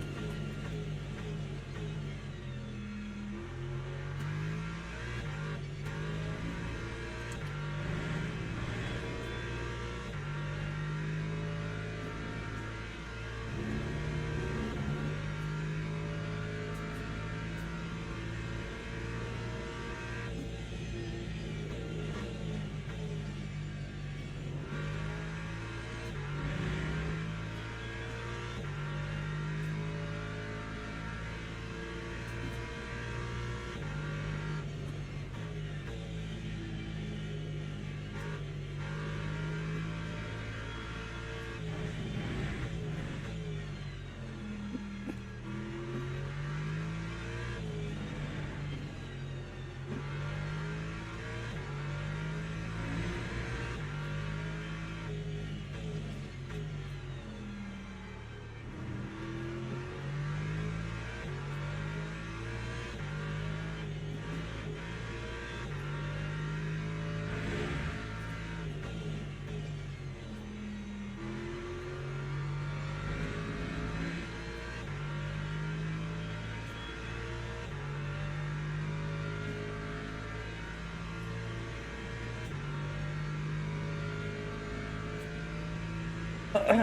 That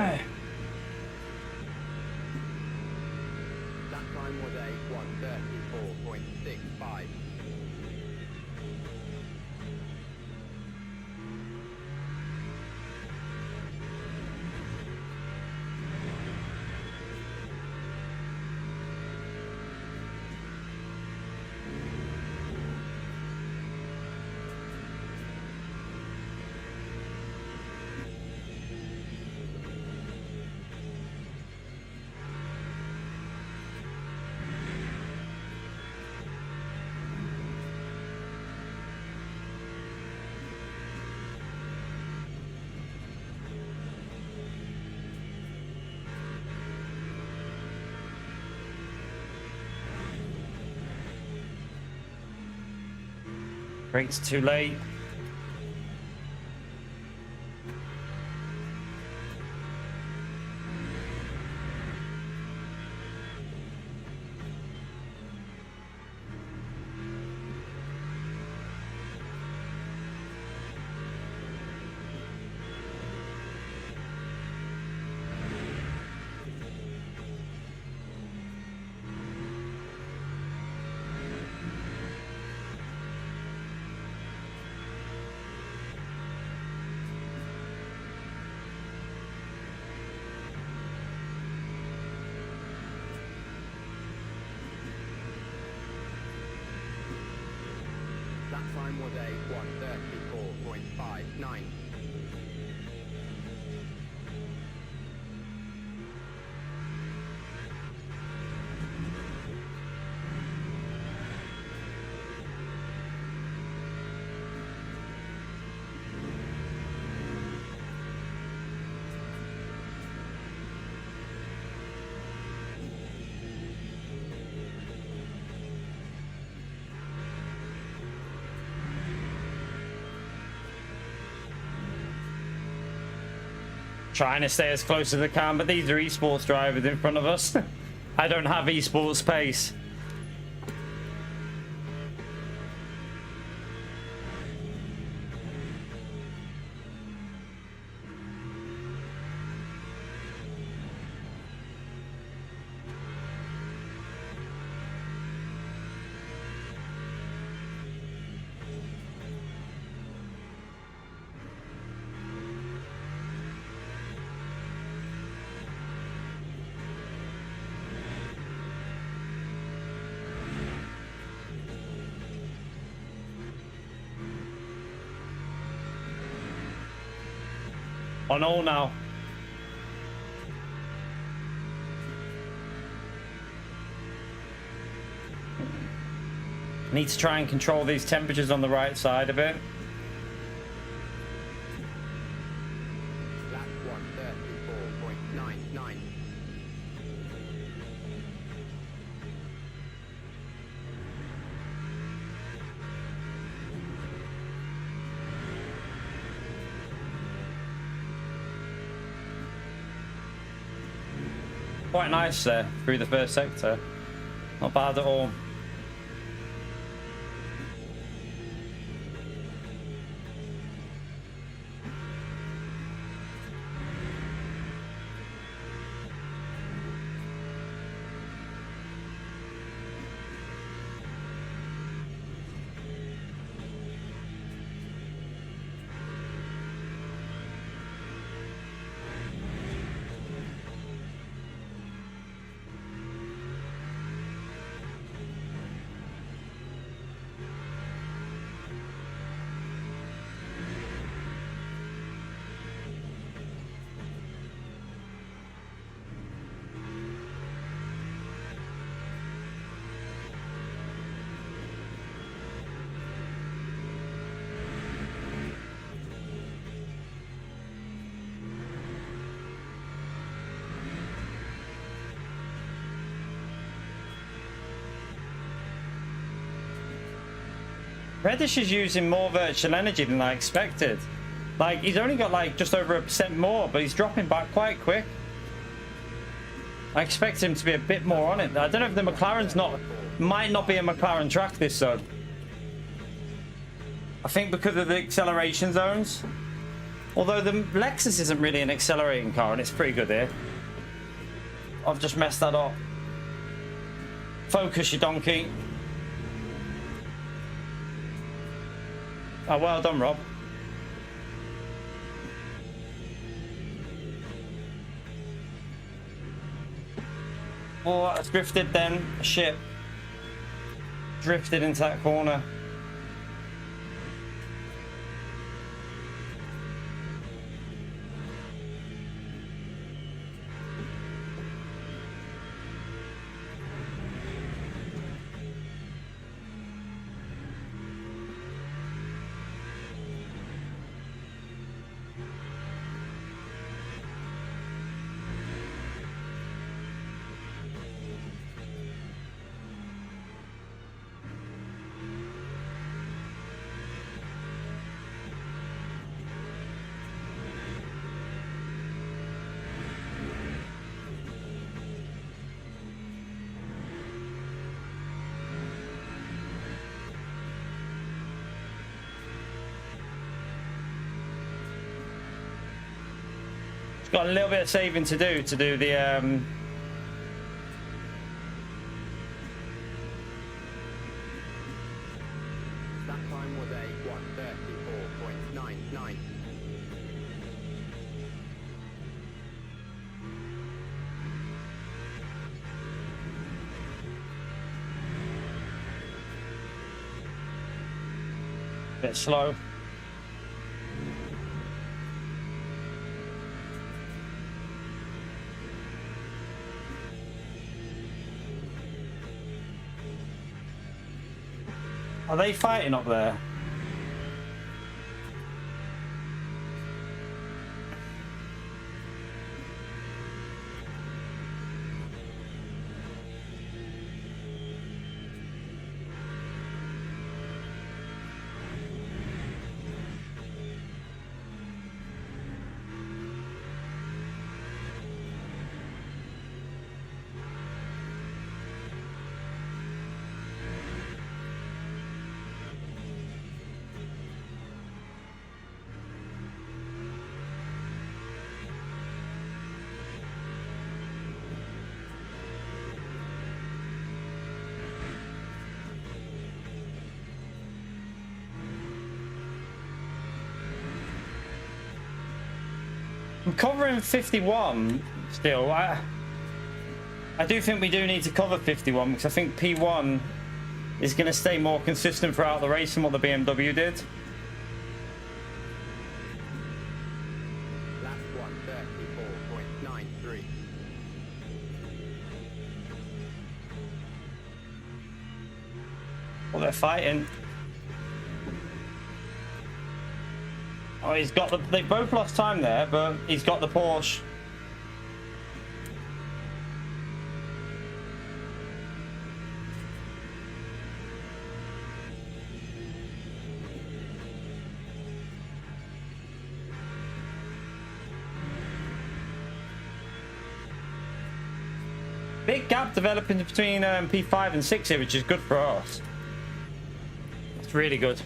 time was a 1:34.65. Crate's too late. That time was a 1:34.59. Trying to stay as close as I can, but these are esports drivers in front of us. I don't have esports pace. On all now. Need to try and control these temperatures on the right side a bit. Lap 1:34.99. Quite nice there through the first sector. Not bad at all. Reddish is using more virtual energy than I expected. Like, he's only got like just over 1% more, but he's dropping back quite quick. I expect him to be a bit more on it. I don't know if the McLaren's might not be a McLaren track this zone. I think because of the acceleration zones. Although the Lexus isn't really an accelerating car and it's pretty good here. I've just messed that up. Focus, you donkey. Oh, well done, Rob. Oh, that's drifted then. Shit. Drifted into that corner. It's got a little bit of saving to do the That time was a 1:34.99. bit slow. Are they fighting up there? I'm covering 51 still. I do think we do need to cover 51 because I think P1 is going to stay more consistent throughout the race than what the BMW did. Lap 1:34.93. Well, they're fighting. Oh, he's got the. They both lost time there, but he's got the Porsche. Big gap developing between P5 and 6 here, which is good for us. It's really good.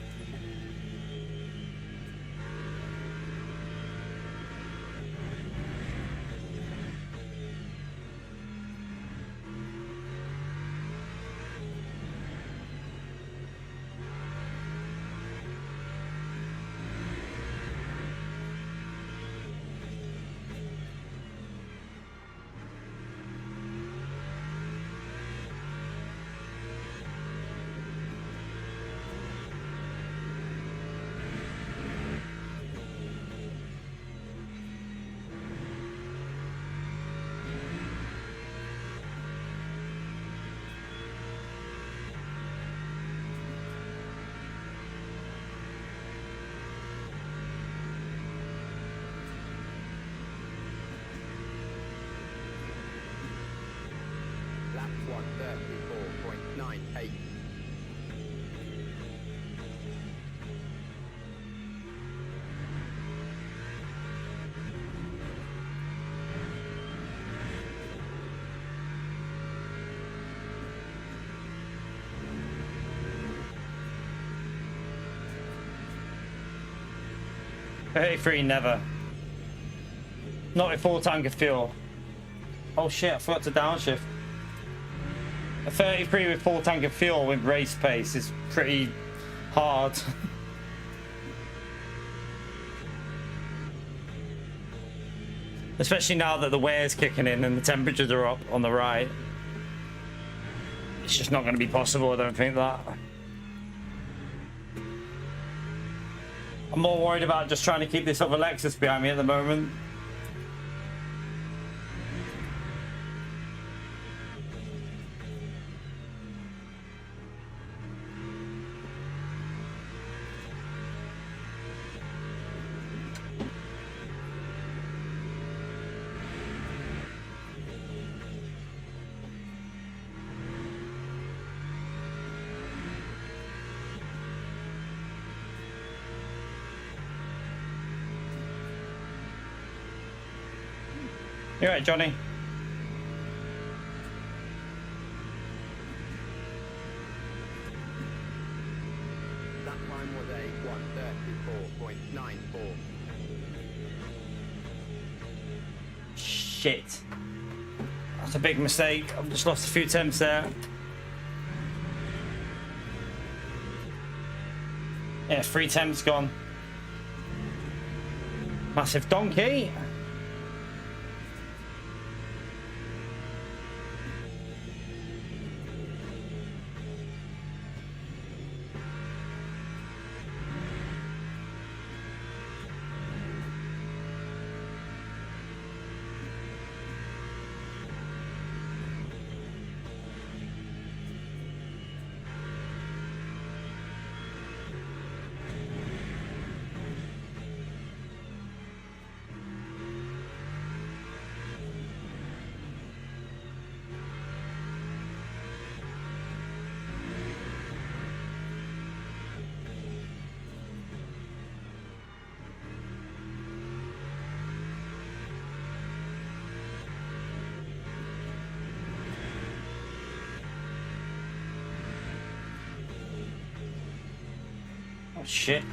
Lap 1:34.98. Free never. Not with full tank of fuel. Oh shit, I forgot to downshift. A 33 with full tank of fuel with race pace is pretty hard. Especially now that the wear's kicking in and the temperatures are up on the right. It's just not going to be possible, I don't think that. I'm more worried about just trying to keep this other Lexus behind me at the moment. You all right, Johnny? That time was a 1:34.94. shit. That's a big mistake. I've just lost a few temps there. Yeah, 3 temps gone. Massive donkey. Oh shit.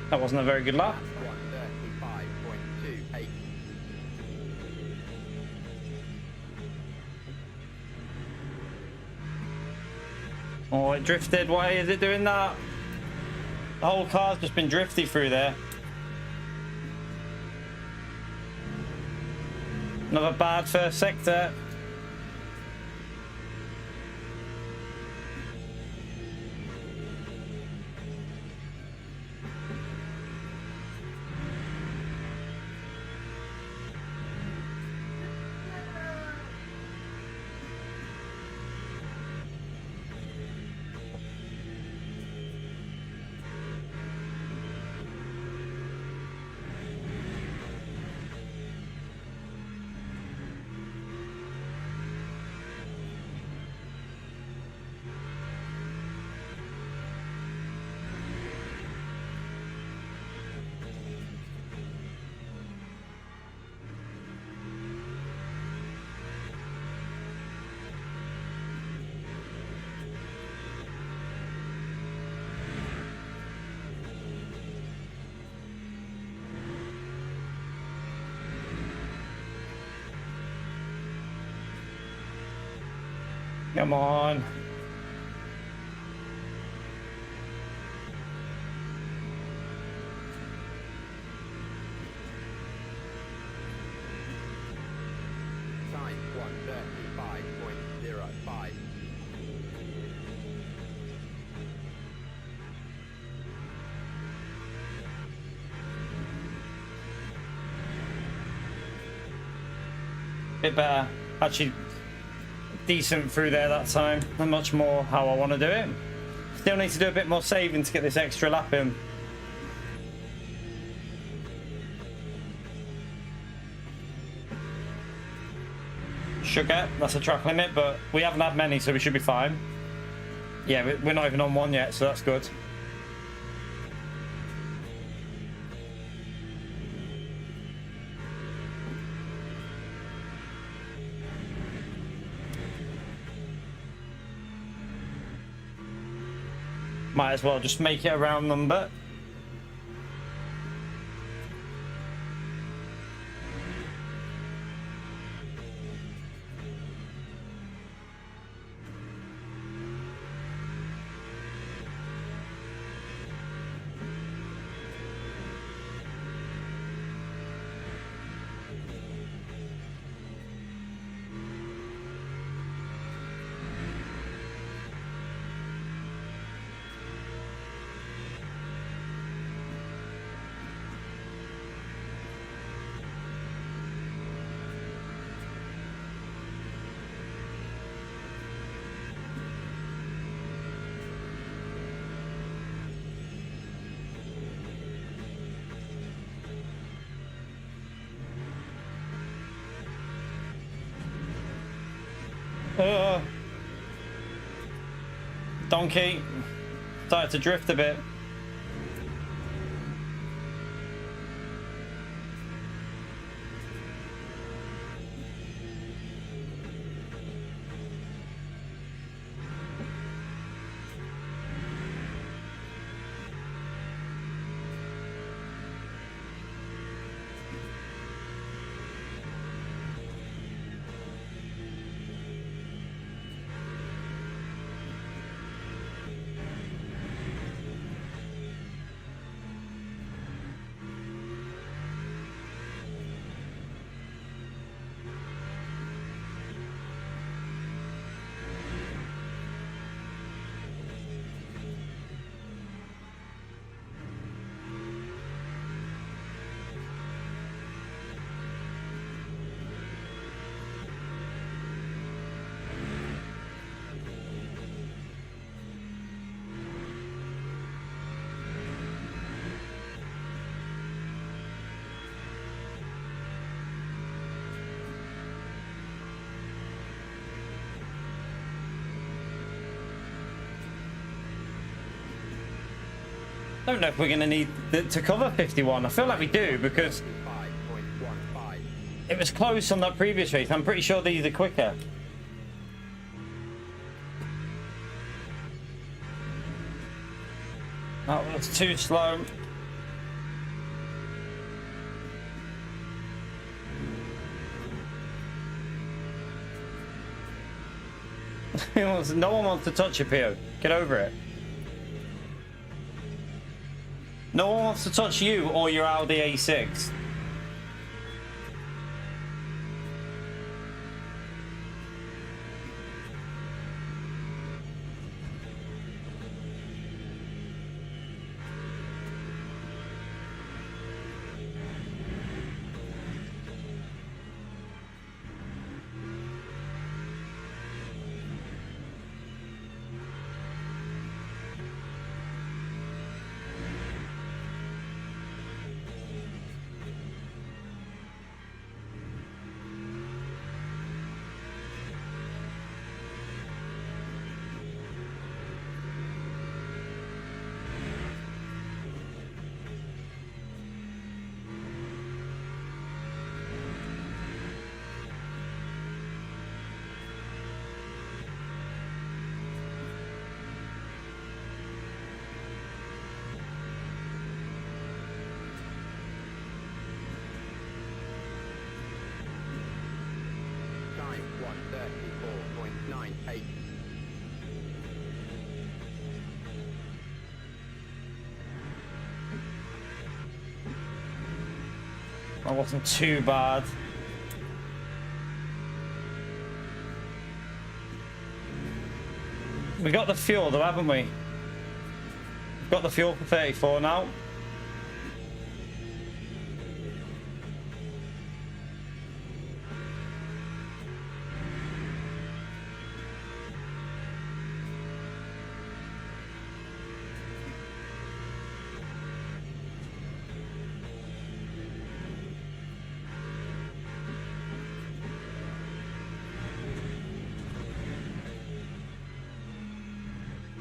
That wasn't a very good lap. 135.28. Oh, it drifted. Why is it doing that? The whole car's just been drifty through there. Another bad first sector. Come on. Time 135.05. Bit better. Actually, decent through there that time. Not much more how I want to do it. Still need to do a bit more saving to get this extra lap in. Sugar, that's a track limit, but we haven't had many, so we should be fine. Yeah, we're not even on one yet, so that's good. Might as well just make it a round number. Donkey started to drift a bit. don't know if we're going to need to cover 51. I feel like we do because 5.15. it was close on that previous race. I'm pretty sure these are quicker. Oh, that's too slow. No one wants to touch you, Pio. Get over it. No one wants to touch you or your Audi A6. Time 134.98. That wasn't too bad. We got the fuel though, haven't we? We've got the fuel for 34 now.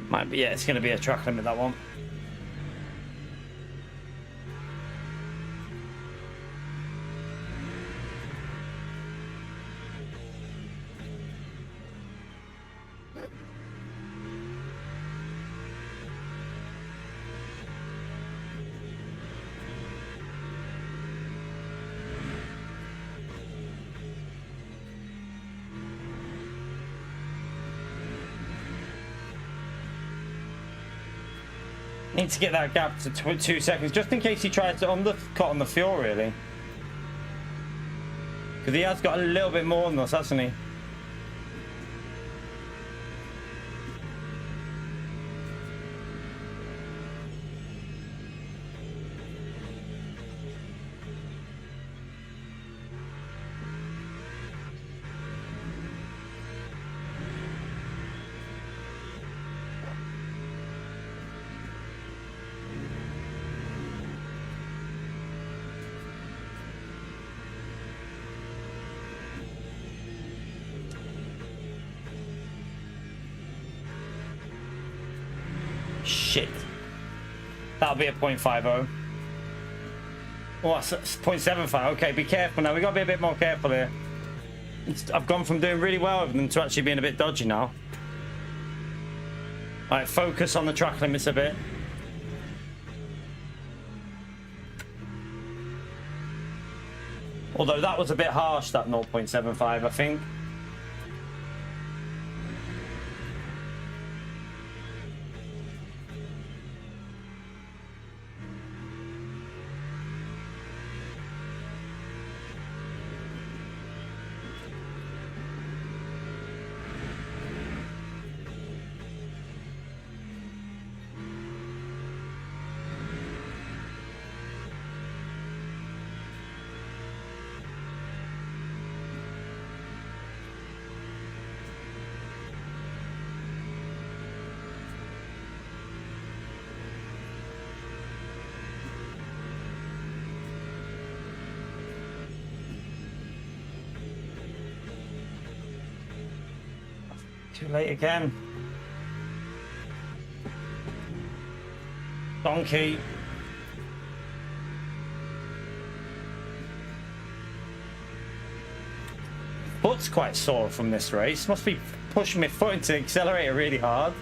Might be, yeah, it's going to be a track limit, that one. Need to get that gap to 2 seconds, just in case he tries to undercut on the fuel, really. Because he has got a little bit more than us, hasn't he? Shit. That'll be a 0.50. Oh, that's 0.75. Okay, be careful now. We've got to be a bit more careful here. I've gone from doing really well with them to actually being a bit dodgy now. Alright, focus on the track limits a bit. Although that was a bit harsh, that 0.75, I think. Too late again. Donkey. Foot's quite sore from this race. Must be pushing my foot into the accelerator really hard.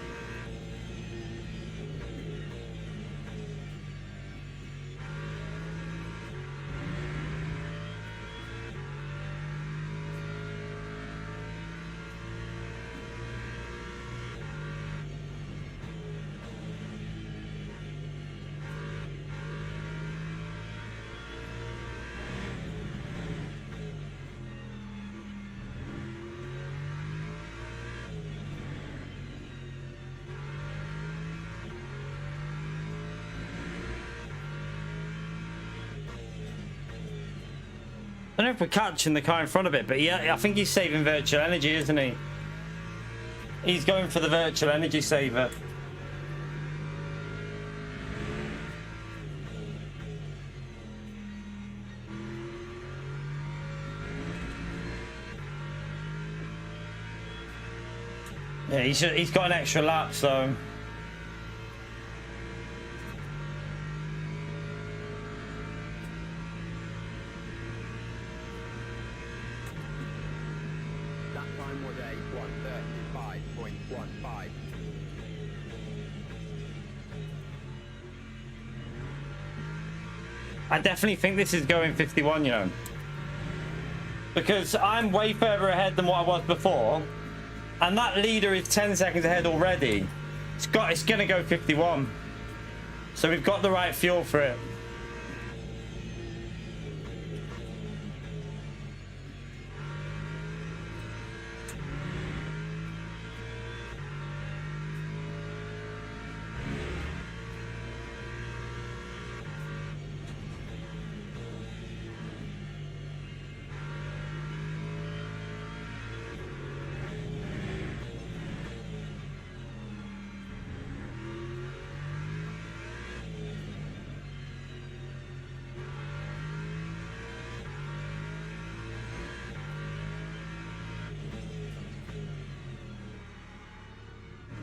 I don't know if we're catching the car in front of it, but yeah, I think he's saving virtual energy, isn't he? He's going for the virtual energy saver. Yeah, he's got an extra lap, so... That time was a 1:35.15. I definitely think this is going 51, you know. Because I'm way further ahead than what I was before. And that leader is 10 seconds ahead already. It's gonna go 51. So we've got the right fuel for it.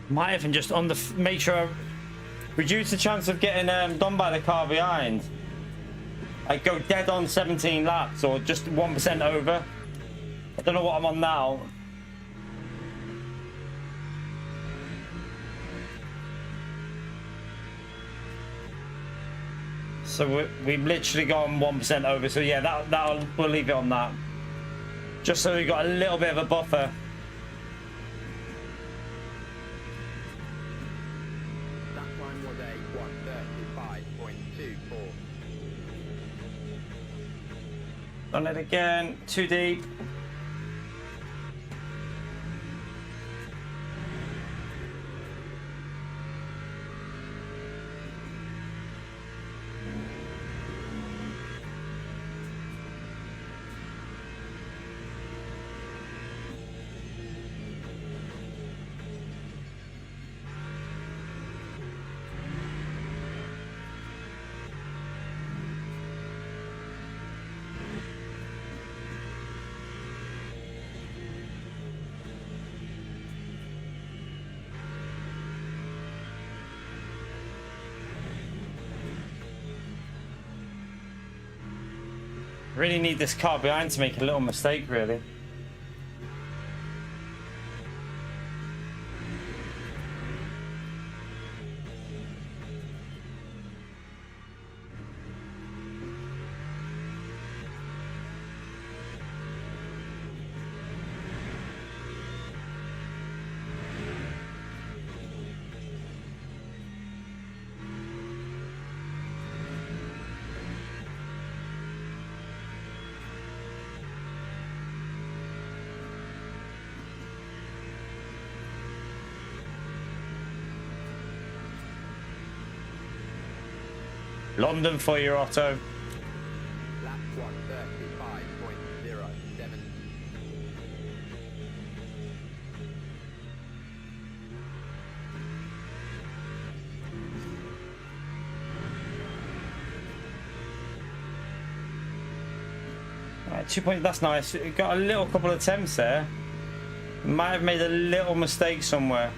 Might even just make sure I reduce the chance of getting done by the car behind. I go dead on 17 laps or just 1% over. I don't know what I'm on now. So we've literally gone 1% over. So yeah, we'll leave it on that. Just so we've got a little bit of a buffer. Done it again, too deep. Really need this car behind to make a little mistake, really. London for your Otto. Lap 1:35.07. Right, 2 points, that's nice. It got a little couple of attempts there. Might have made a little mistake somewhere.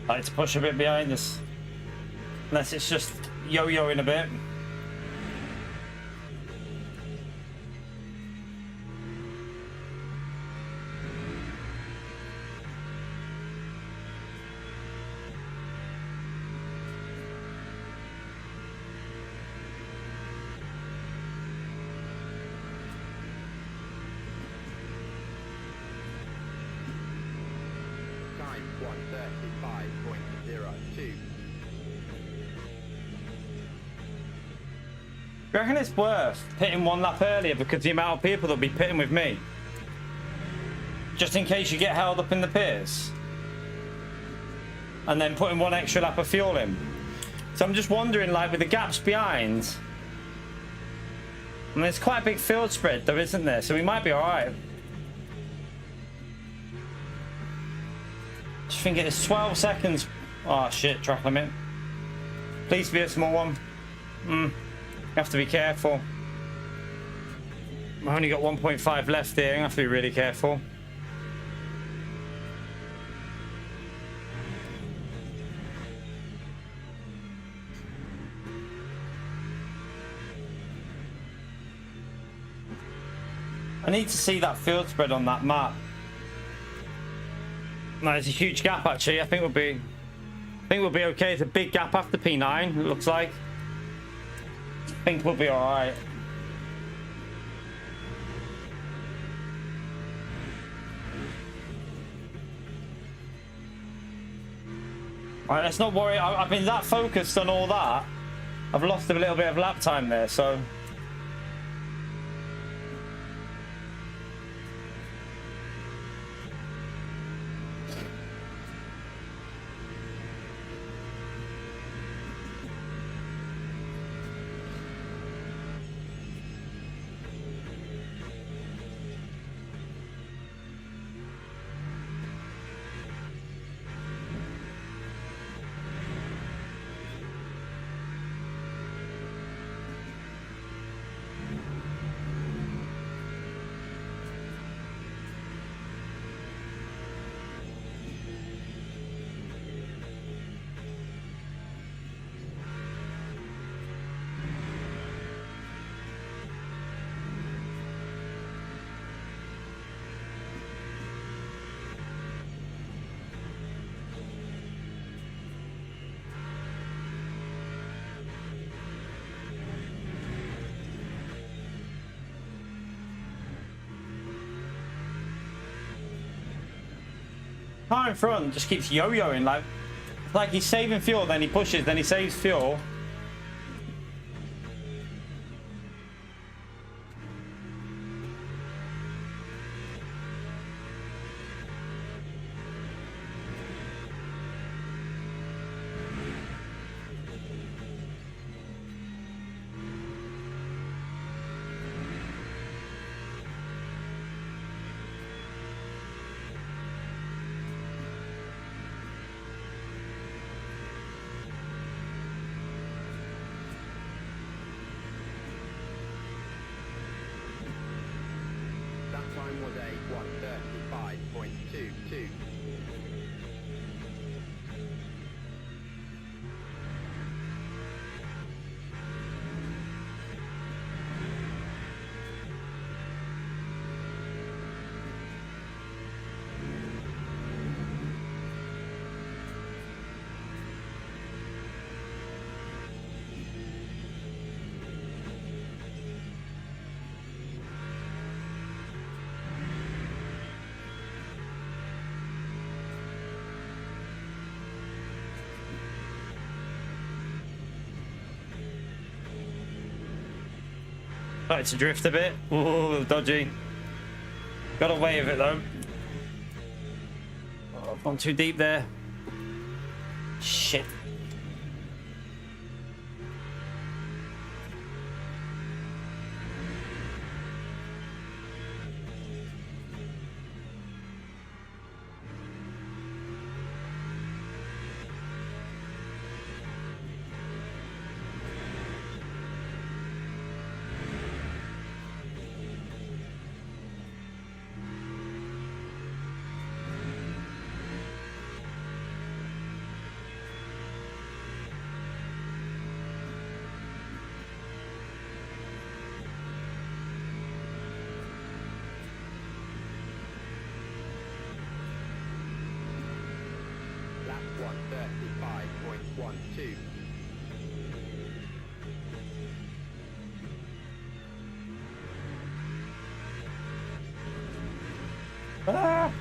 I like to push a bit behind us. Unless it's just yo-yoing a bit. Time 1:35.02. Do you reckon it's worth pitting one lap earlier because the amount of people that'll be pitting with me? Just in case you get held up in the pits? And then putting one extra lap of fuel in. So I'm just wondering, like, with the gaps behind, I mean, it's quite a big field spread though, isn't there? So we might be alright. Just think it is 12 seconds. Oh shit, track limit. Please be a small one. Have to be careful. I've only got 1.5 left here. I have to be really careful. I need to see that field spread on that map. No, there's a huge gap actually. I think we'll be okay. It's a big gap after P9. It looks like. I think we'll be all right. All right, let's not worry. I've been that focused on all that. I've lost a little bit of lap time there, so. Car in front just keeps yo-yoing, like he's saving fuel, then he pushes, then he saves fuel. That time was a 1:35.22. Started to drift a bit. Ooh, dodgy. Got away with it though. Oh, I've gone too deep there. Shit. 135.12. Ah!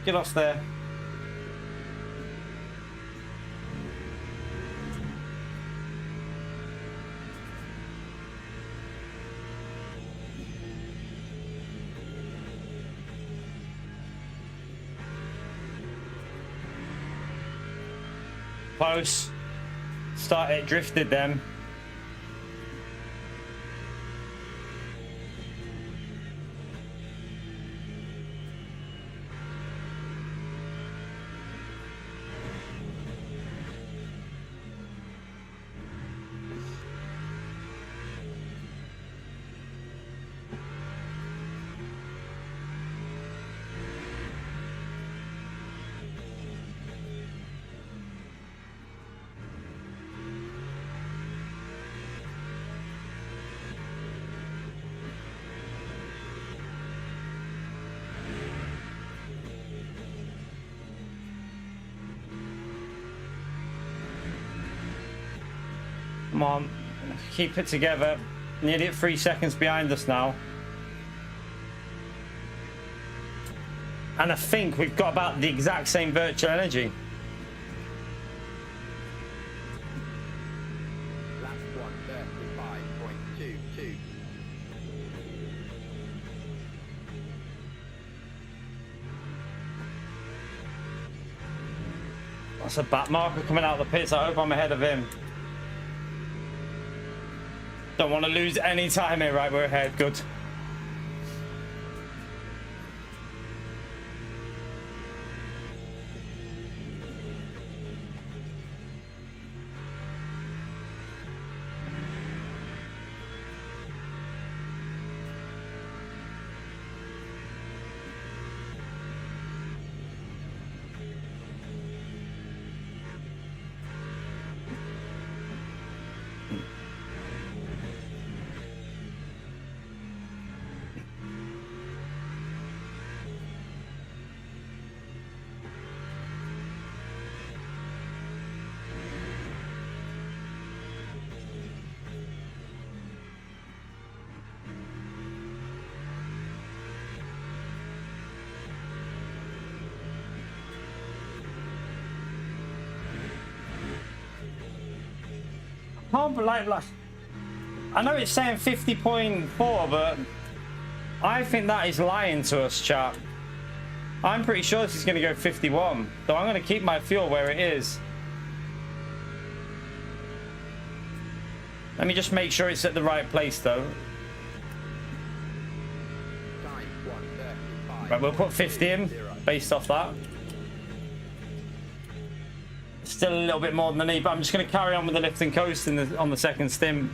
Get off there. Close. Started drifted them. Come on, keep it together. Nearly at 3 seconds behind us now. And I think we've got about the exact same virtual energy. Lap 135.22. That's a back marker coming out of the pits. I hope I'm ahead of him. Don't want to lose any time here. Right, we're ahead. Good. Can't believe, like, I know it's saying 50.4, but I think that is lying to us, chat. I'm pretty sure this is going to go 51, so I'm going to keep my fuel where it is. Let me just make sure it's at the right place, though. Time 135. Right, we'll put 50 in, based off that. Still a little bit more than I need, but I'm just going to carry on with the lift and coast on the second stint.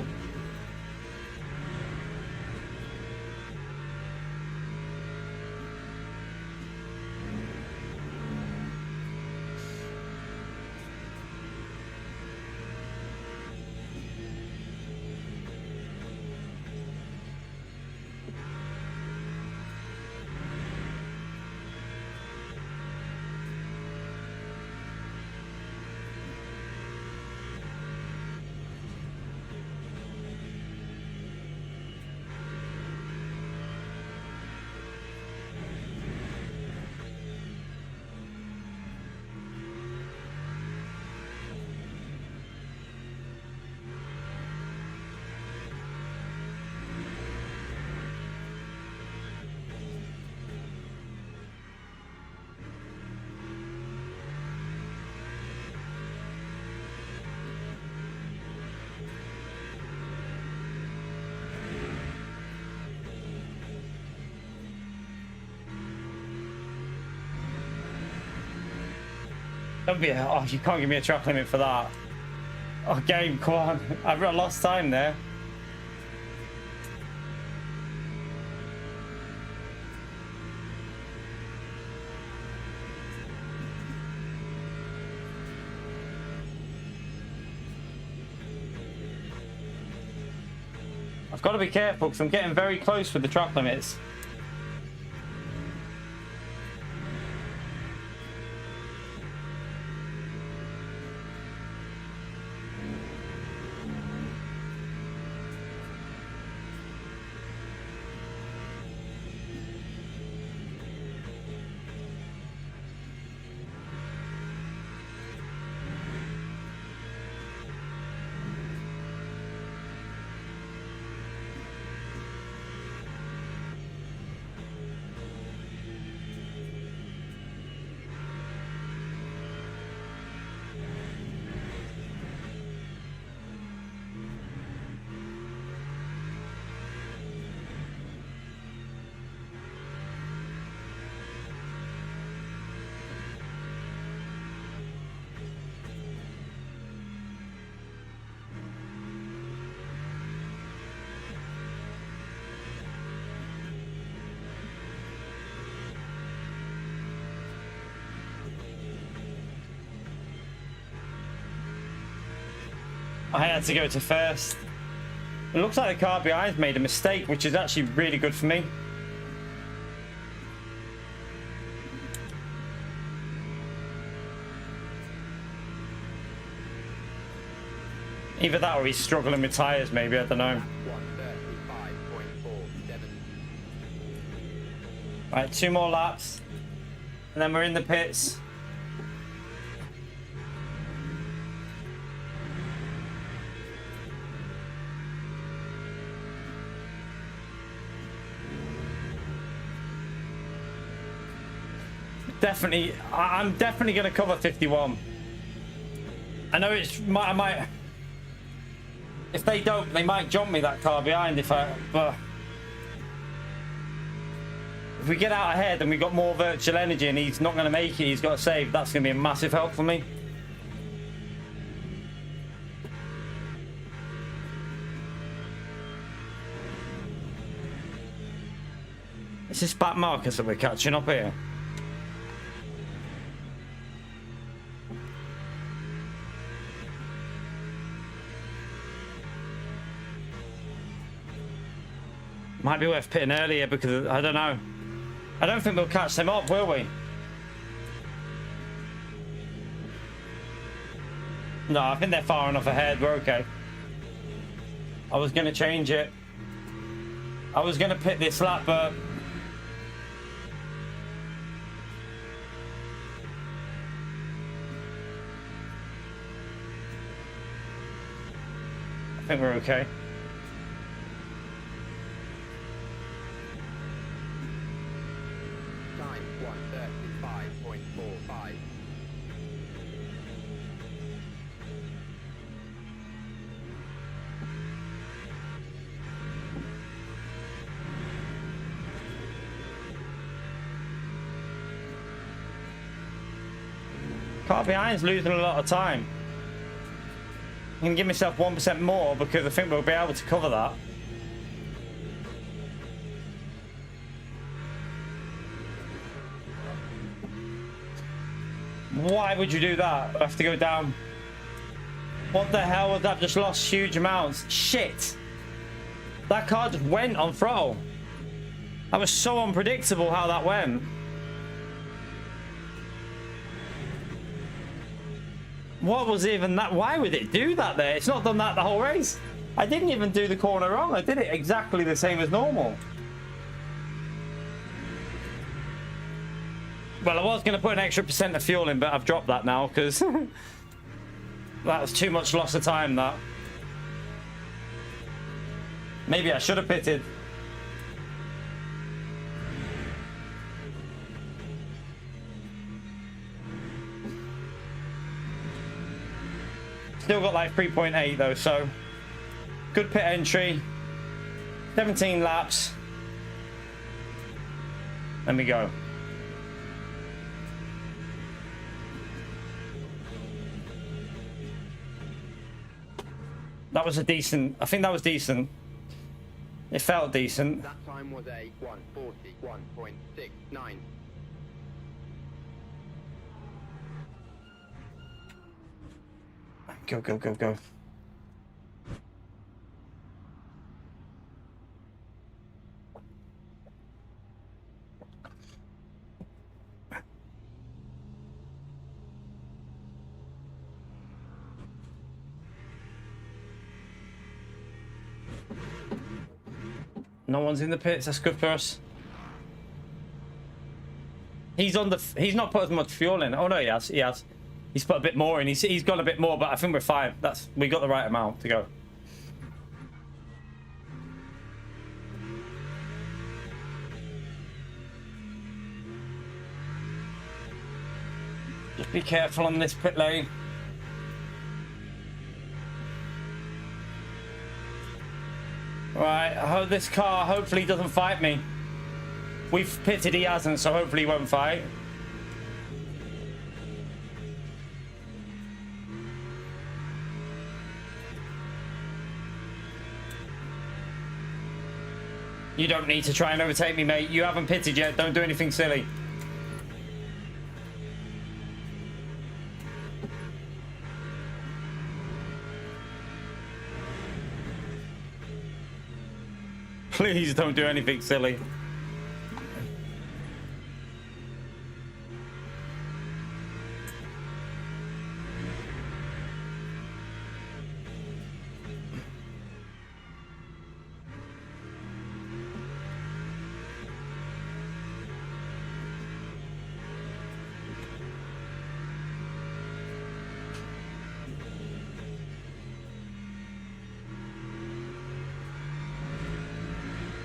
Don't be oh, you can't give me a track limit for that. Oh, game, come on. I've lost time there. I've got to be careful because I'm getting very close with the track limits. I had to go to first. It looks like the car behind's made a mistake, which is actually really good for me. Either that or he's struggling with tyres, maybe, I don't know. 135.47. Right, 2 more laps. And then we're in the pits. Definitely, I'm definitely going to cover 51. I know I might. If they don't, they might jump me that car behind. But if we get out ahead and we've got more virtual energy and he's not going to make it, he's got to save. That's going to be a massive help for me. Is this back Marcus that we're catching up here? Might be worth pitting earlier because I don't know. I don't think we'll catch them up, will we? No, I think they're far enough ahead. We're okay. I was going to change it. I was going to pit this lap, but I think we're okay. Time 135.45. Car behind's losing a lot of time. I'm going to give myself 1% more because I think we'll be able to cover that. Why would you do that? I have to go down. What the hell was that? Just lost huge amounts. Shit. That car just went on throttle. That was so unpredictable how that went. What was even that? Why would it do that there? It's not done that the whole race. I didn't even do the corner wrong. I did it exactly the same as normal. Well, I was going to put an extra % of fuel in, but I've dropped that now because that was too much loss of time, that. Maybe I should have pitted. Still got like 3.8 though, so good pit entry. 17 laps. Let me go. That was a decent, I think that was decent. It felt decent. That time was a 141.69. Go, go, go, go. No one's in the pits. That's good for us. He's on the. He's not put as much fuel in. Oh no, he has. He has. He's put a bit more in. He's got a bit more, but I think we're fine. We got the right amount to go. Just be careful on this pit lane. Right, I hope this car hopefully doesn't fight me. We've pitted, he hasn't, so hopefully he won't fight. You don't need to try and overtake me, mate. You haven't pitted yet. Don't do anything silly. Please don't do anything silly.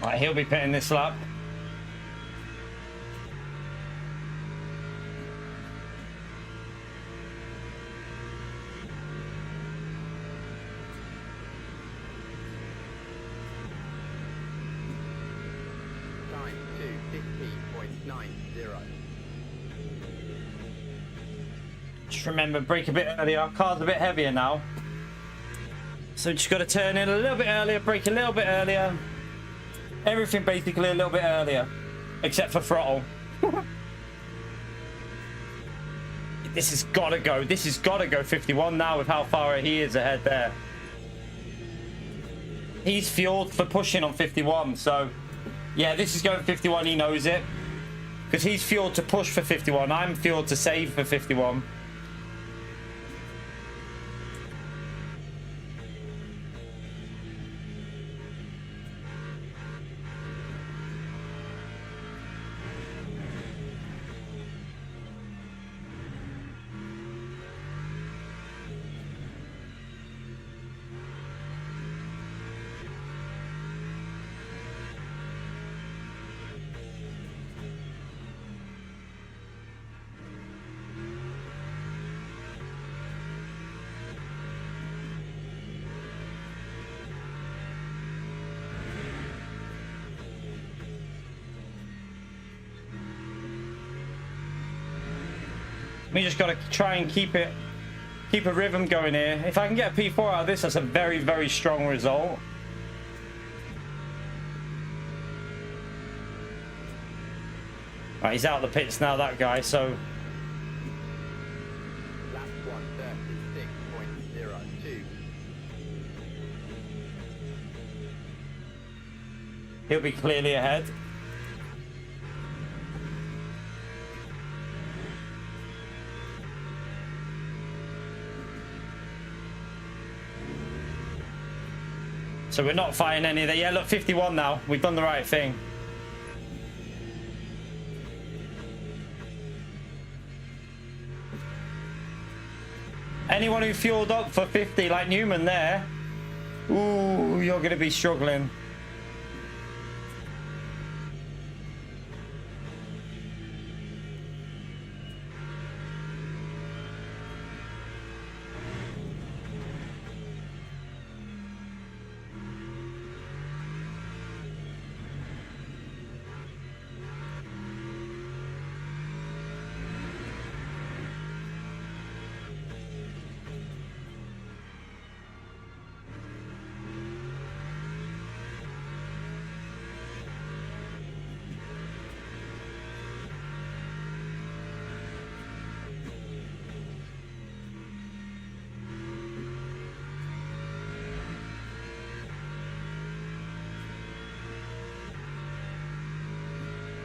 Right, he'll be pitting this lap. Time 2:15.90. Just remember, brake a bit earlier. Our car's a bit heavier now. So just got to turn in a little bit earlier, brake a little bit earlier. Everything basically a little bit earlier, except for throttle. This has got to go. This has got to go 51 now with how far he is ahead there. He's fueled for pushing on 51, so yeah, this is going 51. He knows it because he's fueled to push for 51. I'm fueled to save for 51. We just got to try and keep a rhythm going here. If I can get a P4 out of this, that's a very, very strong result. Right, he's out of the pits now, that guy, so... Lap 1:36.02. He'll be clearly ahead. So we're not fighting any of that. Yeah, look, 51 now. We've done the right thing. Anyone who fueled up for 50 like Newman there, ooh, you're going to be struggling.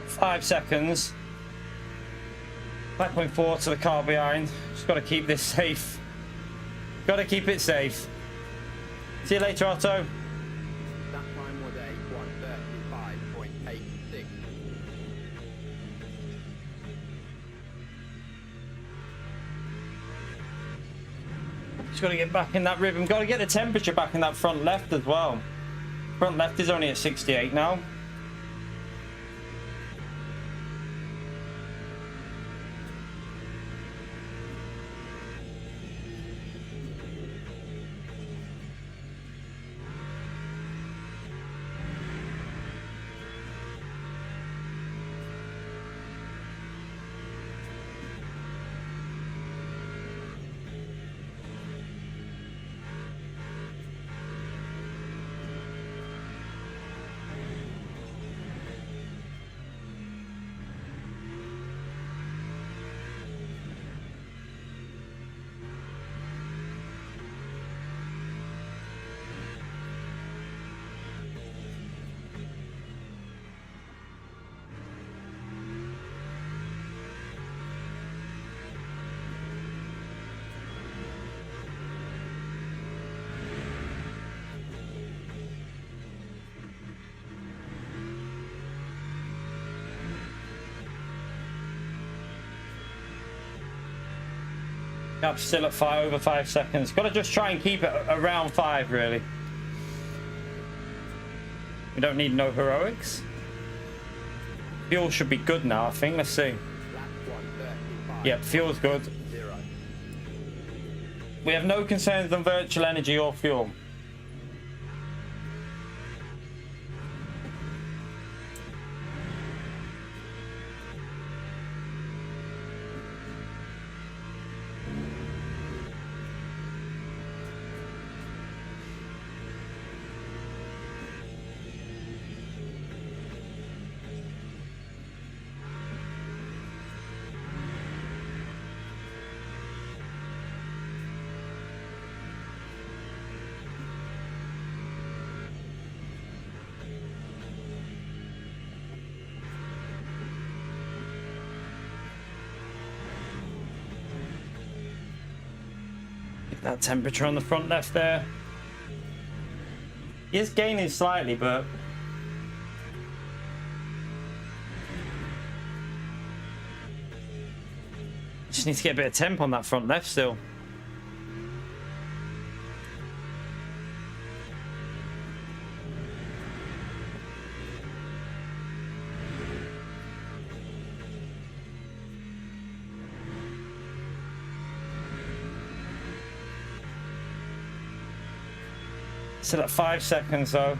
Five seconds. 5.4 to the car behind. Just got to keep this safe. Got to keep it safe. See you later, Otto. That time was a 1:35.86. Just got to get back in that rhythm. Got to get the temperature back in that front left as well. Front left is only at 68 now. Gap's still at over 5 seconds. Got to just try and keep it around 5, really. We don't need no heroics. Fuel should be good now, I think. Let's see. Yep, fuel's good. We have no concerns on virtual energy or fuel. That temperature on the front left there. He is gaining slightly, but just need to get a bit of temp on that front left still. Still at 5 seconds though.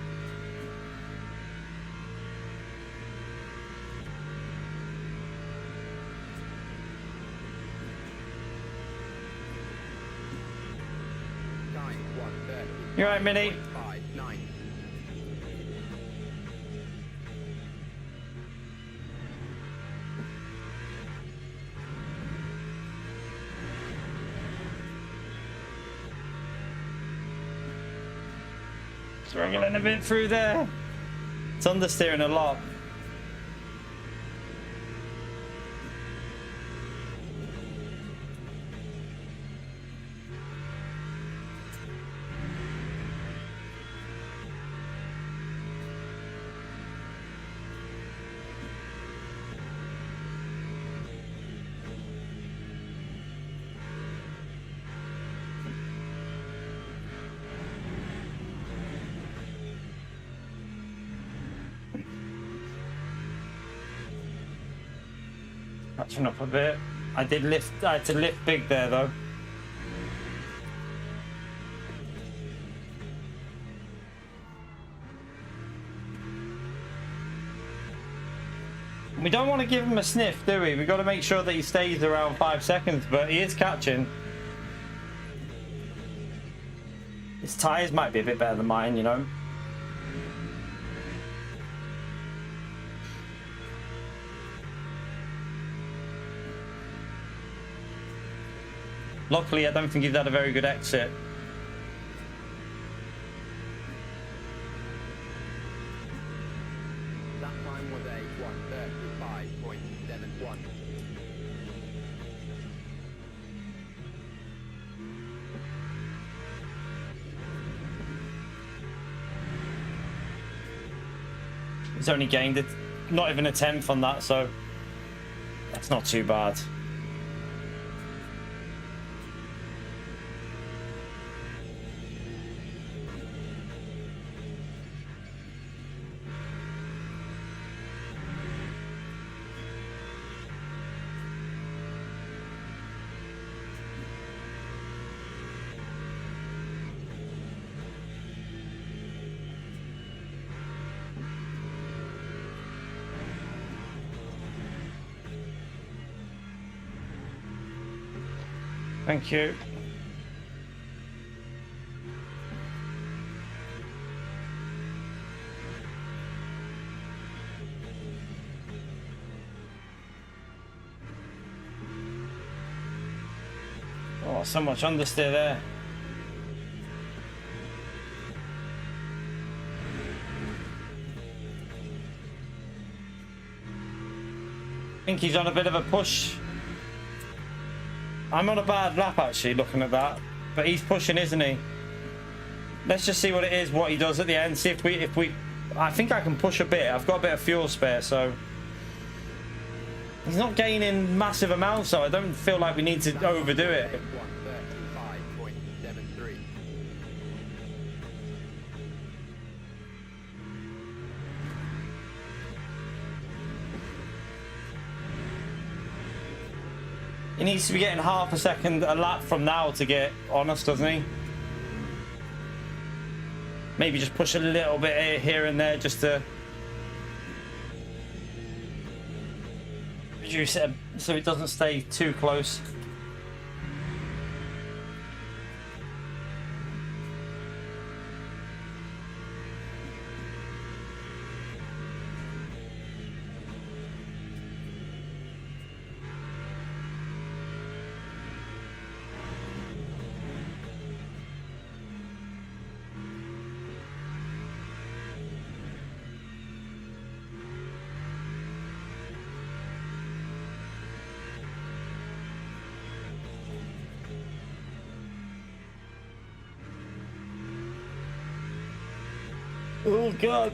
You alright, Minnie? Struggling a bit through there. It's understeering a lot. Catching up a bit. I had to lift big there though. We don't want to give him a sniff, do we? We've got to make sure that he stays around 5 seconds, but he is catching. His tyres might be a bit better than mine, you know. Luckily, I don't think he's had a very good exit. That time was a 1:35.71. He's only gained it, not even a 10th on that, so that's not too bad. Thank you. Oh, so much understeer there. I think he's on a bit of a push. I'm on a bad lap actually looking at that, but he's pushing, isn't he? Let's just see what it is, what he does at the end. See if we I think I can push a bit. I've got a bit of fuel spare, so he's not gaining massive amounts, so I don't feel like we need to overdo it. He needs to be getting half a second a lap from now to get honest, doesn't he? Maybe just push a little bit here and there just to reduce it so it doesn't stay too close. Oh God.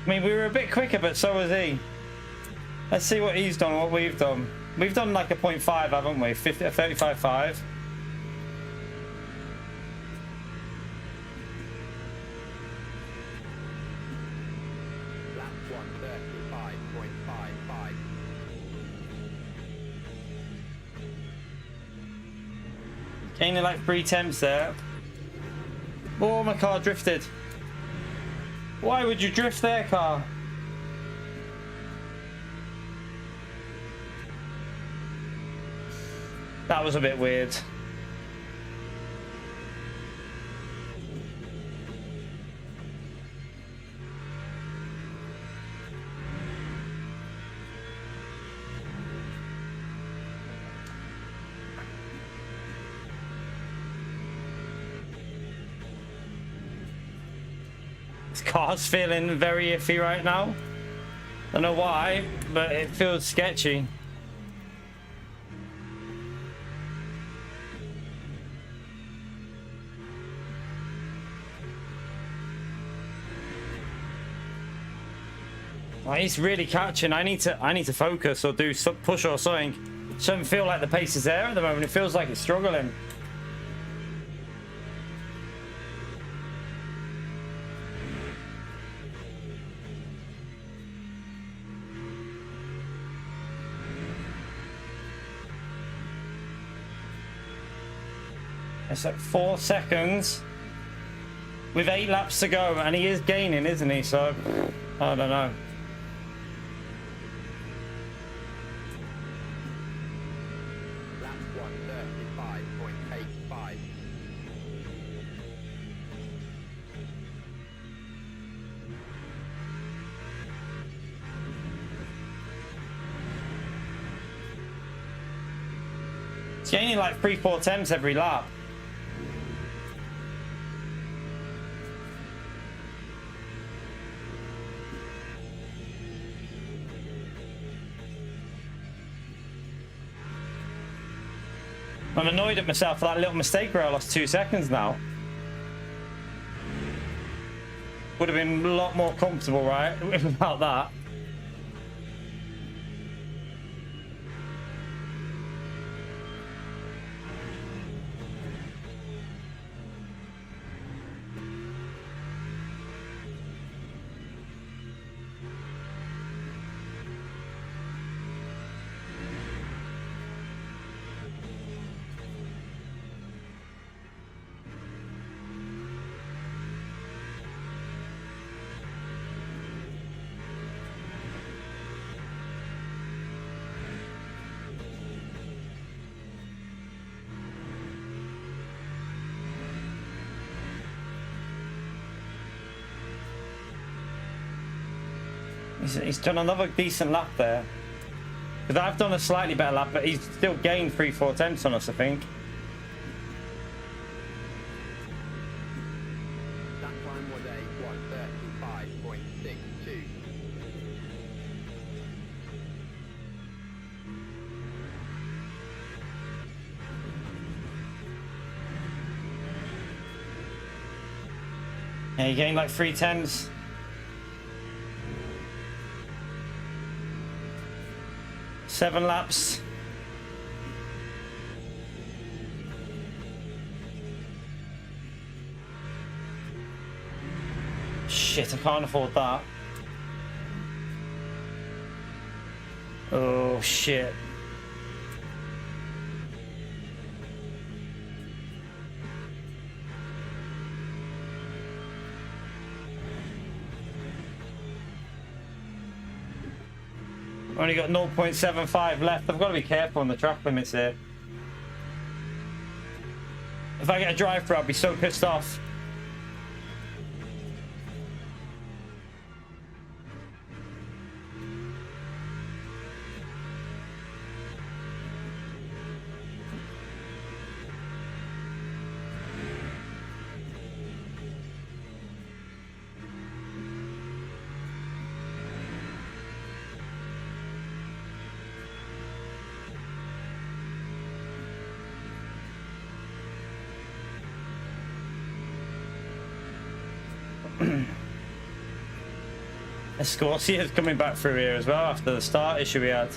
I mean, we were a bit quicker, but so was he. Let's see what he's done, what we've done. We've done like a 0.5, haven't we? 35.5. Lap 1:35.55. Gaining like 3 temps there. Oh, my car drifted. Why would you drift there, car? That was a bit weird. This car's feeling very iffy right now. Don't know why, but it feels sketchy. Well, he's really catching. I need to focus or do some push or something. Doesn't feel like the pace is there at the moment. It feels like it's struggling. It's like 4 seconds with 8 laps to go, and he is gaining, isn't he? So I don't know. Lap 1:35.85. It's gaining like 3-4 temps every lap. I'm annoyed at myself for that little mistake where I lost 2 seconds now. Would have been a lot more comfortable, right, without that. He's done another decent lap there. Because I've done a slightly better lap, but he's still gained 3-4 temps on us, I think. That one was a 1:35.62. Yeah, he gained like 3 temps. Seven laps. shit, I can't afford that. Oh, shit. Only got 0.75 left. I've got to be careful on the track limits here. If I get a drive through, I'll be so pissed off. Corsair is coming back through here as well after the start issue we had.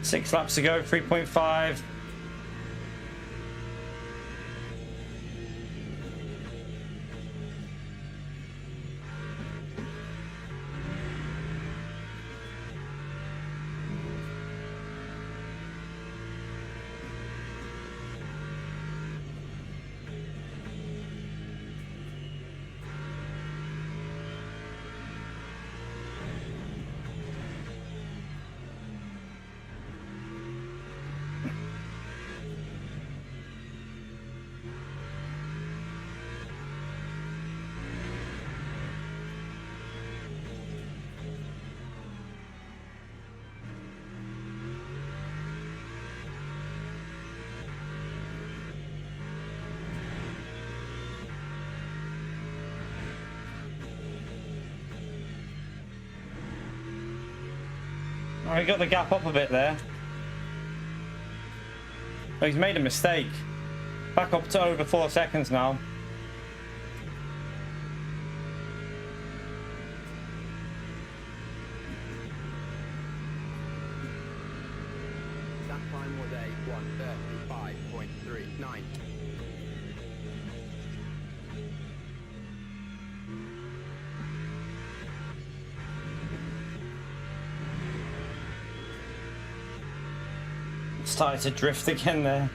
Six laps to go, 3.5. Oh, he got the gap up a bit there. Oh, he's made a mistake. Back up to over 4 seconds now. That time was a 1:35.39. Started to drift again there.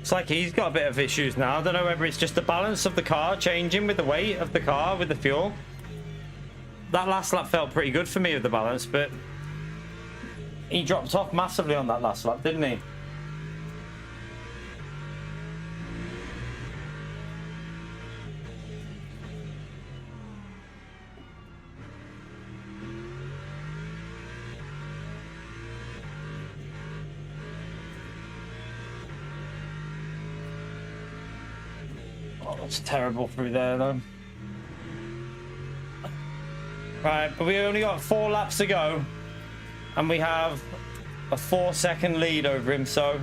It's like he's got a bit of issues now. I don't know whether it's just the balance of the car changing with the weight of the car with the fuel. That last lap felt pretty good for me with the balance, but he dropped off massively on that last lap, didn't he? It's terrible through there though. Right, but we only got 4 laps to go and we have a 4-second lead over him, so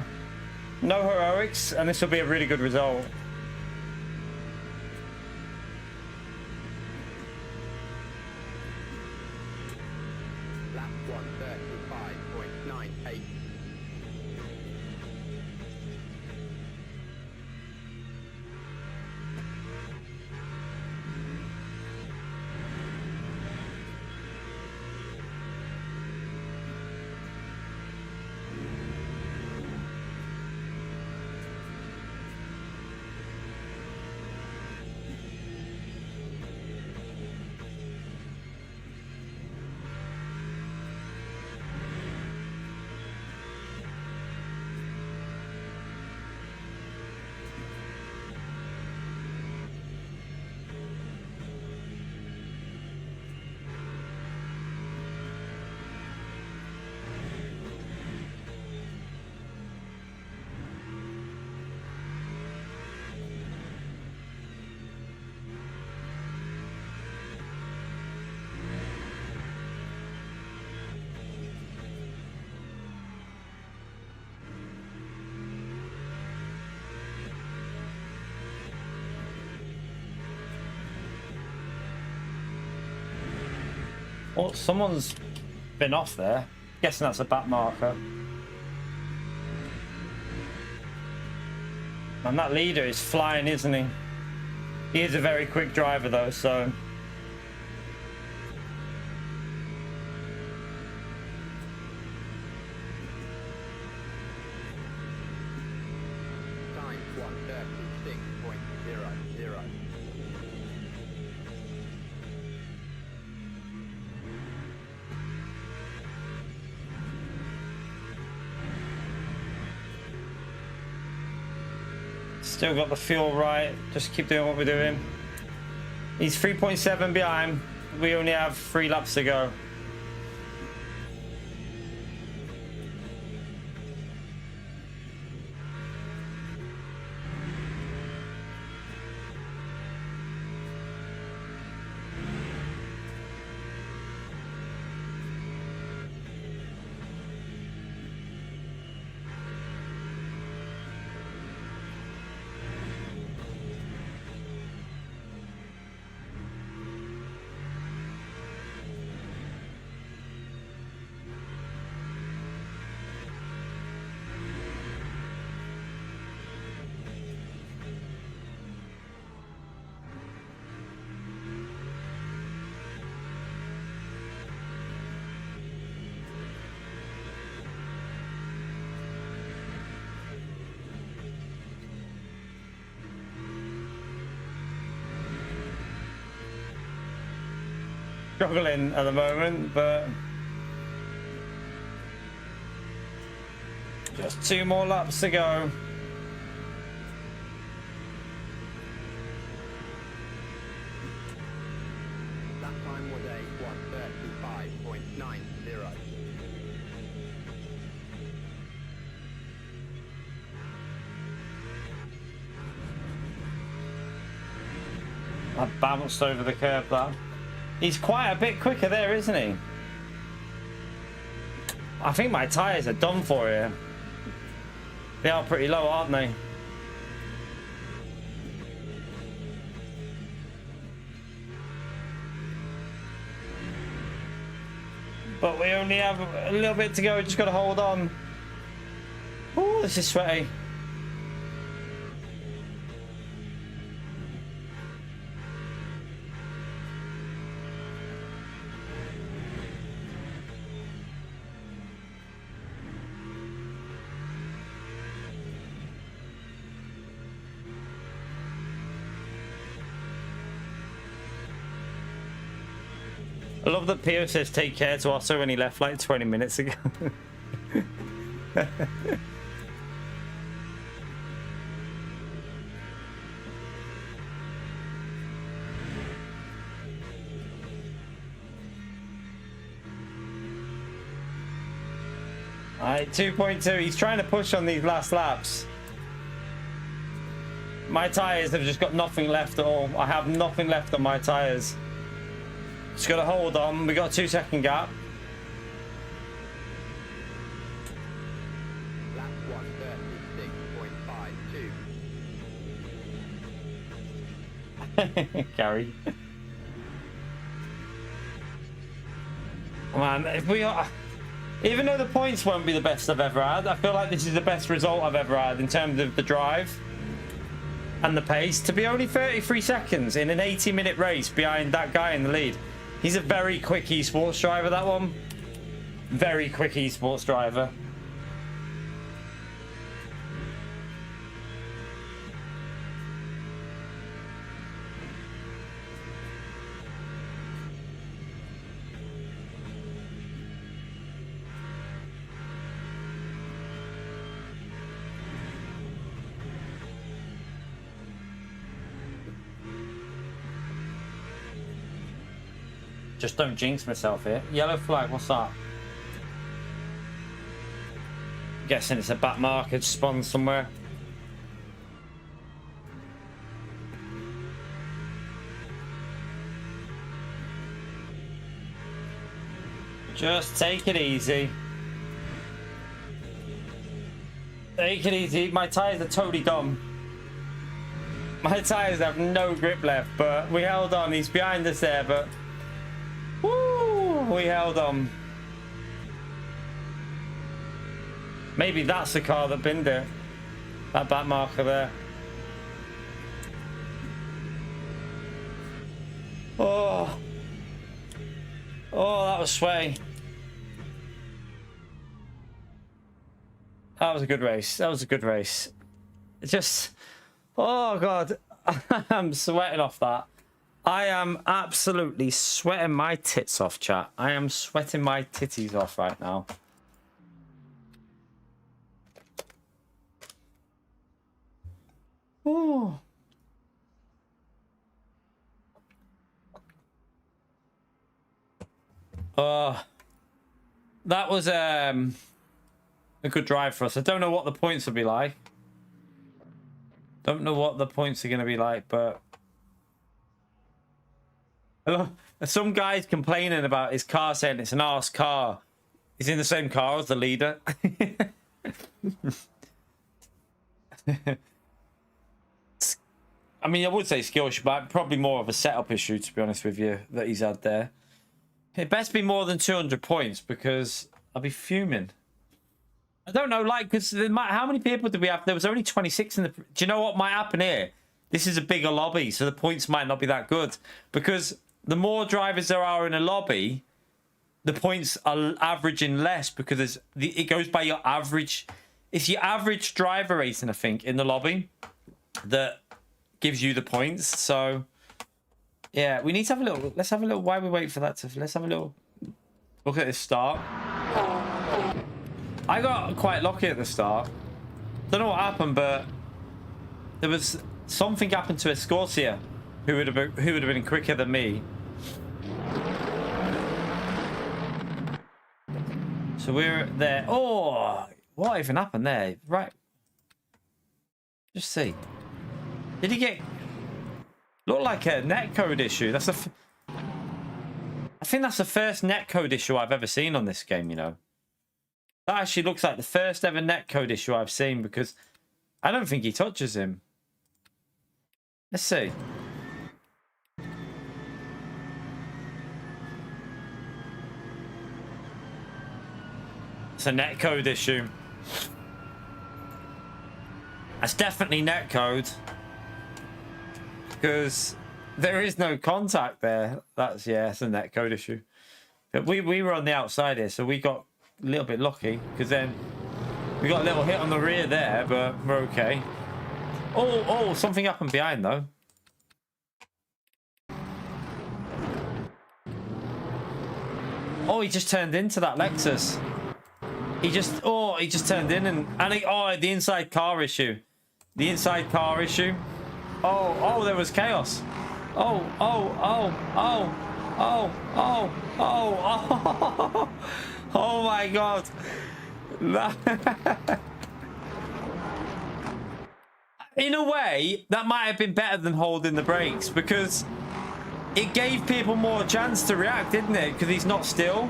no heroics, and this will be a really good result. Lap 1:35.98. Oh, someone's been off there. Guessing that's a back marker. And that leader is flying, isn't he? He is a very quick driver though, so... Time 1:36.00. Still got the fuel right. Just keep doing what we're doing. He's 3.7 behind. We only have 3 laps to go. Struggling at the moment, but just 2 more laps to go. That time was a 1:35.90. I bounced over the curb there. He's quite a bit quicker there, isn't he? I think my tyres are done for here. They are pretty low, aren't they? But we only have a little bit to go. Just got to hold on. Oh, this is sweaty. I love that Pio says take care to Otto when he left like 20 minutes ago. Alright, 2.2. He's trying to push on these last laps. My tyres have just got nothing left at all. I have nothing left on my tyres. Just got to hold on. We got a 2-second gap. Lap 1:36.52. Gary. Man, if we are... Even though the points won't be the best I've ever had, I feel like this is the best result I've ever had in terms of the drive and the pace. To be only 33 seconds in an 80-minute race behind that guy in the lead. He's a very quick esports driver, that one. Very quick esports driver. Just don't jinx myself here. Yellow flag, what's that? Guessing it's a back marker spawn somewhere. Just take it easy. Take it easy. My tyres are totally dumb. My tyres have no grip left, but we held on. He's behind us there, but... Woo! We held on. Maybe that's the car that binned it. That back marker there. Oh. Oh, that was sweaty. That was a good race. That was a good race. It just... Oh, God. I'm sweating off that. I am absolutely sweating my tits off, chat. I am sweating my titties off right now. Oh. That was a good drive for us. I don't know what the points will be like. Don't know what the points are going to be like, but some guy's complaining about his car, saying it's an arse car. He's in the same car as the leader. I mean, I would say skill issue, but probably more of a setup issue, to be honest with you, that he's had there. It best be more than 200 points, because I'll be fuming. I don't know, like, because how many people did we have? There was only 26 in the... Do you know what might happen here? This is a bigger lobby, so the points might not be that good. Because the more drivers there are in a lobby, the points are averaging less, because it goes by your average... It's your average driver rating, I think, in the lobby that gives you the points. So, yeah, we need to have a little... Let's have a little... While we wait for that to... Let's have a little look at this start. I got quite lucky at the start. Don't know what happened, but there was something happened to a Corsair who would have been quicker than me. So we're there. Oh, what even happened there? Right. Just see. Did he get... Looked like a netcode issue. That's I think that's the first netcode issue I've ever seen on this game, you know. That actually looks like the first ever netcode issue I've seen, because I don't think he touches him. Let's see. It's a netcode issue. That's definitely netcode, because there is no contact there. That's, yeah, it's a netcode issue. But we were on the outside here, so we got a little bit lucky, because then we got a little hit on the rear there, but we're okay. Oh, something happened behind though. Oh, he just turned into that Lexus. He just turned in the inside car issue. The inside car issue. Oh, there was chaos. Oh. Oh my God. In a way, that might have been better than holding the brakes, because it gave people more chance to react, didn't it? Because he's not still.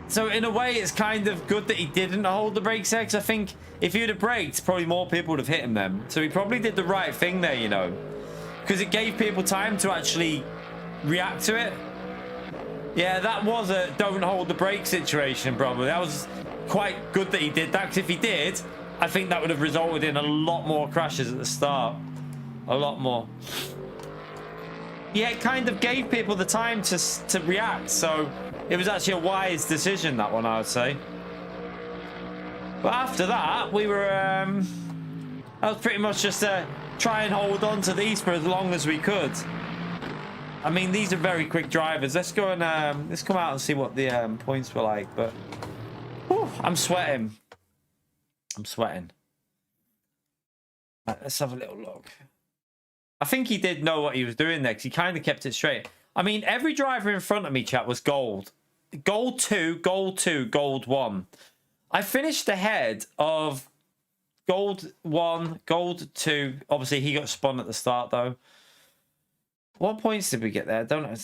So in a way, it's kind of good that he didn't hold the brakes there, because I think if he'd have braked, probably more people would have hit him then. So he probably did the right thing there, you know, because it gave people time to actually react to it. Yeah, that was a don't hold the brake situation, probably. That was quite good that he did that, because if he did, I think that would have resulted in a lot more crashes at the start. A lot more. Yeah, it kind of gave people the time to react, so it was actually a wise decision, that one, I would say. But after that, we were... that was pretty much just try and hold on to these for as long as we could. I mean, these are very quick drivers. Let's go and let's come out and see what the points were like. But whew, I'm sweating. I'm sweating. Right, let's have a little look. I think he did know what he was doing there, because he kind of kept it straight. I mean, every driver in front of me, chat, was gold. Gold 2, gold 2, gold 1. I finished ahead of gold 1, gold 2. Obviously, he got spun at the start, though. What points did we get there? Can't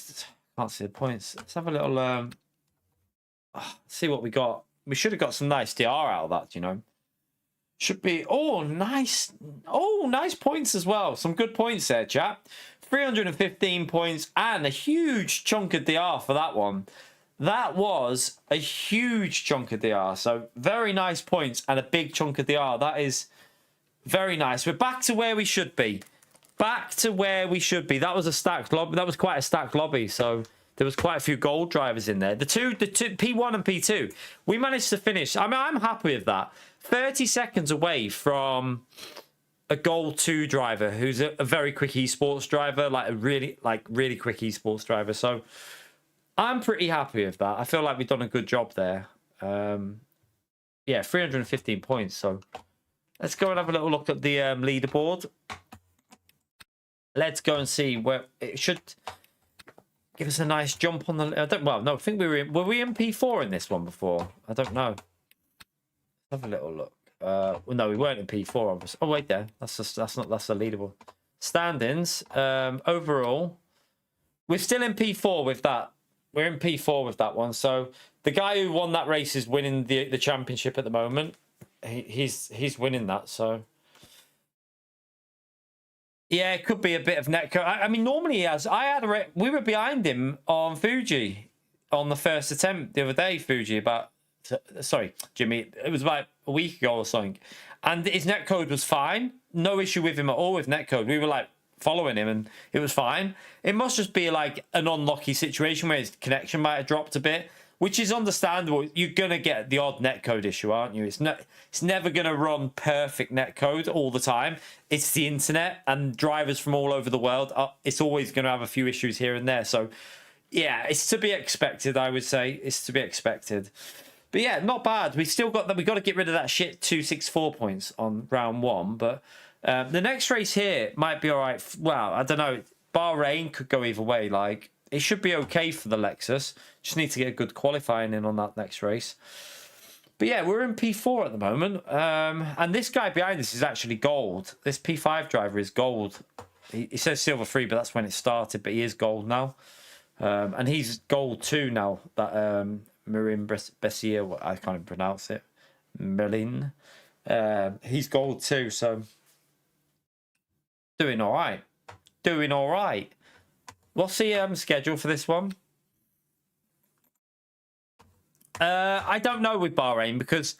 see the points. Let's have a little see what we got. We should have got some nice DR out of that, you know. Should be... Oh, nice. Oh, nice points as well. Some good points there, chap. 315 points and a huge chunk of DR for that one. That was a huge chunk of DR. So very nice points and a big chunk of DR. That is very nice. We're back to where we should be. Back to where we should be. That was a stacked lobby. That was quite a stacked lobby. So there was quite a few gold drivers in there. The two P1 and P2. We managed to finish. I mean, I'm happy with that. 30 seconds away from a gold 2 driver who's a very quick esports driver, like a really quick esports driver. So I'm pretty happy with that. I feel like we've done a good job there. Yeah, 315 points. So let's go and have a little look at the leaderboard. Let's go and see where it should give us a nice jump on the. I think we were we in P4 in this one before? I don't know. Let's have a little look. Well, no, we weren't in P4. Obviously. Oh wait, there. That's the leaderboard. Standings. Overall, we're still in P4 with that. We're in P4 with that one. So the guy who won that race is winning the championship at the moment. He's winning that. So yeah, it could be a bit of netcode. I mean, normally he has. We were behind him on Fuji on the first attempt the other day. Fuji sorry, Jimmy. It was about a week ago or something, and his netcode was fine. No issue with him at all with netcode. We were like following him, and it was fine. It must just be like an unlucky situation where his connection might have dropped a bit, which is understandable. You're gonna get the odd netcode issue, aren't you? It's never gonna run perfect netcode all the time. It's the internet, and drivers from all over the world. It's always gonna have a few issues here and there. So yeah, it's to be expected. I would say it's to be expected. But yeah, not bad. We still got that. We got to get rid of that shit 264 points on round 1. But the next race here might be all right. Well, I don't know. Bahrain could go either way. Like, it should be okay for the Lexus. Just need to get a good qualifying in on that next race. But yeah, we're in P4 at the moment. And this guy behind us is actually gold. This P5 driver is gold. He says silver 3, but that's when it started. But he is gold now. And he's gold 2 now. That Marin Bessier, I can't even pronounce it. Merlin. He's gold 2, so doing all right. Doing all right. What's the schedule for this one? I don't know with Bahrain because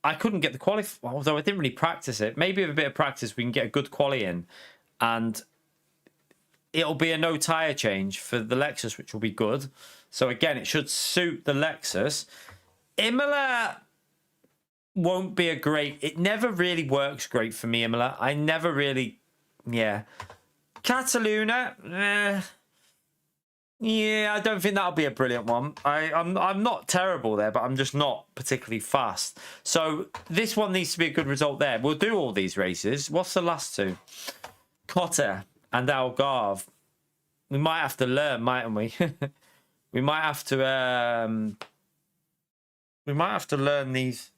I couldn't get the qualify. Although I didn't really practice it. Maybe with a bit of practice we can get a good quali in, and it'll be a no tyre change for the Lexus, which will be good. So again, it should suit the Lexus. Imola won't be a great. It never really works great for me, Imola. I never really, yeah. Cataluna, yeah, I don't think that'll be a brilliant one. I'm not terrible there, but I'm just not particularly fast. So this one needs to be a good result there. We'll do all these races. What's the last two? Cotter and Algarve. We might have to learn, mightn't we? We might have to learn these.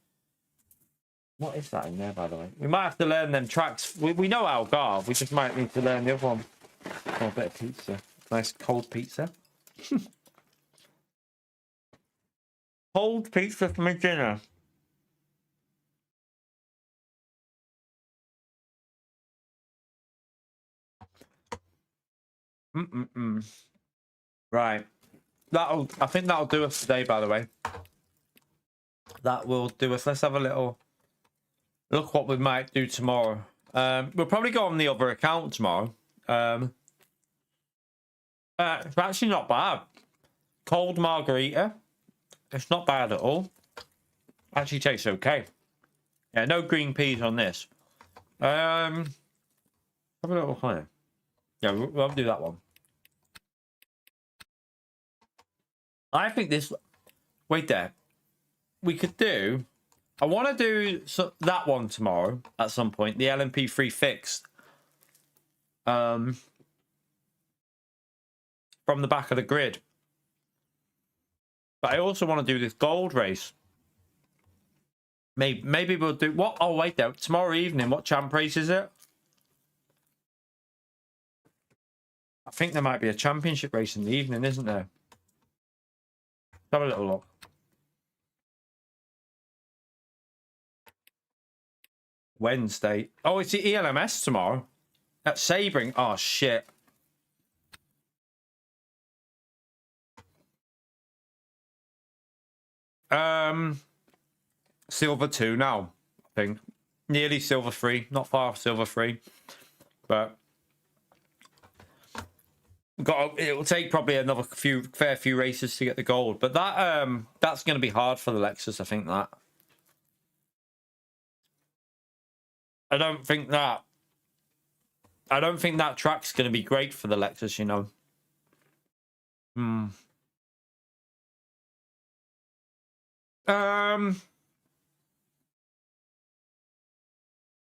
What is that in there, by the way? We might have to learn them tracks. We know Algarve. We just might need to learn the other one. Oh, a bit of pizza. Nice cold pizza. Cold pizza for my dinner. Right. I think that'll do us today, by the way. That will do us. Let's have a little look what we might do tomorrow. We'll probably go on the other account tomorrow. It's actually not bad. Cold margarita. It's not bad at all. Actually tastes okay. Yeah, no green peas on this. Have a little honey. Yeah, we'll do that one. I think this. Wait there. We could do. I want to do that one tomorrow at some point. The LMP3 fixed. From the back of the grid. But I also want to do this gold race. Maybe we'll do what? Oh wait there. Tomorrow evening. What champ race is it? I think there might be a championship race in the evening, isn't there? Have a little look. Wednesday. Oh, it's the ELMS tomorrow. At Sabring. Oh, shit. Silver 2 now, I think. Nearly silver 3, not far off silver 3. But it'll take probably another fair few races to get the gold. But that's going to be hard for the Lexus, I think that. I don't think that track's going to be great for the Lexus, you know.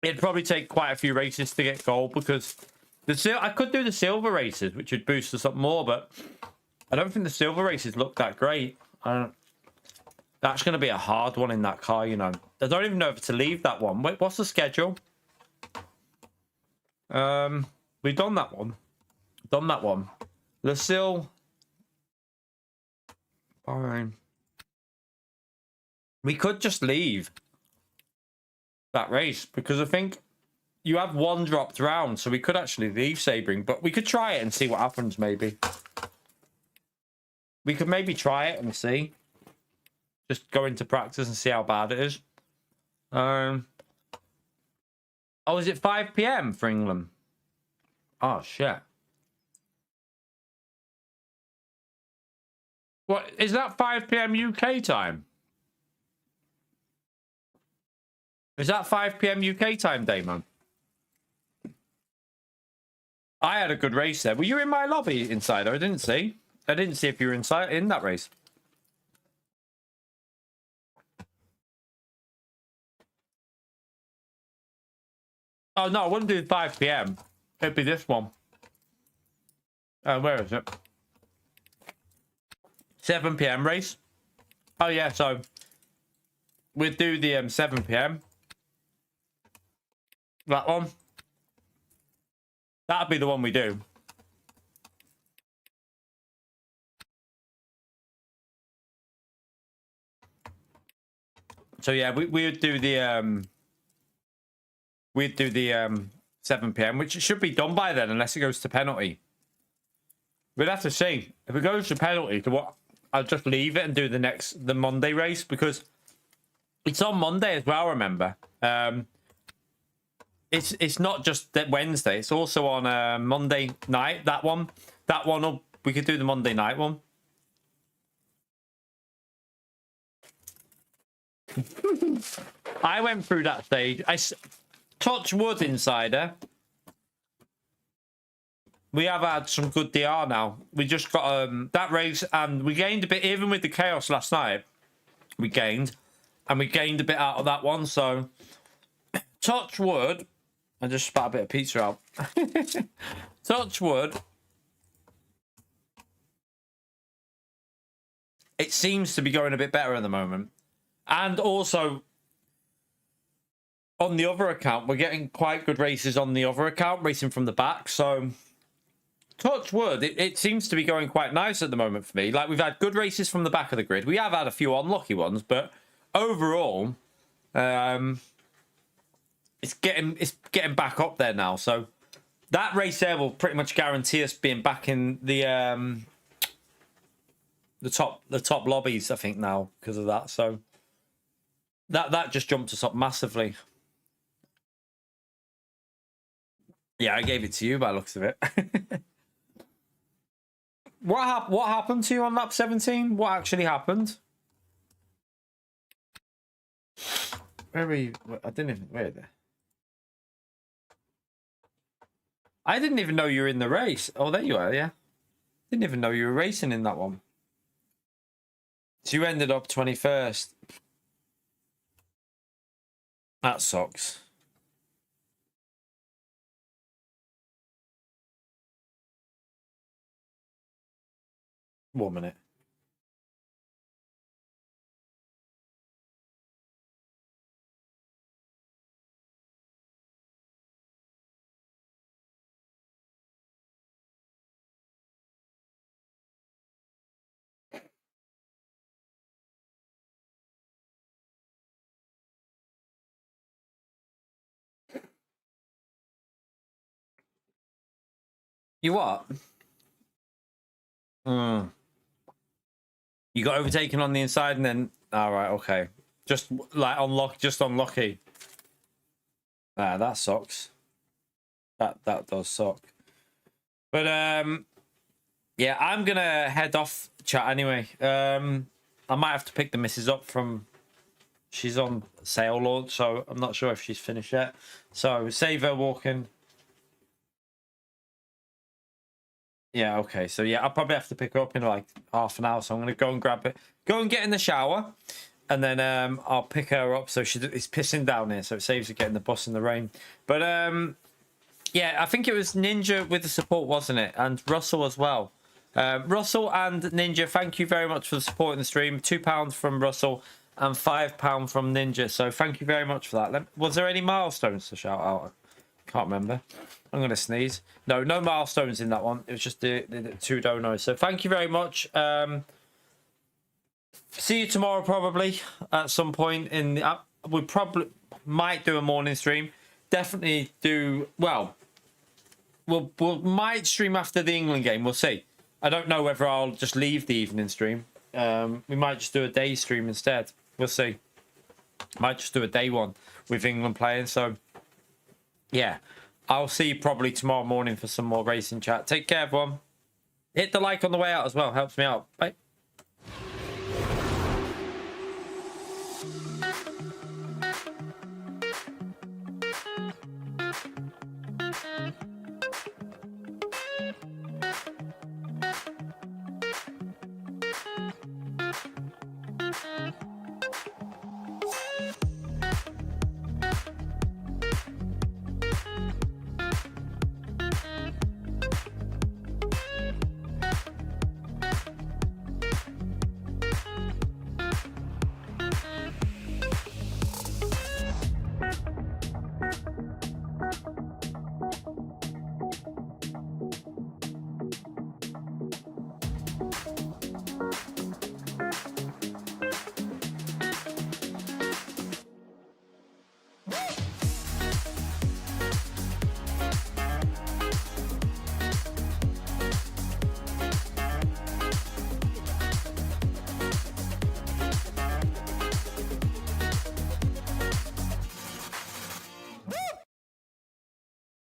It'd probably take quite a few races to get gold because I could do the silver races, which would boost us up more, but I don't think the silver races look that great. That's going to be a hard one in that car, you know. I don't even know if to leave that one. Wait, what's the schedule? We've done that one. Lucille. Fine. We could just leave that race because I think you have one dropped round, so we could actually leave Sabring, but we could try it and see what happens. Maybe we could try it and see. Just go into practice and see how bad it is. Oh, is it 5 p.m. for England? Oh shit. What is that? 5 p.m. UK time? Is that 5 p.m. UK time, Damon? I had a good race there. Were you in my lobby, Insider? I didn't see if you were inside in that race. Oh no, I wouldn't do 5 p.m. It'd be this one. Where is it? 7 p.m. race. Oh yeah, so we'd do the 7 p.m. That one. That'd be the one we do. So yeah, we'd do the 7 p.m., which it should be done by then, unless it goes to penalty. We'd have to see if it goes to penalty. To what? I'll just leave it and do the Monday race because it's on Monday as well. Remember, it's not just that Wednesday. It's also on Monday night. That one. We could do the Monday night one. I went through that stage. Touch wood, Insider. We have had some good DR now. We just got that race, and we gained a bit. Even with the chaos last night, we gained a bit out of that one. So, touch wood. I just spat a bit of pizza out. Touch wood. It seems to be going a bit better at the moment, and also on the other account, we're getting quite good races on the other account, racing from the back. So, touch wood, it seems to be going quite nice at the moment for me. Like, we've had good races from the back of the grid. We have had a few unlucky ones, but overall, it's getting back up there now. So, that race there will pretty much guarantee us being back in the top lobbies, I think, now because of that. So, that just jumped us up massively. Yeah, I gave it to you by the looks of it. What happened to you on lap 17? What actually happened? Where were you? I didn't even... Where there? I didn't even know you were in the race. Oh, there you are, yeah. Didn't even know you were racing in that one. So you ended up 21st. That sucks. One minute. You what? You got overtaken on the inside and then All right, okay. Just like unlucky. Ah, that sucks. That does suck. But yeah, I'm gonna head off chat anyway. I might have to pick the missus up from. She's on sale launch, so I'm not sure if she's finished yet. So save her walking. Yeah, okay. So yeah, I'll probably have to pick her up in like half an hour. So I'm gonna go and grab it, go and get in the shower, and then I'll pick her up. So it's pissing down here, so it saves her getting the bus in the rain. But yeah, I think it was Ninja with the support, wasn't it? And Russell as well. Russell and Ninja, thank you very much for the support in the stream. £2 from Russell and £5 from Ninja. So thank you very much for that. Was there any milestones to shout out? I can't remember. I'm going to sneeze. No milestones in that one. It was just the 2 donos. So thank you very much. See you tomorrow probably at some point in the... we probably might do a morning stream. Definitely do... Well, we'll might stream after the England game. We'll see. I don't know whether I'll just leave the evening stream. We might just do a day stream instead. We'll see. Might just do a day one with England playing. So, yeah. I'll see you probably tomorrow morning for some more racing chat. Take care, everyone. Hit the like on the way out as well. Helps me out. Bye.